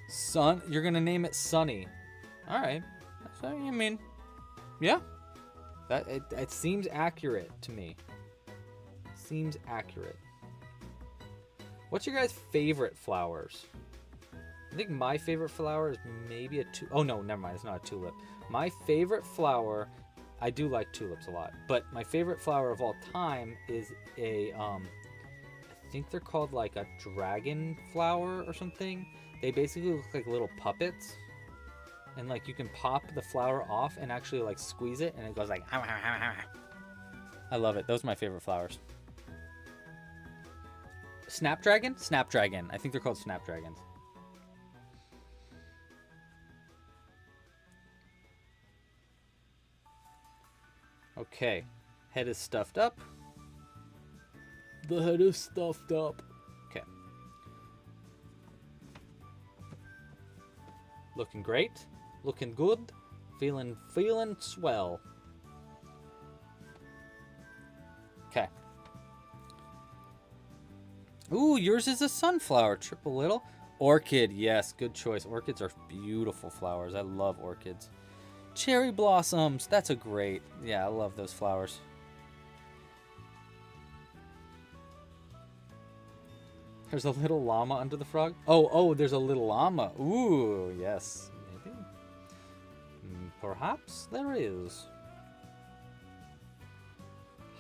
Sun, you're gonna name it Sunny. All right. So, I mean, yeah. That it seems accurate to me. Seems accurate. What's your guys' favorite flowers? I think my favorite flower is maybe a tulip. Oh no, never mind. It's not a tulip. My favorite flower. I do like tulips a lot, but my favorite flower of all time is a, I think they're called like a dragon flower or something. They basically look like little puppets, and like you can pop the flower off and actually like squeeze it, and it goes like. I love it. Those are my favorite flowers. Snapdragon? Snapdragon. I think they're called snapdragons. Okay, head is stuffed up. The head is stuffed up. Okay. Looking great. Looking good. Feeling swell. Okay. Ooh, yours is a sunflower. Triple little. Orchid, yes, good choice. Orchids are beautiful flowers. I love orchids. Cherry blossoms. That's a great. Yeah, I love those flowers. There's a little llama under the frog. Oh, there's a little llama. Ooh, yes. Maybe. Perhaps there is.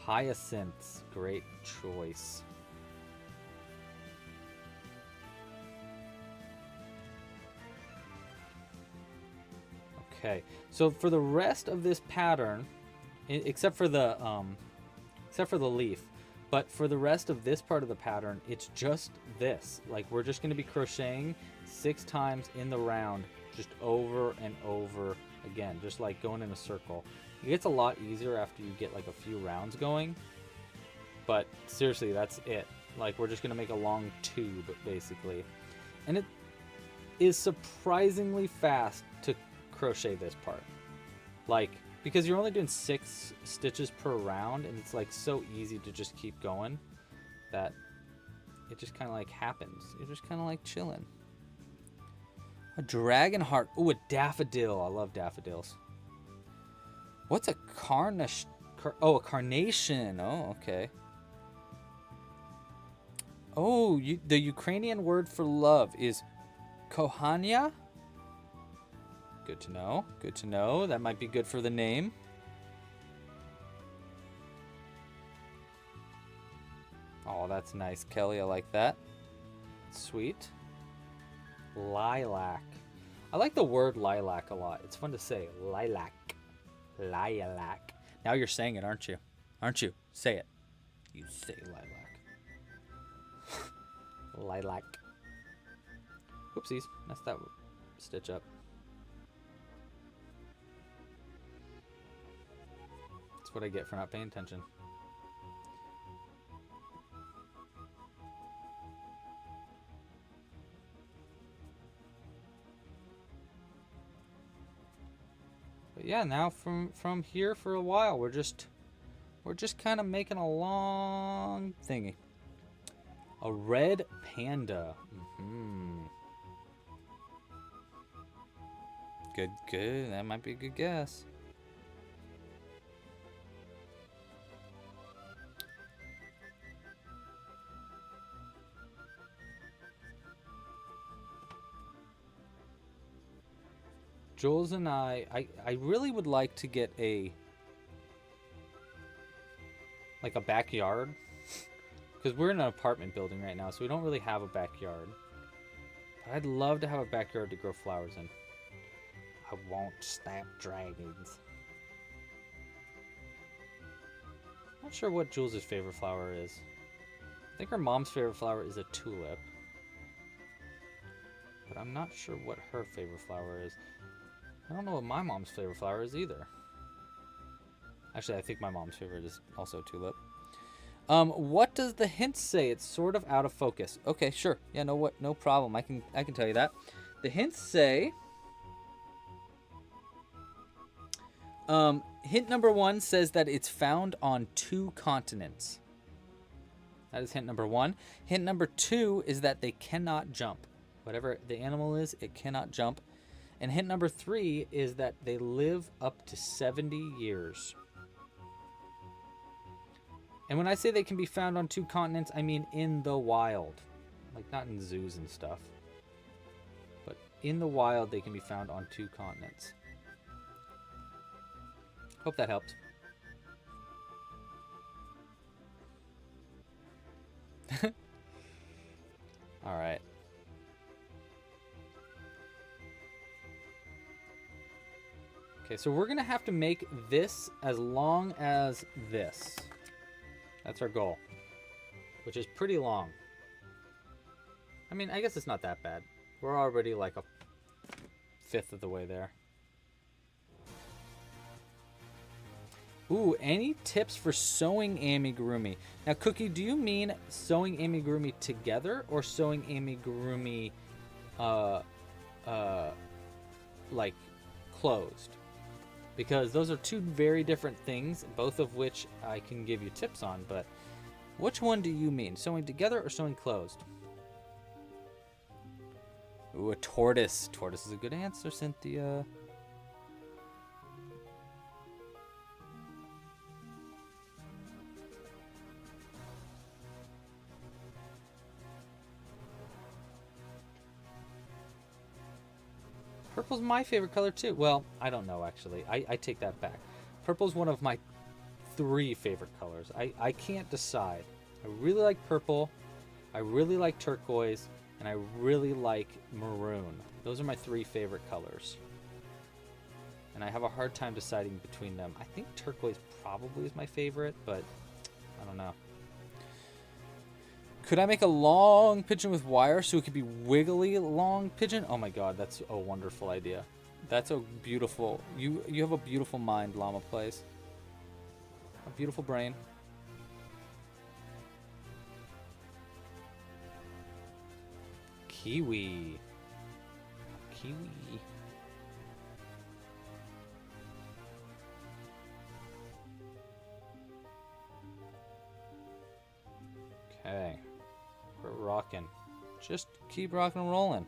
Hyacinths. Great choice. Okay, so for the rest of this pattern, except for the leaf, but for the rest of this part of the pattern, it's just this. Like, we're just going to be crocheting 6 times in the round, just over and over again, just like going in a circle. It gets a lot easier after you get like a few rounds going, but seriously, that's it. Like, we're just going to make a long tube basically, and it is surprisingly fast to crochet this part, like, because you're only doing 6 stitches per round, and it's like so easy to just keep going that it just kind of like happens. You're just kind of like chilling. A dragon heart. Ooh, a daffodil. I love daffodils. What's a carnation? Oh, a carnation. Oh, okay. Oh, the Ukrainian word for love is kohania. Good to know. Good to know. That might be good for the name. Oh, that's nice, Kelly. I like that. Sweet. Lilac. I like the word lilac a lot. It's fun to say. Lilac. Lilac. Now you're saying it, aren't you? Aren't you? Say it. You say lilac. Lilac. Oopsies, messed that stitch up. That's what I get for not paying attention. But yeah, now from here for a while, we're just kind of making a long thingy. A red panda. Good, good. That might be a good guess. Jules and I really would like to get a backyard, because we're in an apartment building right now, so we don't really have a backyard. But I'd love to have a backyard to grow flowers in. I won't snapdragons. Not sure what Jules' favorite flower is. I think her mom's favorite flower is a tulip, but I'm not sure what her favorite flower is. I don't know what my mom's favorite flower is either. Actually, I think my mom's favorite is also tulip. What does the hint say? It's sort of out of focus. Okay, sure. Yeah, no problem. I can tell you that. The hints say, hint number 1 says that it's found on 2 continents. That is hint number 1. Hint number 2 is that they cannot jump. Whatever the animal is, it cannot jump. And hint number 3 is that they live up to 70 years. And when I say they can be found on 2 continents, I mean in the wild. Like, not in zoos and stuff. But in the wild, they can be found on 2 continents. Hope that helped. All right. Okay, so we're going to have to make this as long as this. That's our goal, which is pretty long. I mean, I guess it's not that bad. We're already like a 1/5 of the way there. Ooh, any tips for sewing amigurumi? Now, Cookie, do you mean sewing amigurumi together or sewing amigurumi, like closed? Because those are 2 very different things, both of which I can give you tips on, but which one do you mean? Sewing together or sewing closed? Ooh, a tortoise. Tortoise is a good answer, Cynthia. Purple's my favorite color too. Well, I don't know actually. I take that back. Purple's one of my 3 favorite colors. I can't decide. I really like purple, I really like turquoise, and I really like maroon. Those are my 3 favorite colors. And I have a hard time deciding between them. I think turquoise probably is my favorite, but I don't know. Could I make a long pigeon with wire so it could be wiggly long pigeon? Oh my god, that's a wonderful idea. That's a beautiful... You have a beautiful mind, Llama Plays. A beautiful brain. Kiwi. Kiwi. Okay. We're rocking. Just keep rocking and rolling.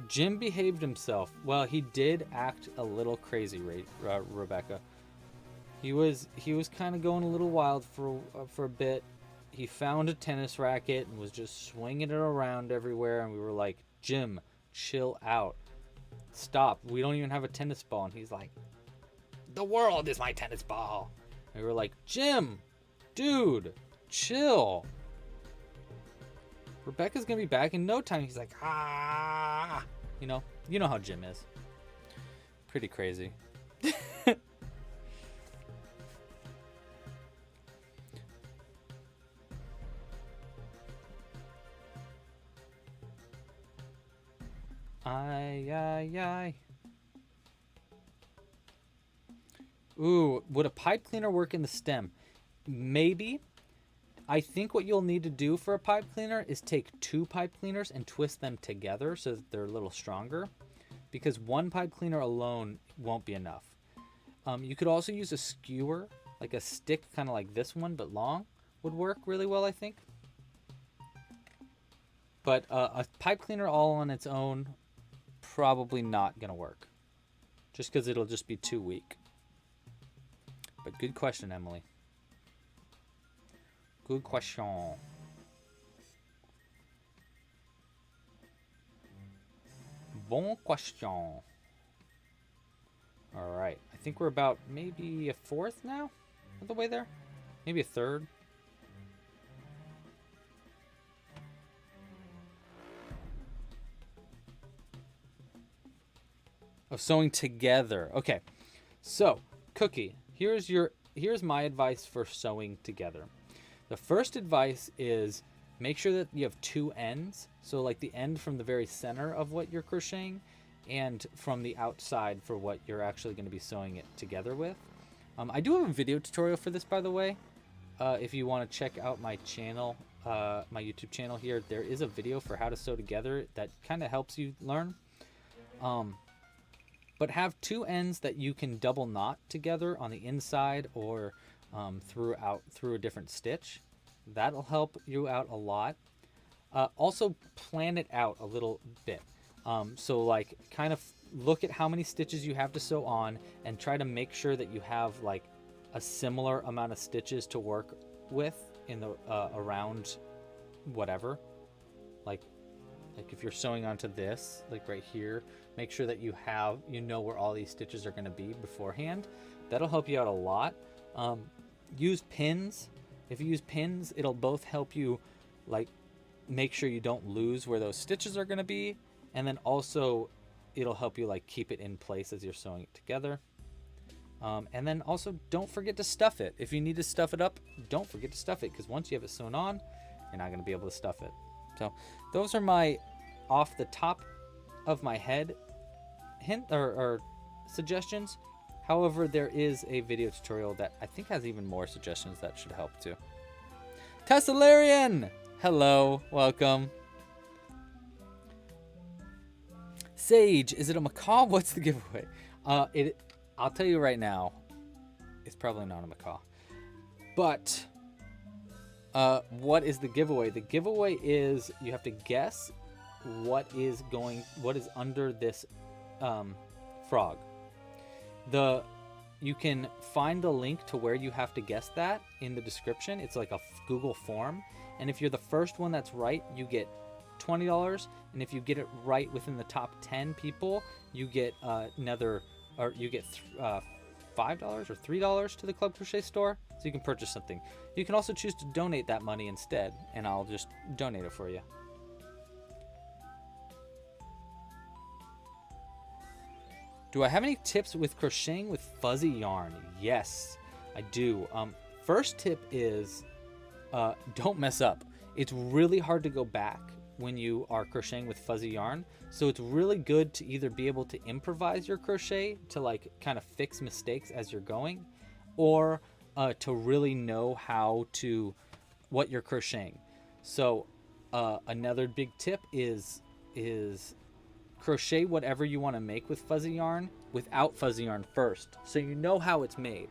Jim behaved himself. Well, he did act a little crazy, Rebecca. He was kind of going a little wild for a bit. He found a tennis racket and was just swinging it around everywhere, and we were like, Jim, chill out. Stop. We don't even have a tennis ball. And he's like, the world is my tennis ball. And we were like, Jim, dude, chill. Rebecca's gonna be back in no time. He's like, ah, you know how Jim is. Pretty crazy. Ay, ay, ay. Ooh, would a pipe cleaner work in the stem? Maybe. I think what you'll need to do for a pipe cleaner is take 2 pipe cleaners and twist them together so that they're a little stronger, because 1 pipe cleaner alone won't be enough. You could also use a skewer, like a stick kind of like this one but long, would work really well, I think. But a pipe cleaner all on its own, probably not gonna work, just because it'll just be too weak. But good question, Emily. Good question. Bon question. All right, I think we're about maybe a 4th now of the way there, maybe a 3rd. Of sewing together. Okay, so Cookie, here's my advice for sewing together. The first advice is make sure that you have 2 ends. So like the end from the very center of what you're crocheting and from the outside for what you're actually going to be sewing it together with. I do have a video tutorial for this, by the way. If you want to check out my channel, my YouTube channel here, there is a video for how to sew together that kind of helps you learn. But have 2 ends that you can double knot together on the inside or through a different stitch. That'll help you out a lot. Also plan it out a little bit. So like kind of look at how many stitches you have to sew on and try to make sure that you have like a similar amount of stitches to work with in the around whatever. Like if you're sewing onto this, like right here, make sure that you know where all these stitches are going to be beforehand. That'll help you out a lot. Use pins. If you use pins, it'll both help you like make sure you don't lose where those stitches are going to be, and then also it'll help you like keep it in place as you're sewing it together. And then also don't forget to stuff it. If you need to stuff it up, don't forget to stuff it, because once you have it sewn on, you're not going to be able to stuff it. So those are my off the top of my head hint or suggestions. However, there is a video tutorial that I think has even more suggestions that should help too. Tessalarian! Hello, welcome. Sage, is it a macaw? What's the giveaway? I'll tell you right now, it's probably not a macaw. But what is the giveaway? The giveaway is you have to guess what is under this frog. You can find the link to where you have to guess that in the description. It's like a Google form, and if you're the first one that's right, you get $20, and if you get it right within the top 10 people, you get $5 or $3 to the Club Crochet store, so you can purchase something. You can also choose to donate that money instead, and I'll just donate it for you. Do I have any tips with crocheting with fuzzy yarn? Yes, I do. First tip is don't mess up. It's really hard to go back when you are crocheting with fuzzy yarn, so it's really good to either be able to improvise your crochet to like kind of fix mistakes as you're going, or to really know what you're crocheting. So another big tip is crochet whatever you want to make with fuzzy yarn without fuzzy yarn first, so you know how it's made,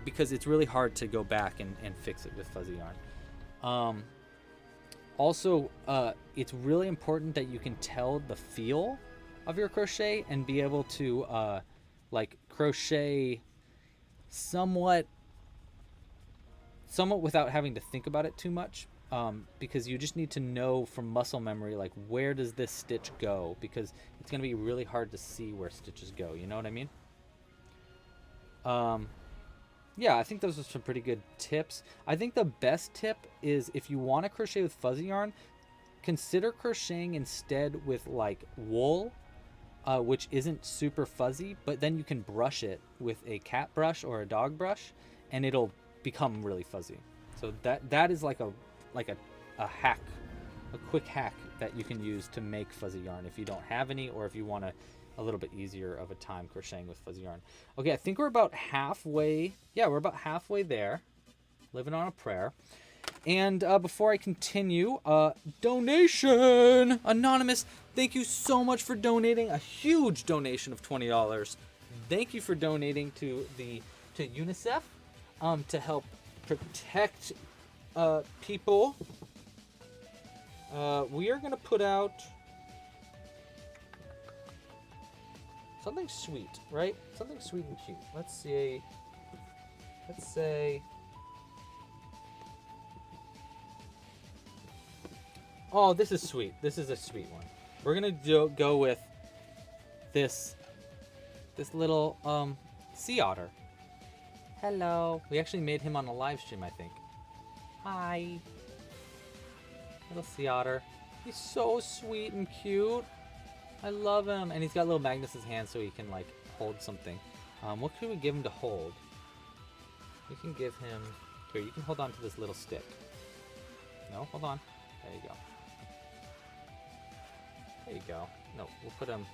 because it's really hard to go back and fix it with fuzzy yarn. Also, it's really important that you can tell the feel of your crochet and be able to like crochet somewhat without having to think about it too much, because you just need to know from muscle memory, like, where does this stitch go, because it's going to be really hard to see where stitches go, you know what I mean? Yeah, I think those are some pretty good tips. I think the best tip is, if you want to crochet with fuzzy yarn, consider crocheting instead with like wool, which isn't super fuzzy, but then you can brush it with a cat brush or a dog brush, and it'll become really fuzzy. So that is like a hack quick hack that you can use to make fuzzy yarn if you don't have any, or if you want a little bit easier of a time crocheting with fuzzy yarn. Okay, I think we're about halfway. Yeah, we're about halfway there. Living on a prayer. And before I continue, donation! Anonymous, thank you so much for donating. A huge donation of $20. Thank you for donating to UNICEF to help protect people. We are going to put out something sweet, right? Something sweet and cute. Let's see. Let's say... Oh, this is sweet. This is a sweet one. We're going to go with this little sea otter. Hello. We actually made him on a live stream, I think. Hi. Little sea otter. He's so sweet and cute. I love him. And he's got little magnets in his hand so he can, like, hold something. What could we give him to hold? We can give him... Here, you can hold on to this little stick. No, hold on. There you go. There you go. No, we'll put him...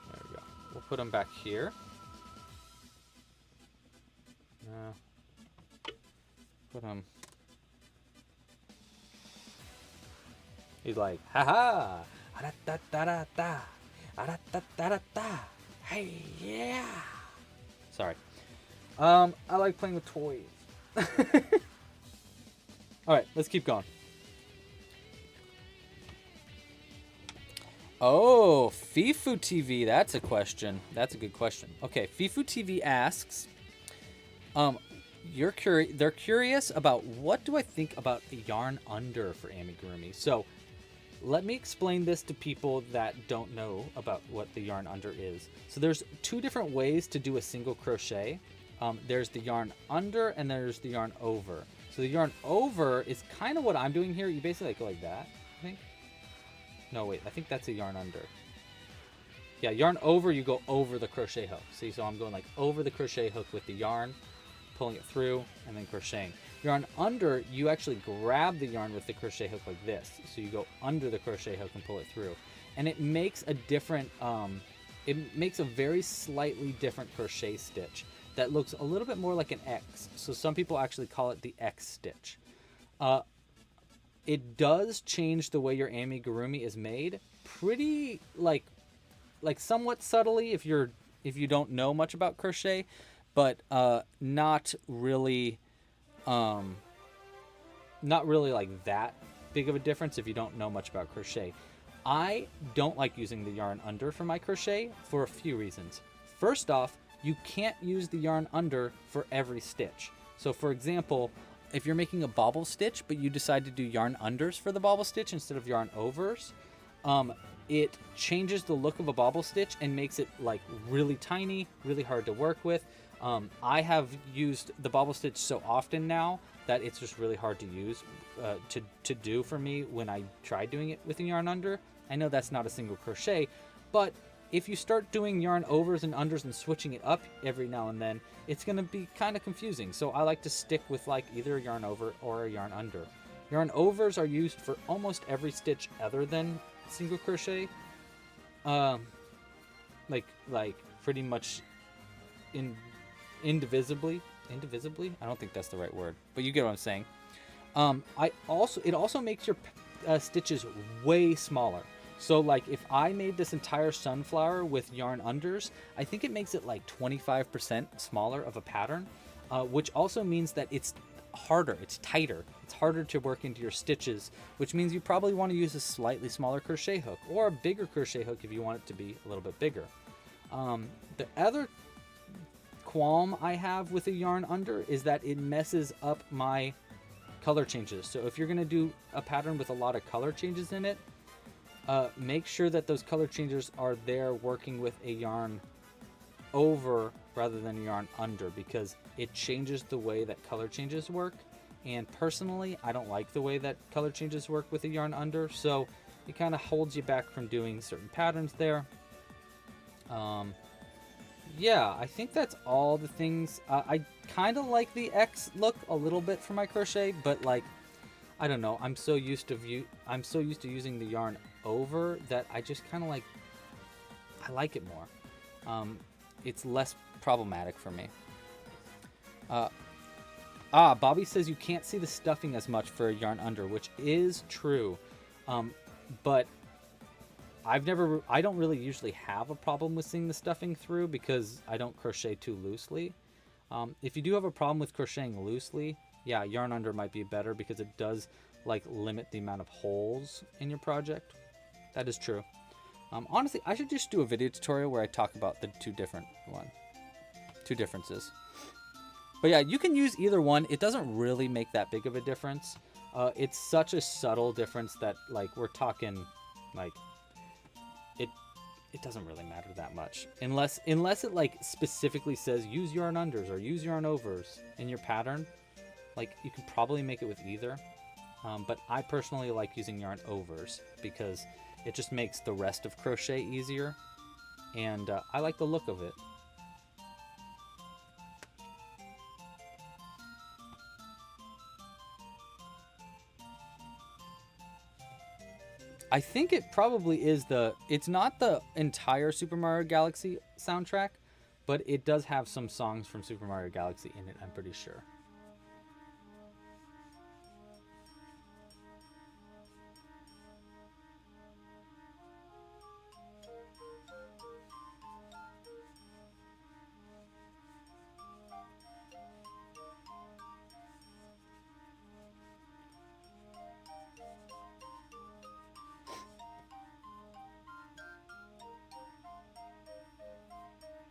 There we go. We'll put him back here. Put him... He's like, ha-ha! Ah-da-da-da-da-da! Ah-da-da-da-da-da! Hey, yeah! Sorry. I like playing with toys. Alright, let's keep going. Oh, Fifu TV, that's a question. That's a good question. Okay, Fifu TV asks, they're curious about what do I think about a yarn under for amigurumi. So, let me explain this to people that don't know about what the yarn under is. So there's two different ways to do a single crochet. There's the yarn under and there's the yarn over. So the yarn over is kind of what I'm doing here. You basically like go like that, I think. No, wait, I think that's a yarn under. Yeah, yarn over, you go over the crochet hook. See, so I'm going like over the crochet hook with the yarn, pulling it through, and then crocheting. Yarn under, you actually grab the yarn with the crochet hook like this. So you go under the crochet hook and pull it through. And it makes a different, it makes a very slightly different crochet stitch that looks a little bit more like an X. So some people actually call it the X stitch. It does change the way your amigurumi is made pretty like somewhat subtly if you don't know much about crochet, but not really like that big of a difference if you don't know much about crochet. I don't like using the yarn under for my crochet for a few reasons. First off, you can't use the yarn under for every stitch. So for example, if you're making a bobble stitch, but you decide to do yarn unders for the bobble stitch instead of yarn overs, it changes the look of a bobble stitch and makes it like really tiny, really hard to work with. I have used the bobble stitch so often now that it's just really hard to use, to do for me when I try doing it with a yarn under. I know that's not a single crochet, but if you start doing yarn overs and unders and switching it up every now and then, it's going to be kind of confusing. So I like to stick with like either a yarn over or a yarn under. Yarn overs are used for almost every stitch other than single crochet. Like pretty much indivisibly. I don't think that's the right word, but you get what I'm saying. It also makes your stitches way smaller. So like if I made this entire sunflower with yarn unders, I think it makes it like 25% smaller of a pattern, which also means that it's harder, it's tighter, it's harder to work into your stitches, which means you probably want to use a slightly smaller crochet hook or a bigger crochet hook if you want it to be a little bit bigger. The other qualm I have with a yarn under is that it messes up my color changes. So if you're going to do a pattern with a lot of color changes in it, make sure that those color changes are there working with a yarn over rather than a yarn under, because it changes the way that color changes work. And personally, I don't like the way that color changes work with a yarn under, so it kind of holds you back from doing certain patterns there. Yeah, I think that's all the things. I kind of like the X look a little bit for my crochet, but like, I don't know. I'm so used to using the yarn over that I just kind of like. I like it more. It's less problematic for me. Bobby says you can't see the stuffing as much for a yarn under, which is true. But I don't really usually have a problem with seeing the stuffing through because I don't crochet too loosely. If you do have a problem with crocheting loosely, yeah, yarn under might be better because it does like limit the amount of holes in your project. That is true. Honestly, I should just do a video tutorial where I talk about the two differences. But yeah, you can use either one. It doesn't really make that big of a difference. It's such a subtle difference that like we're talking like it doesn't really matter that much unless it like specifically says use yarn unders or use yarn overs in your pattern. Like you can probably make it with either. But I personally like using yarn overs because it just makes the rest of crochet easier, and I like the look of it. I think it probably is it's not the entire Super Mario Galaxy soundtrack, but it does have some songs from Super Mario Galaxy in it, I'm pretty sure.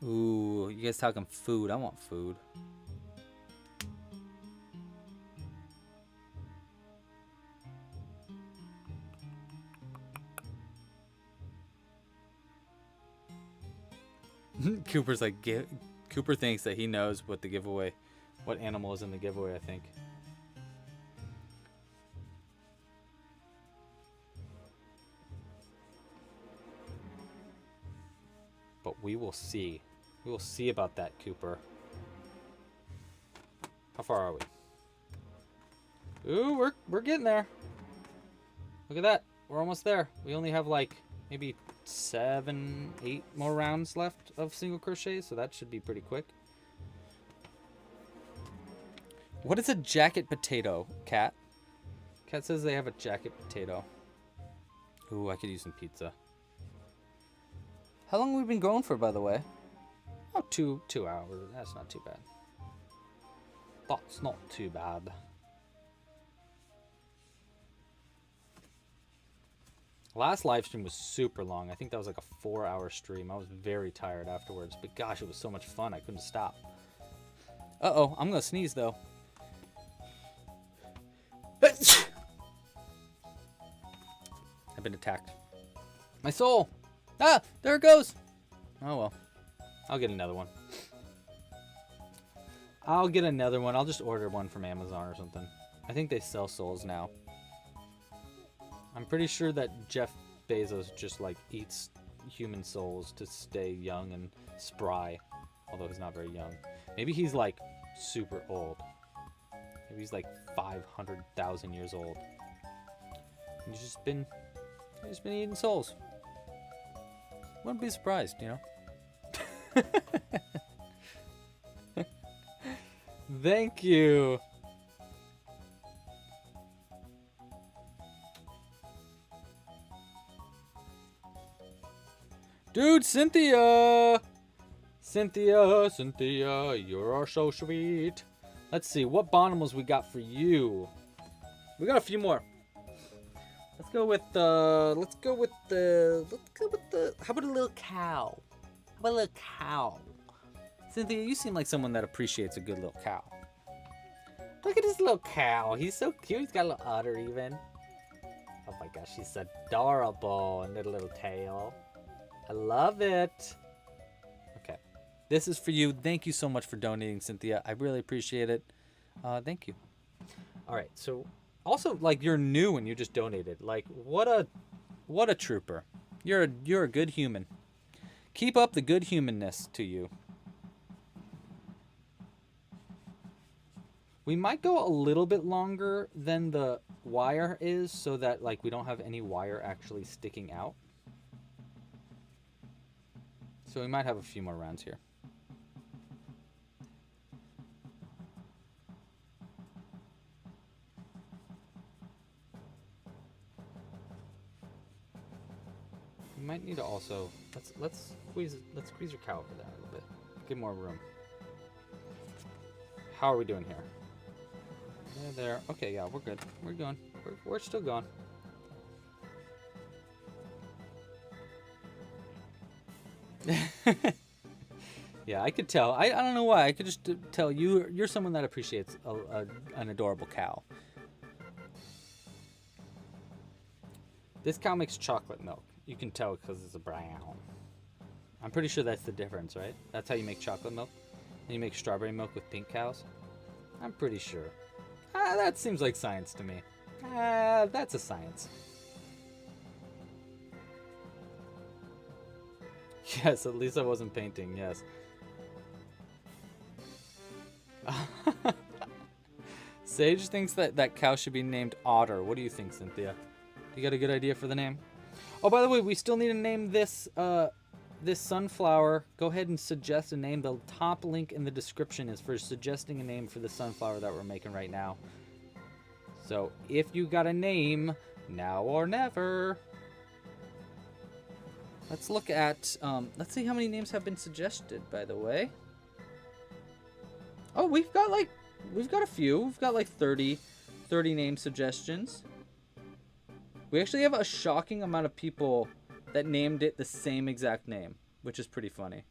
Ooh, you guys talking food. I want food. Cooper's like, Cooper thinks that he knows what animal is in the giveaway, I think. But we will see. We will see about that, Cooper. How far are we? Ooh, we're getting there. Look at that. We're almost there. We only have like maybe 7, 8 more rounds left of single crochet, so that should be pretty quick. What is a jacket potato, Kat? Kat says they have a jacket potato. Ooh, I could use some pizza. How long have we been going for, by the way? Oh, 2 hours. That's not too bad. That's not too bad. Last live stream was super long. I think that was like a 4-hour stream. I was very tired afterwards, but gosh, it was so much fun. I couldn't stop. Uh-oh, I'm gonna sneeze though. I've been attacked. My soul! Ah, there it goes! Oh well. I'll get another one. I'll get another one. I'll just order one from Amazon or something. I think they sell souls now. I'm pretty sure that Jeff Bezos just like eats human souls to stay young and spry. Although he's not very young. Maybe he's like super old. Maybe he's like 500,000 years old. He's just been eating souls. Wouldn't be surprised, you know? Thank you. Dude, Cynthia, you are so sweet. Let's see, what Bonimals we got for you? We got a few more. Let's go with the, how about a little cow? How about a little cow? Cynthia, you seem like someone that appreciates a good little cow. Look at this little cow. He's so cute. He's got a little udder even. Oh my gosh, he's adorable. And little tail. I love it. Okay. This is for you. Thank you so much for donating, Cynthia. I really appreciate it. Thank you. All right. So also, like, you're new and you just donated. Like, what a trooper. You're a good human. Keep up the good humanness to you. We might go a little bit longer than the wire is so that like we don't have any wire actually sticking out. So we might have a few more rounds here. You might need to also let's squeeze your cow over there a little bit. Get more room. How are we doing here? There. Okay, yeah, we're good. We're going. We're still going. Yeah, I could tell. I don't know why. I could just tell you're someone that appreciates an adorable cow. This cow makes chocolate milk. You can tell because it's a brown. I'm pretty sure that's the difference, right? That's how you make chocolate milk? And you make strawberry milk with pink cows? I'm pretty sure. That seems like science to me. That's a science. Yes, at least I wasn't painting, yes. Sage thinks that cow should be named Otter. What do you think, Cynthia? You got a good idea for the name? Oh, by the way, we still need to name this this sunflower. Go ahead and suggest a name. The top link in the description is for suggesting a name for the sunflower that we're making right now. So if you got a name, now or never. Let's look at, let's see how many names have been suggested, by the way. Oh, we've got a few. We've got like 30 name suggestions. We actually have a shocking amount of people that named it the same exact name, which is pretty funny.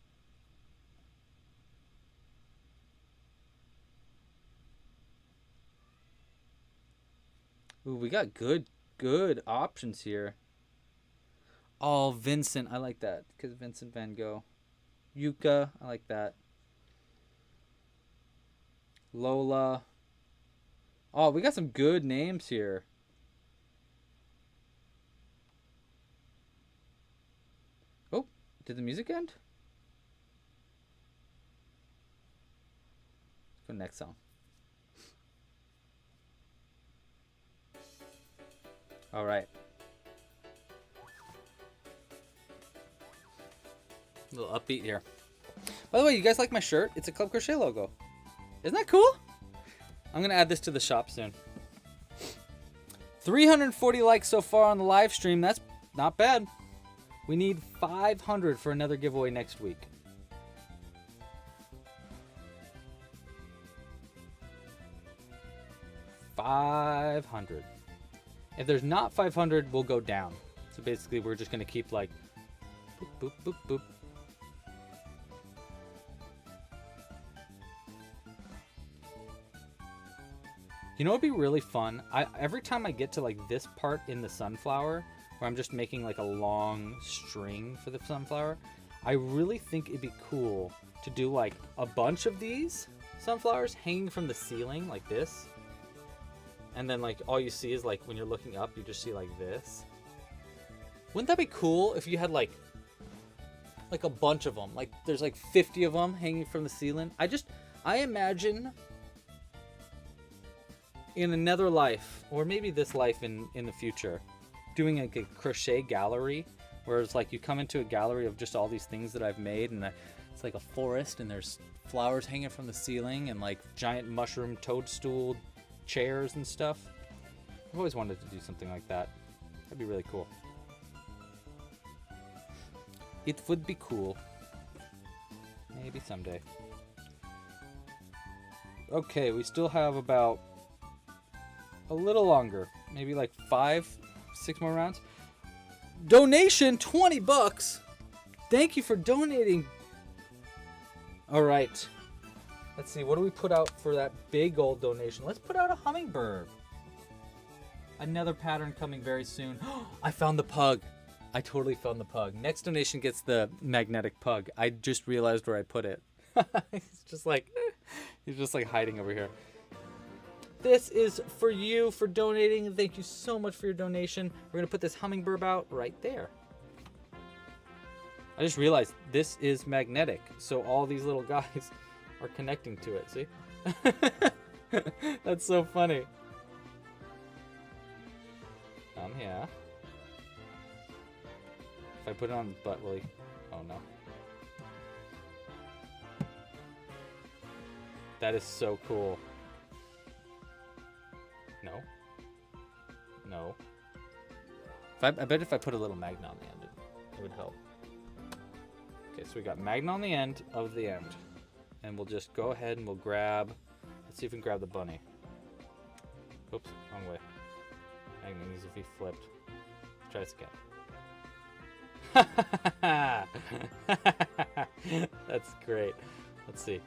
Ooh, we got good options here. Oh, Vincent, I like that because Vincent Van Gogh. Yuka, I like that. Lola. Oh, we got some good names here. Oh, did the music end? Let's go next song. All right. A little upbeat here. By the way, you guys like my shirt? It's a Club Crochet logo. Isn't that cool? I'm going to add this to the shop soon. 340 likes so far on the live stream. That's not bad. We need 500 for another giveaway next week. $500. If there's not 500, we'll go down. So basically, we're just going to keep like boop, boop, boop, boop. You know what would be really fun? Every time I get to like this part in the sunflower, where I'm just making like a long string for the sunflower, I really think it'd be cool to do like a bunch of these sunflowers hanging from the ceiling like this. And then like all you see is like when you're looking up, you just see like this. Wouldn't that be cool if you had like a bunch of them? Like there's like 50 of them hanging from the ceiling. I imagine in another life, or maybe this life in the future, doing like a crochet gallery, where it's like you come into a gallery of just all these things that I've made, and it's like a forest, and there's flowers hanging from the ceiling, and like giant mushroom toadstool chairs and stuff. I've always wanted to do something like that. That'd be really cool. It would be cool. Maybe someday. Okay, we still have about a little longer, maybe like 5-6 more rounds. Donation, 20 bucks. Thank you for donating. All right, let's see, what do we put out for that big old donation? Let's put out a hummingbird. Another pattern coming very soon. I found the pug. I totally found the pug. Next donation gets the magnetic pug. I just realized where I put it. he's just like hiding over here. This is for you for donating. Thank you so much for your donation. We're going to put this hummingbird out right there. I just realized this is magnetic, so all these little guys are connecting to it, see? That's so funny. Yeah. If I put it on his butt, will he? Oh no. That is so cool. No. No. I bet if I put a little magnet on the end, it would help. Okay, so we got magnet on the end of the end. And we'll just go ahead and we'll grab... Let's see if we can grab the bunny. Oops, wrong way. Magnet needs to be flipped. Try this again. That's great. Let's see.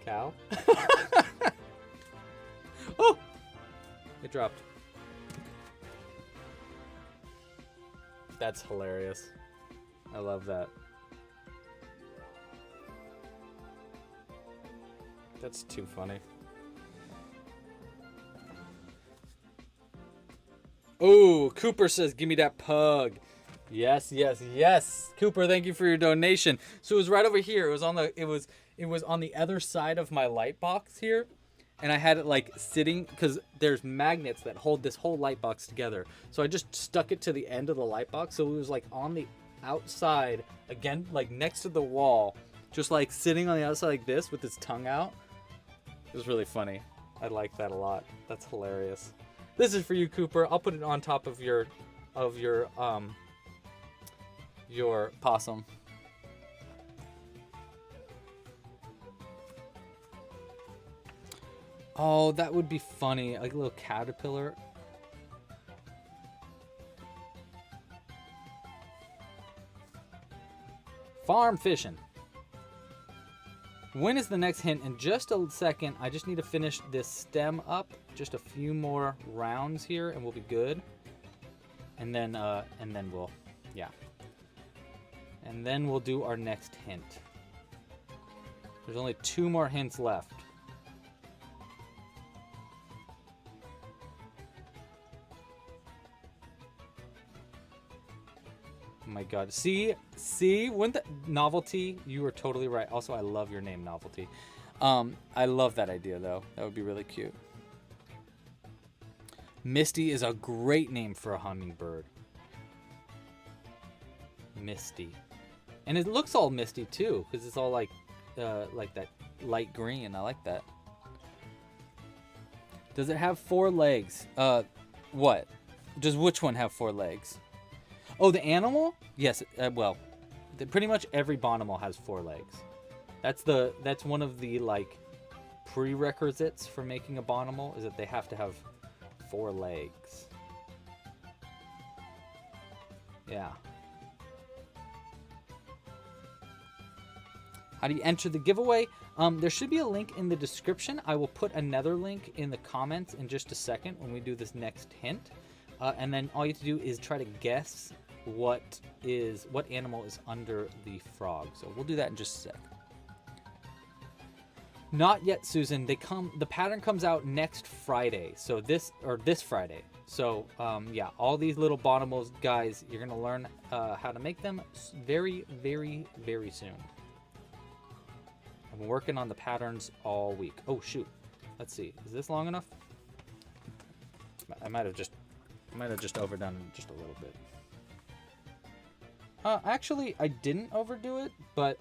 Cow? Oh! It dropped. That's hilarious. I love that. That's too funny. Oh, Cooper says, give me that pug. Yes, yes, yes. Cooper, thank you for your donation. So it was right over here. It was on the it was on the other side of my light box here. And I had it like sitting, because there's magnets that hold this whole light box together. So I just stuck it to the end of the light box. So it was like on the outside, again, like next to the wall, just like sitting on the outside like this with its tongue out. It was really funny. I like that a lot. That's hilarious. This is for you, Cooper. I'll put it on top of your possum. Oh, that would be funny. Like a little caterpillar. Farm fishing. When is the next hint? In just a second. I just need to finish this stem up. Just a few more rounds here and we'll be good. And then we'll, yeah. And then we'll do our next hint. There's only 2 more hints left. Oh my god. See, when the Novelty, you were totally right. Also, I love your name, Novelty. I love that idea though. That would be really cute. Misty is a great name for a hummingbird. Misty. And it looks all misty too, because it's all like that light green. I like that. Does it have 4 legs? What? Does which one have 4 legs? Oh, the animal? Yes. Well, pretty much every Bonimal has 4 legs. That's one of the like prerequisites for making a Bonimal, is that they have to have 4 legs. Yeah. How do you enter the giveaway? There should be a link in the description. I will put another link in the comments in just a second when we do this next hint. And then all you have to do is try to guess what animal is under the frog. So we'll do that in just a sec. Not yet, Susan. The pattern comes out next Friday. So this Friday. So yeah, all these little Bonimals, guys, you're gonna learn how to make them very, very, very soon. I've been working on the patterns all week. Oh shoot. Let's see. Is this long enough? I might have just overdone it just a little bit. Actually, I didn't overdo it, but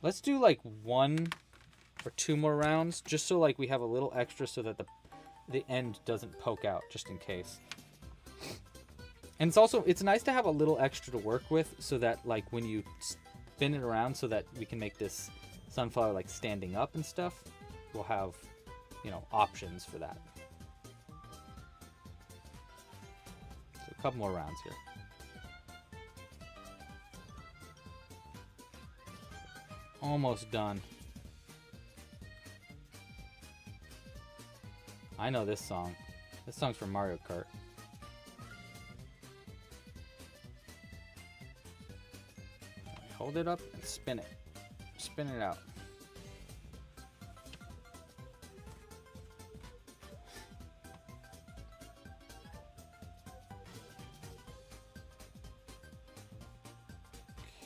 let's do like 1 or 2 more rounds, just so like we have a little extra, so that the end doesn't poke out, just in case. And it's nice to have a little extra to work with, so that like when you spin it around, so that we can make this sunflower like standing up and stuff, we'll have, you know, options for that. So a couple more rounds here. Almost done. I know this song. This song's from Mario Kart. Hold it up and spin it. Spin it out.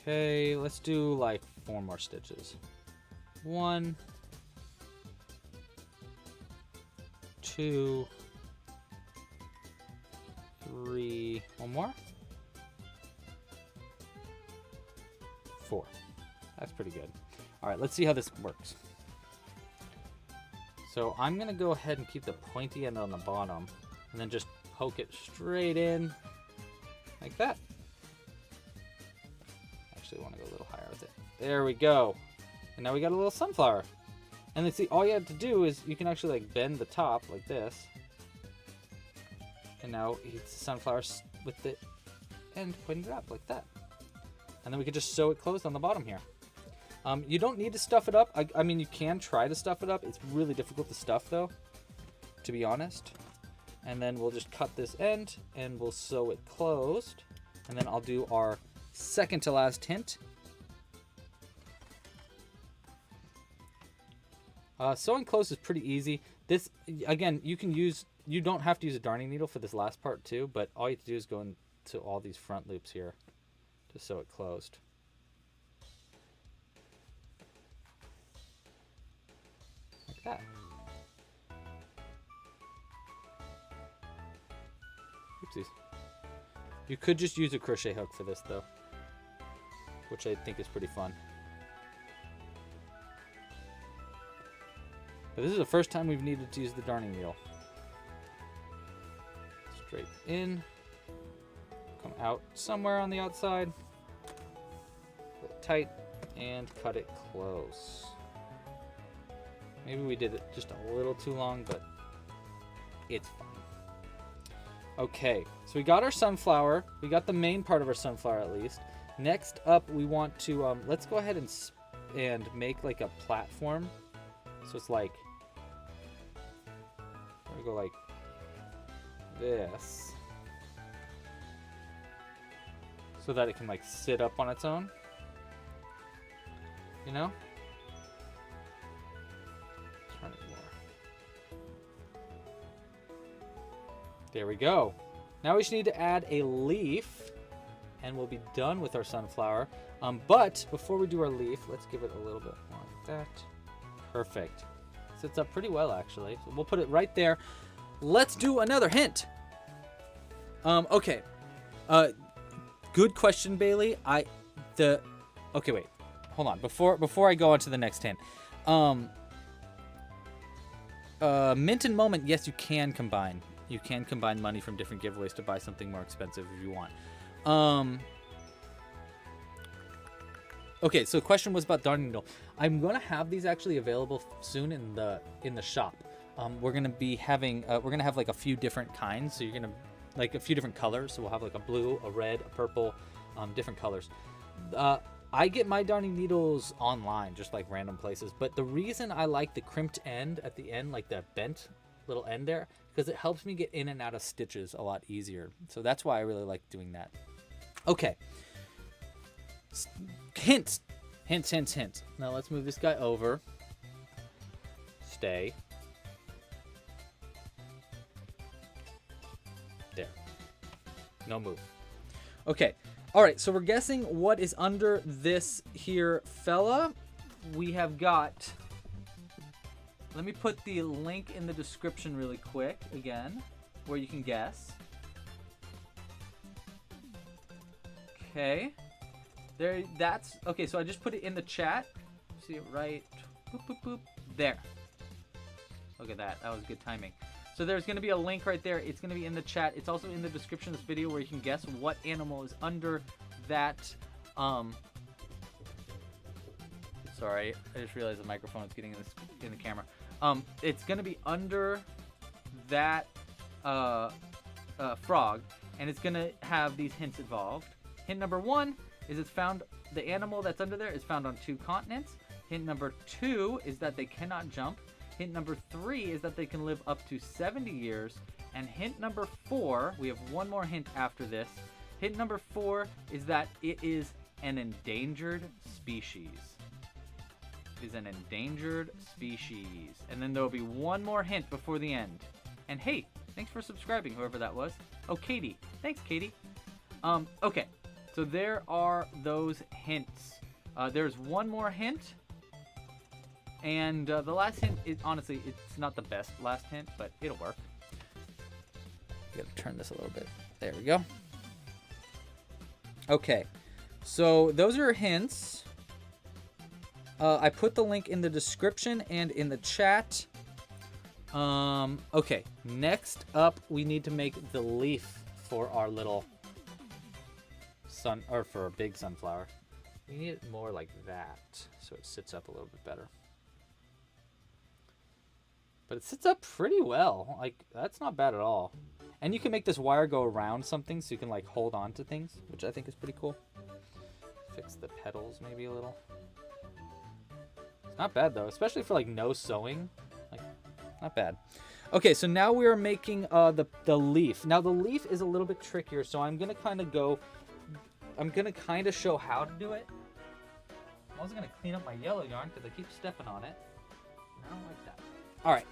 Okay, let's do like 4 more stitches. 1, 2, 3, 1 more. 4. That's pretty good. All right, let's see how this works. So I'm gonna go ahead and keep the pointy end on the bottom and then just poke it straight in like that. Actually, I want to go a little higher with it. There we go. And now we got a little sunflower. And let's see, all you have to do is you can actually like bend the top like this. And now it's the sunflower with the end pointed up like that. And then we can just sew it closed on the bottom here. You don't need to stuff it up. I mean, you can try to stuff it up. It's really difficult to stuff though, to be honest. And then we'll just cut this end and we'll sew it closed. And then I'll do our second to last hint. Sewing closed is pretty easy. This, again, you don't have to use a darning needle for this last part too, but all you have to do is go into all these front loops here to sew it closed. Like that. Oopsies. You could just use a crochet hook for this though, which I think is pretty fun. But this is the first time we've needed to use the darning needle. Straight in, come out somewhere on the outside, pull it tight, and cut it close. Maybe we did it just a little too long, but it's fine. Okay, so we got our sunflower. We got the main part of our sunflower at least. Next up, we want to, let's go ahead and make like a platform. So it's like, we go like this. So that it can like sit up on its own. You know? Turn it more. There we go. Now we just need to add a leaf and we'll be done with our sunflower. But before we do our leaf, let's give it a little bit more like that. Perfect. Sits up pretty well actually. So we'll put it right there. Let's do another hint. Okay. Good question, Bailey. Okay, wait. Hold on. Before I go on to the next hint. Mint and moment, yes, you can combine. You can combine money from different giveaways to buy something more expensive if you want. Okay, so the question was about darning needle. I'm gonna have these actually available soon in the shop. We're gonna have like a few different kinds. So you're gonna like a few different colors. So we'll have like a blue, a red, a purple, different colors. I get my darning needles online, just like random places. But the reason I like the crimped end at the end, like the bent little end there, because it helps me get in and out of stitches a lot easier. So that's why I really like doing that. Okay. Hints. Now let's move this guy over. Stay. There. No move. Okay. All right, so we're guessing what is under this here fella. We have got, let me put the link in the description really quick again, where you can guess. Okay. There, that's, okay, so I just put it in the chat. See it right, boop, boop, boop, there. Look at that, that was good timing. So there's gonna be a link right there. It's gonna be in the chat. It's also in the description of this video where you can guess what animal is under that, sorry, I just realized the microphone is getting in the camera. It's gonna be under that frog, and it's gonna have these hints involved. Hint number 1 is the animal that's under there is found on 2 continents. Hint number 2 is that they cannot jump. Hint number 3 is that they can live up to 70 years. And hint number 4, we have one more hint after this. Hint number 4 is that it is an endangered species. It is an endangered species. And then there will be one more hint before the end. And hey, thanks for subscribing, whoever that was. Oh, Katie. Thanks, Katie. Okay. So there are those hints. There's one more hint. And the last hint is, honestly, it's not the best last hint, but it'll work. Gotta turn this a little bit. There we go. Okay, so those are hints. I put the link in the description and in the chat. Okay, next up, we need to make the leaf for our little or for a big sunflower. We need it more like that, so it sits up a little bit better. But it sits up pretty well. Like, that's not bad at all. And you can make this wire go around something so you can like hold on to things, which I think is pretty cool. Fix the petals maybe a little. It's not bad though, especially for like no sewing. Like, not bad. Okay, so now we are making the leaf. Now the leaf is a little bit trickier, so I'm gonna kind of show how to do it. I was gonna clean up my yellow yarn because I keep stepping on it. I don't like that. All right.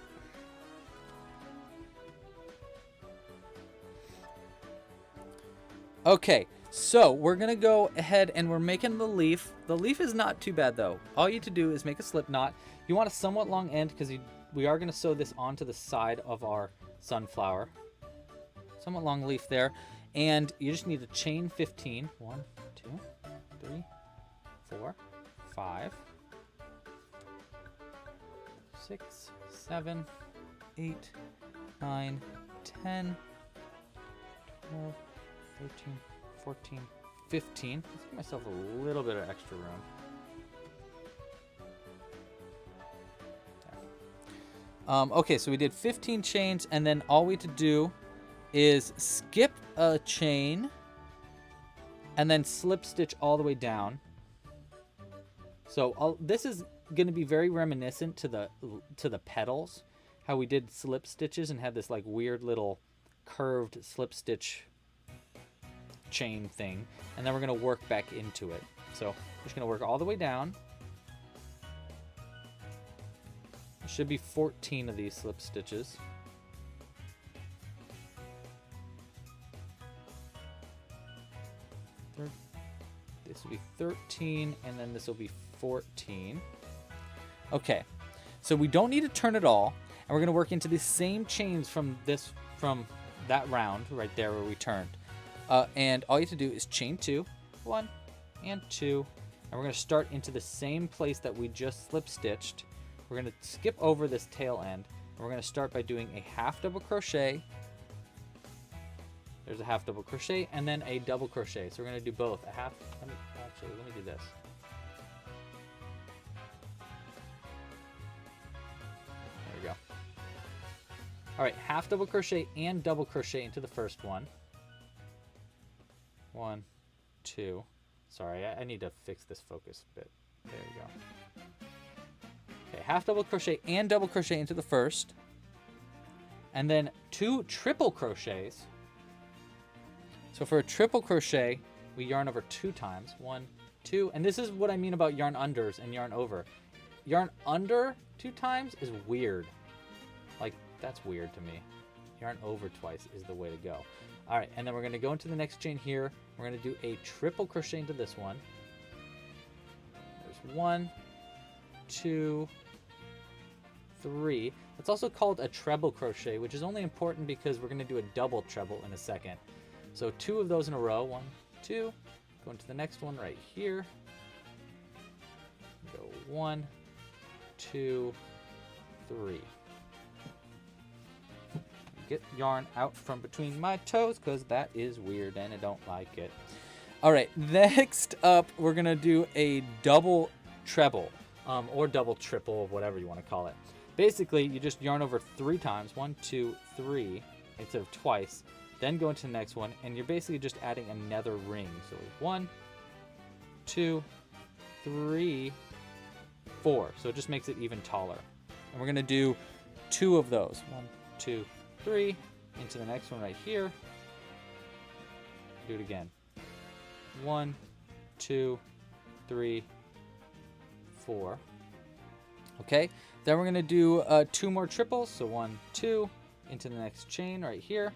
Okay, so we're gonna go ahead and we're making the leaf. The leaf is not too bad though. All you have to do is make a slip knot. You want a somewhat long end because we are gonna sew this onto the side of our sunflower. Somewhat long leaf there. And you just need to chain 15. 1, 2, 3, 4, 5, 6, 7, 8, 9, 10, 12, 13, 14, 15. Let's give myself a little bit of extra room. Okay, so we did 15 chains, and then all we have to do is skip a chain and then slip stitch all the way down. So this is going to be very reminiscent to the petals, how we did slip stitches and had this like weird little curved slip stitch chain thing, and then we're going to work back into it. So we're just going to work all the way down. There should be 14 of these slip stitches. This will be 13, and then this will be 14. Okay, so we don't need to turn it all, and we're going to work into the same chains from that round right there where we turned. And all you have to do is chain 2, 1 and 2, and we're going to start into the same place that we just slip stitched. We're going to skip over this tail end, and we're going to start by doing a half double crochet. There's a half double crochet and then a double crochet. So we're going to do both. Let me do this. There we go. All right, half double crochet and double crochet into the first one. 1, 2. Sorry, I need to fix this focus bit. There we go. Okay, half double crochet and double crochet into the first. And then 2 triple crochets. So for a triple crochet, we yarn over 2 times. 1, 2, and this is what I mean about yarn unders and yarn over. Yarn under 2 times is weird. Like, that's weird to me. Yarn over twice is the way to go. All right, and then we're going to go into the next chain here. We're going to do a triple crochet into this one. There's 1, 2, 3. It's also called a treble crochet, which is only important because we're going to do a double treble in a second. So 2 of those in a row. 1, 2. Go into the next one right here. Go 1, 2, 3. Get yarn out from between my toes because that is weird and I don't like it. All right, next up we're gonna do a double treble or double triple, whatever you want to call it. Basically, you just yarn over 3 times. 1, 2, 3 instead of twice. Then go into the next one, and you're basically just adding another ring. So 1, 2, 3, 4. So it just makes it even taller. And we're going to do 2 of those. 1, 2, 3. Into the next one right here. Do it again. 1, 2, 3, 4. Okay. Then we're going to do 2 more triples. So 1, 2. Into the next chain right here.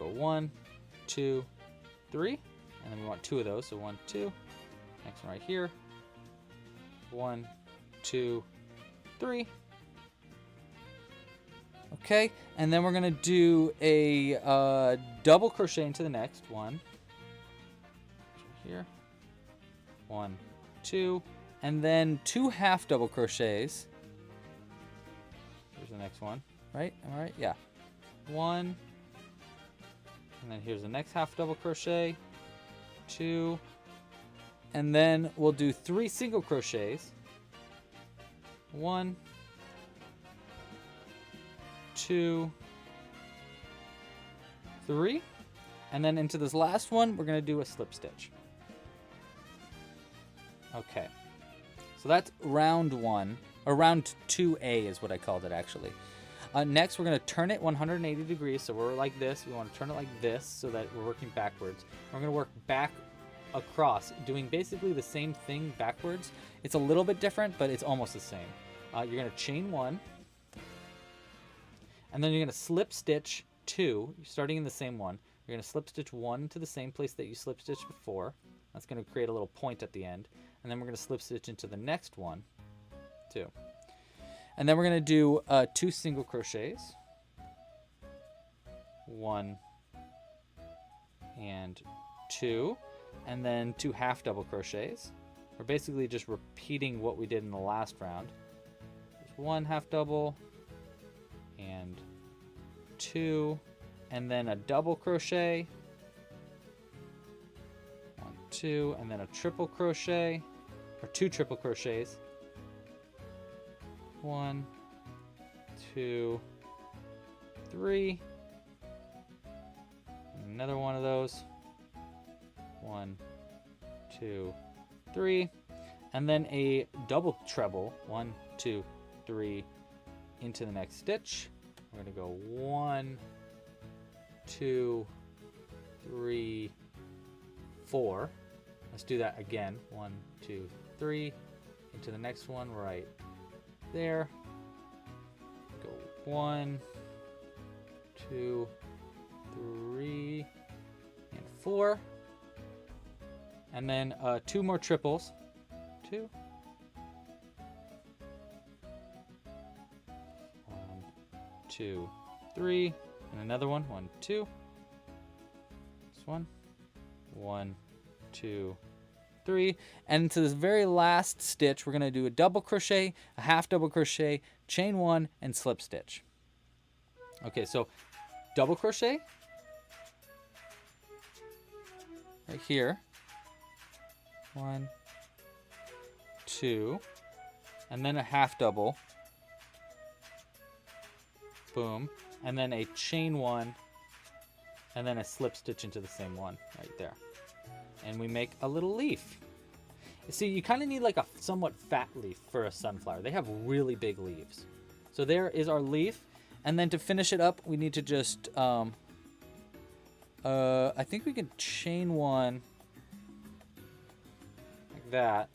We'll go 1, 2, 3, And then we want 2 of those, so 1, 2. Next one right here. 1, 2, 3. Okay, and then we're gonna do a double crochet into the next one. Here. 1, 2, and then 2 half double crochets. Here's the next one, right? All right, yeah. 1, and then here's the next half double crochet. 2, and then we'll do 3 single crochets. 1, 2, 3, and then into this last one we're going to do a slip stitch. Okay, so that's round 1, or round 2A is what I called it actually. Next we're going to turn it 180 degrees, so we're like this. We want to turn it like this so that we're working backwards. We're going to work back across, doing basically the same thing backwards. It's a little bit different, but it's almost the same. You're going to chain 1, and then you're going to slip stitch 2, starting in the same one. You're going to slip stitch 1 to the same place that you slip stitched before. That's going to create a little point at the end. And then we're going to slip stitch into the next one, 2. And then we're going to do 2 single crochets. 1 and 2. And then 2 half double crochets. We're basically just repeating what we did in the last round. There's 1 half double and 2, and then a double crochet. 1, 2, and then a triple crochet, or 2 triple crochets. 1, 2, 3. Another one of those. 1, 2, 3. And then a double treble. 1, 2, 3 into the next stitch. We're going to go 1, 2, 3, 4. Let's do that again. 1, 2, 3 into the next one right there. Go 1, 2, 3, and 4. And then 2 more triples. 2. 1, 2, 3, and another one. 1, 2. This one. 1, 2, 3. And to this very last stitch, we're going to do a double crochet, a half double crochet, chain 1, and slip stitch. Okay, so double crochet right here. 1, 2, and then a half double. Boom. And then a chain 1, and then a slip stitch into the same one right there. And we make a little leaf. See, you kind of need like a somewhat fat leaf for a sunflower. They have really big leaves. So there is our leaf. And then to finish it up, we need to just, I think we can chain 1 like that.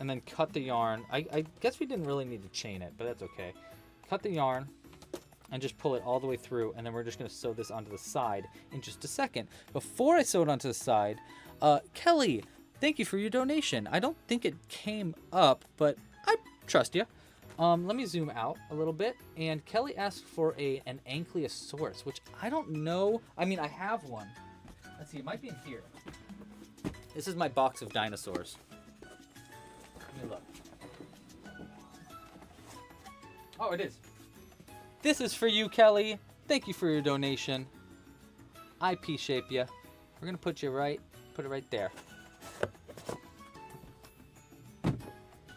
And then cut the yarn. I guess we didn't really need to chain it, but that's okay. Cut the yarn and just pull it all the way through, and then we're just going to sew this onto the side in just a second. Before I sew it onto the side, Kelly, thank you for your donation. I don't think it came up, but I trust you. Let me zoom out a little bit, and Kelly asked for an ankylosaurus, which I don't know. I mean, I have one. Let's see, it might be in here. This is my box of dinosaurs. Let me look. Oh, it is. This is for you, Kelly. Thank you for your donation. I P-shape you. We're gonna put it right there.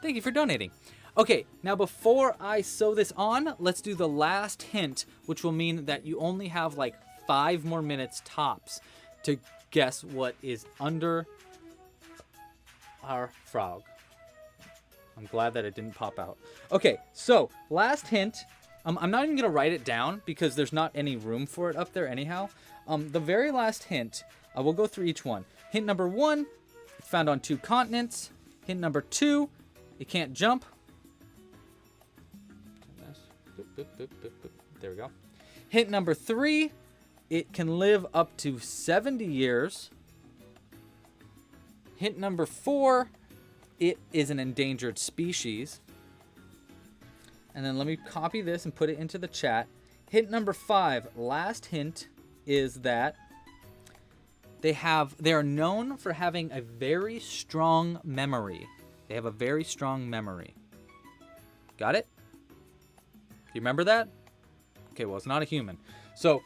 Thank you for donating. Okay, now before I sew this on, let's do the last hint, which will mean that you only have like 5 more minutes tops to guess what is under our frog. I'm glad that it didn't pop out. Okay, so last hint. I'm not even going to write it down because there's not any room for it up there anyhow. The very last hint, we'll go through each one. Hint number 1, it's found on 2 continents. Hint number 2, it can't jump. There we go. Hint number 3, It can live up to 70 years. Hint number 4, it is an endangered species. And then let me copy this and put it into the chat. Hint number 5, last hint, is that they are known for having a very strong memory. They have a very strong memory. Got it? Do you remember that? Okay, well, it's not a human. So,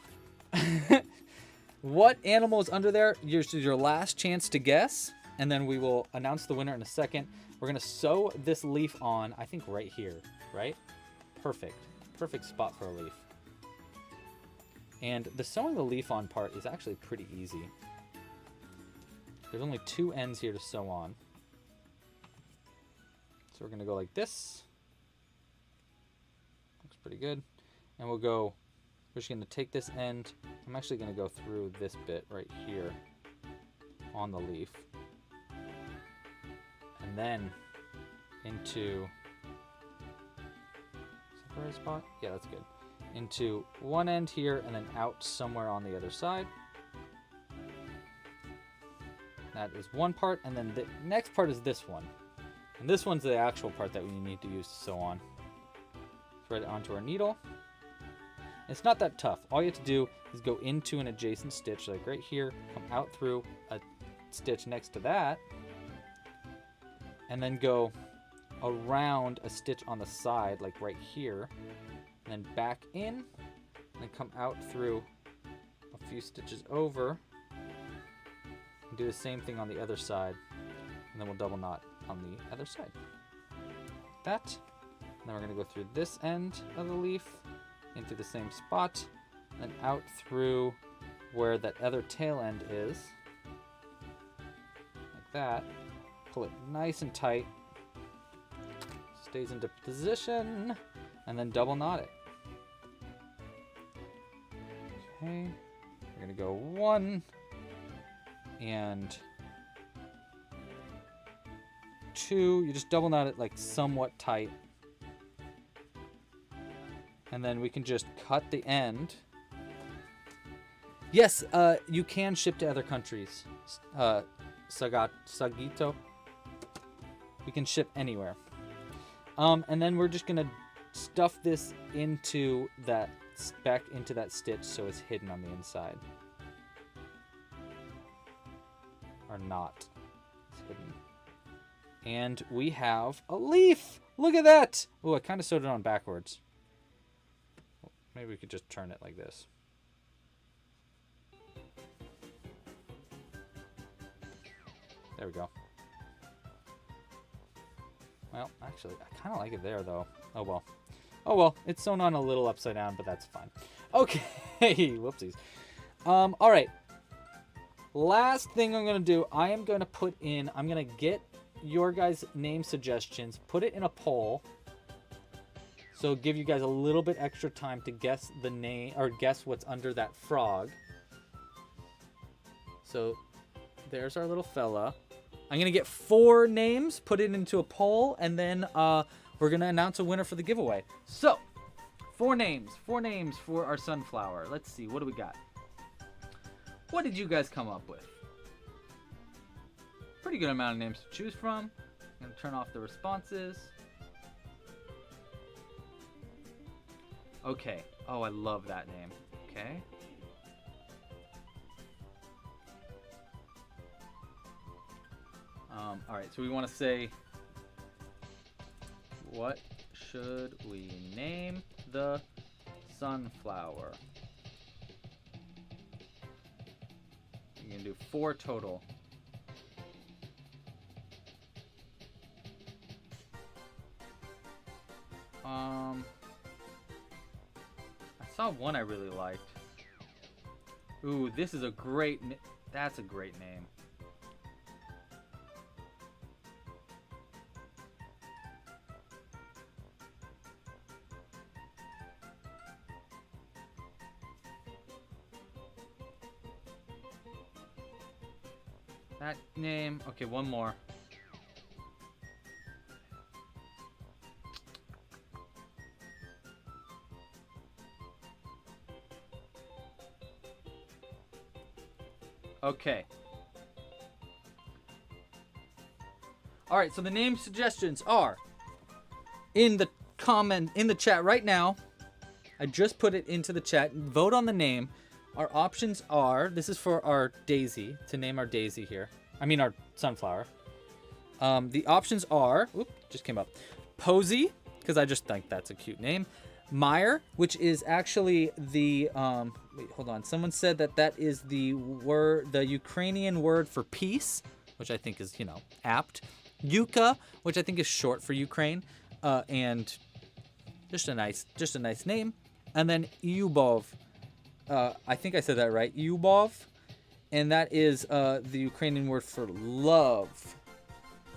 what animal is under there? Your last chance to guess, and then we will announce the winner in a second. We're going to sew this leaf on, I think right here, right? Perfect. Perfect spot for a leaf. And the sewing the leaf on part is actually pretty easy. There's only 2 ends here to sew on. So we're going to go like this. Looks pretty good. And we're just going to take this end. I'm actually going to go through this bit right here on the leaf. And then into, is that the right spot? Yeah, that's good. Into one end here and then out somewhere on the other side. That is one part, and then the next part is this one. And this one's the actual part that we need to use to sew on. Thread it onto our needle. It's not that tough. All you have to do is go into an adjacent stitch, like right here, come out through a stitch next to that, and then go around a stitch on the side, like right here, and then back in, and then come out through a few stitches over, and do the same thing on the other side, and then we'll double knot on the other side. Like that. And then we're going to go through this end of the leaf, into the same spot, and then out through where that other tail end is, like that. Pull it nice and tight, stays into position, and then double knot it. Okay, we're gonna go 1 and 2. You just double knot it like somewhat tight, and then we can just cut the end. Yes, you can ship to other countries. Sagito. We can ship anywhere. And then we're just gonna stuff this into that, back into that stitch so it's hidden on the inside. Or not. It's hidden. And we have a leaf! Look at that! Oh, I kind of sewed it on backwards. Maybe we could just turn it like this. There we go. Well, actually, I kind of like it there, though. Oh, well. Oh, well. It's sewn on a little upside down, but that's fine. Okay. Whoopsies. All right. Last thing I'm going to do, I am going to put in, I'm going to get your guys' name suggestions, put it in a poll. So give you guys a little bit extra time to guess the name, or guess what's under that frog. So there's our little fella. I'm going to get 4 names, put it into a poll, and then we're going to announce a winner for the giveaway. So, 4 names for our sunflower. Let's see, what do we got? What did you guys come up with? Pretty good amount of names to choose from. I'm going to turn off the responses. Okay. Oh, I love that name. Okay. All right, so we want to say, what should we name the sunflower? You're going to do 4 total. I saw one I really liked. Ooh, this is a great, that's a great name. That name, okay, one more. Okay. All right, so the name suggestions are in the chat right now. I just put it into the chat. Vote on the name. Our options are, this is for our daisy, to name our daisy here. I mean our sunflower. The options are, just came up. Posy, because I just think that's a cute name. Meyer, which is actually the, wait, hold on. Someone said that is the Ukrainian word for peace, which I think is, apt. Yuka, which I think is short for Ukraine, and just a nice name. And then Yubov, I think I said that right, Yubov, and that is the Ukrainian word for love.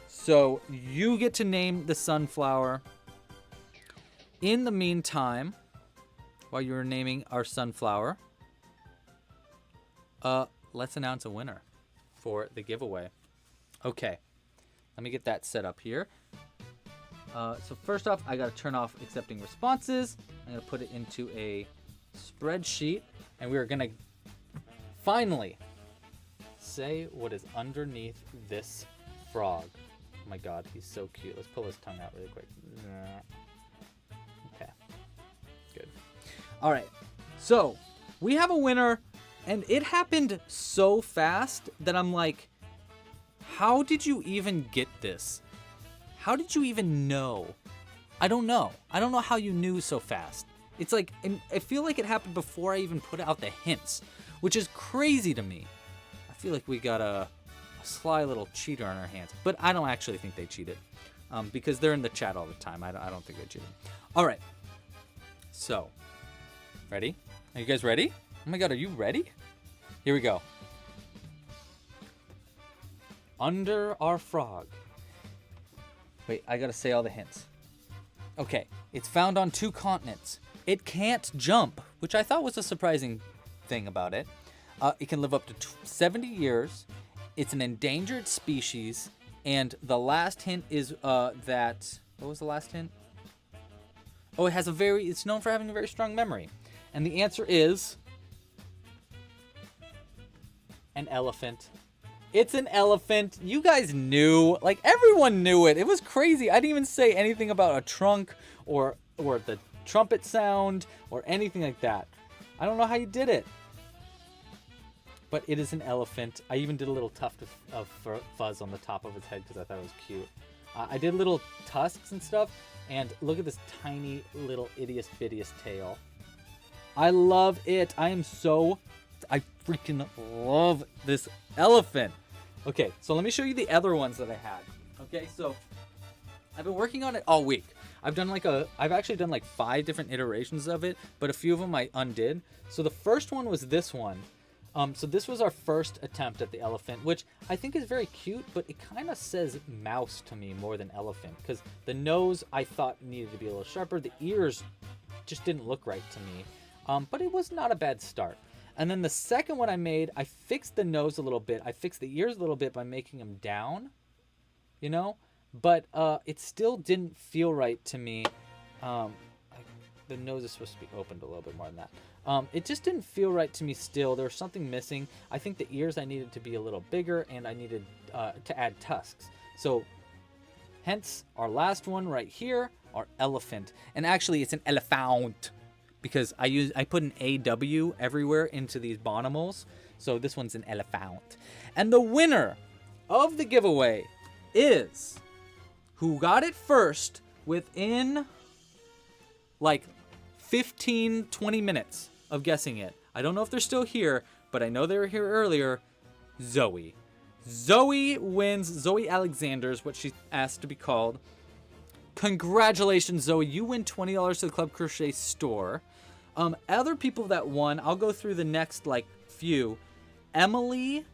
So you get to name the sunflower. In the meantime, while you're naming our sunflower, let's announce a winner for the giveaway. Okay, let me get that set up here. So first off, I got to turn off accepting responses. I'm going to put it into a spreadsheet, and we are going to finally say what is underneath this frog. Oh my god, he's so cute. Let's pull his tongue out really quick. Okay, good. All right, so we have a winner, and it happened so fast that I'm like, how did you even get this? How did you even know? I don't know. I don't know how you knew so fast. It's like, I feel like it happened before I even put out the hints, which is crazy to me. I feel like we got a sly little cheater on our hands, but I don't actually think they cheated, because they're in the chat all the time. I don't think they cheated. All right. So, ready? Are you guys ready? Oh my god, are you ready? Here we go. Under our frog. Wait, I gotta say all the hints. Okay, it's found on 2 continents. It can't jump, which I thought was a surprising thing about it. It can live up to 70 years. It's an endangered species. And the last hint is that... What was the last hint? Oh, it's known for having a very strong memory. And the answer is... an elephant. It's an elephant. You guys knew. Like, everyone knew it. It was crazy. I didn't even say anything about a trunk or the trumpet sound or anything like that. I don't know how you did it. But it is an elephant. I even did a little tuft of fuzz on the top of its head because I thought it was cute. I did little tusks and stuff. And look at this tiny little itious-bittiest tail. I love it. I freaking love this elephant. Okay, so let me show you the other ones that I had. Okay, so I've been working on it all week. I've actually done like 5 different iterations of it, but a few of them I undid. So the first one was this one. So this was our first attempt at the elephant, which I think is very cute, but it kind of says mouse to me more than elephant, because the nose I thought needed to be a little sharper. The ears just didn't look right to me, but it was not a bad start. And then the second one I made, I fixed the nose a little bit. I fixed the ears a little bit by making them down, but it still didn't feel right to me. The nose is supposed to be opened a little bit more than that. It just didn't feel right to me still. There was something missing. I think the ears I needed to be a little bigger, and I needed to add tusks. So hence our last one right here, our elephant. And actually it's an elephant, because I put an AW everywhere into these bonimals. So this one's an elephant. And the winner of the giveaway is, who got it first within like 15-20 minutes of guessing it. I don't know if they're still here, but I know they were here earlier. Zoe. Zoe wins. Zoe Alexander is what she asked to be called. Congratulations, Zoe. You win $20 to the Club Crochet store. Other people that won, I'll go through the next few. Emily,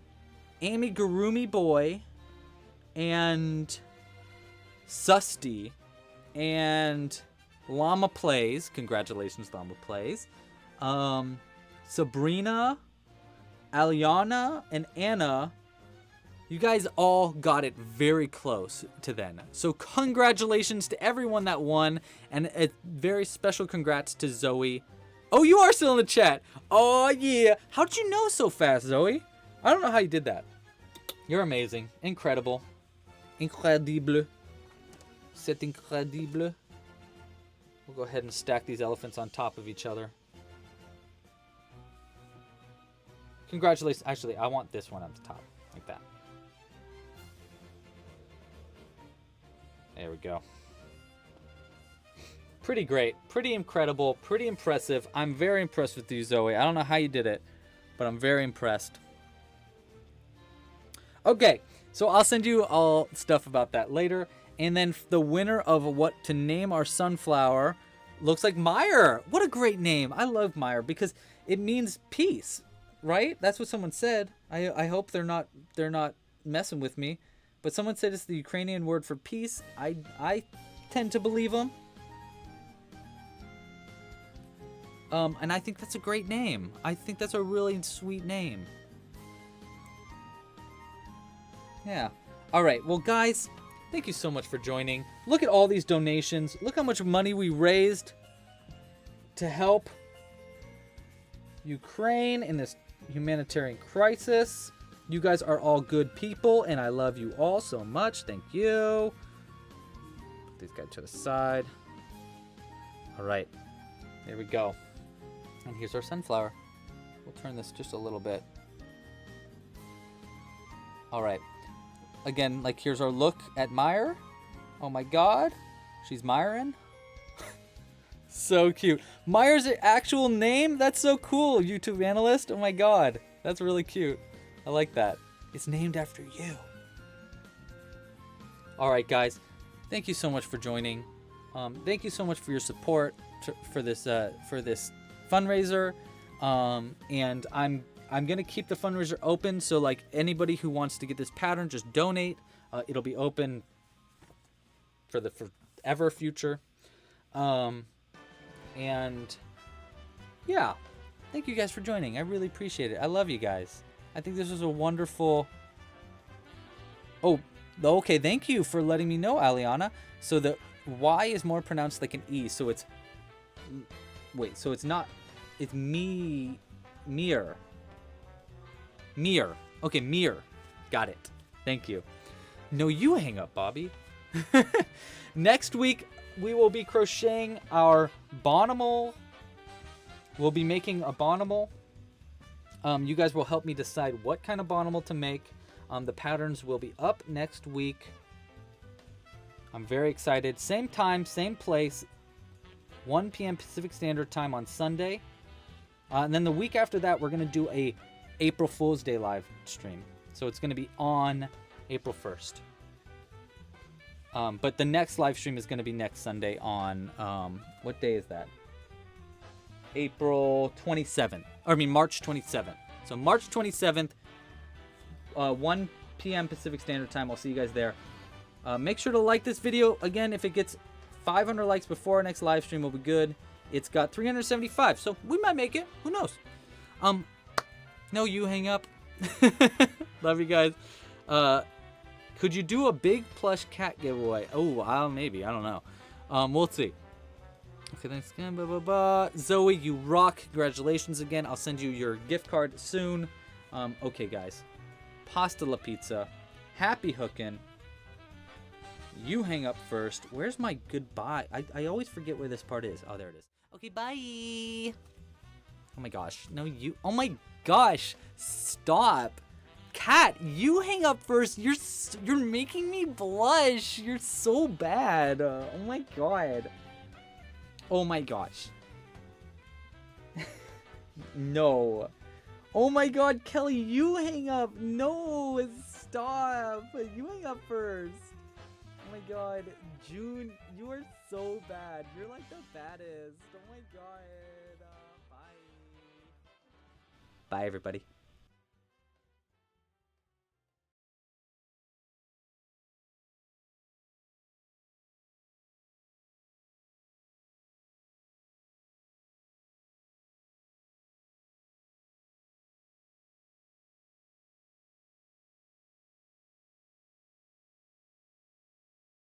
Amigurumi Boy, and Susty, and Llama Plays. Congratulations, Llama Plays. Sabrina, Aliana, and Anna. You guys all got it very close to then. So congratulations to everyone that won, and a very special congrats to Zoe. Oh, you are still in the chat. Oh, yeah. How'd you know so fast, Zoe? I don't know how you did that. You're amazing. Incredible. Incredible. C'est incredible. We'll go ahead and stack these elephants on top of each other. Congratulations. Actually, I want this one on the top. Like that. There we go. Pretty great. Pretty incredible. Pretty impressive. I'm very impressed with you, Zoe. I don't know how you did it, but I'm very impressed. Okay, so I'll send you all stuff about that later. And then the winner of what to name our sunflower looks like Meyer. What a great name. I love Meyer because it means peace, right? That's what someone said. I hope they're not messing with me. But someone said it's the Ukrainian word for peace. I tend to believe them. And I think that's a great name. I think that's a really sweet name. Yeah. All right. Well, guys, thank you so much for joining. Look at all these donations. Look how much money we raised to help Ukraine in this humanitarian crisis. You guys are all good people, and I love you all so much. Thank you. Put these guys to the side. All right. There we go. And here's our sunflower. We'll turn this just a little bit. All right. Again, like, here's our look at Meyer. Oh my God. She's Myron. So cute. Meyer's actual name? That's so cool, YouTube analyst. Oh my God. That's really cute. I like that. It's named after you. All right, guys. Thank you so much for joining. Thank you so much for your support for this fundraiser. And I'm gonna keep the fundraiser open, so like anybody who wants to get this pattern, just donate. It'll be open for the forever future. And yeah, thank you guys for joining. I really appreciate it. I love you guys. I think this was a wonderful. Oh, okay. Thank you for letting me know, Aliana. So the Y is more pronounced like an E. So it's wait. So it's not. It's Mir. Okay, Mir. Got it. Thank you. No, you hang up, Bobby. Next week, we will be crocheting our bonimal. We'll be making a bonimal. You guys will help me decide what kind of bonimal to make. The patterns will be up next week. I'm very excited. Same time, same place. 1 p.m. Pacific Standard Time on Sunday. And then the week after that, we're going to do a April Fool's Day live stream. So it's going to be on April 1st. But the next live stream is going to be next Sunday on, what day is that? April 27th. Or I mean, March 27th. So March 27th, 1 p.m. Pacific Standard Time. I'll see you guys there. Make sure to like this video. Again, if it gets 500 likes before our next live stream, will be good. It's got 375, so we might make it. Who knows? No, you hang up. Love you guys. Could you do a big plush cat giveaway? Oh, maybe. I don't know. We'll see. Okay, thanks again. Blah, blah, blah. Zoe, you rock. Congratulations again. I'll send you your gift card soon. Okay, guys. Pasta la pizza. Happy hooking. You hang up first. Where's my goodbye? I always forget where this part is. Oh, there it is. Okay, bye. Oh my gosh. No, you. Oh my gosh. Stop. Cat, you hang up first. You're making me blush. You're so bad. Oh my God. Oh my gosh. No. Oh my God, Kelly, you hang up. No, stop. You hang up first. Oh my God, June, you are so bad. You're like the baddest. Oh my God. Bye. Bye, everybody.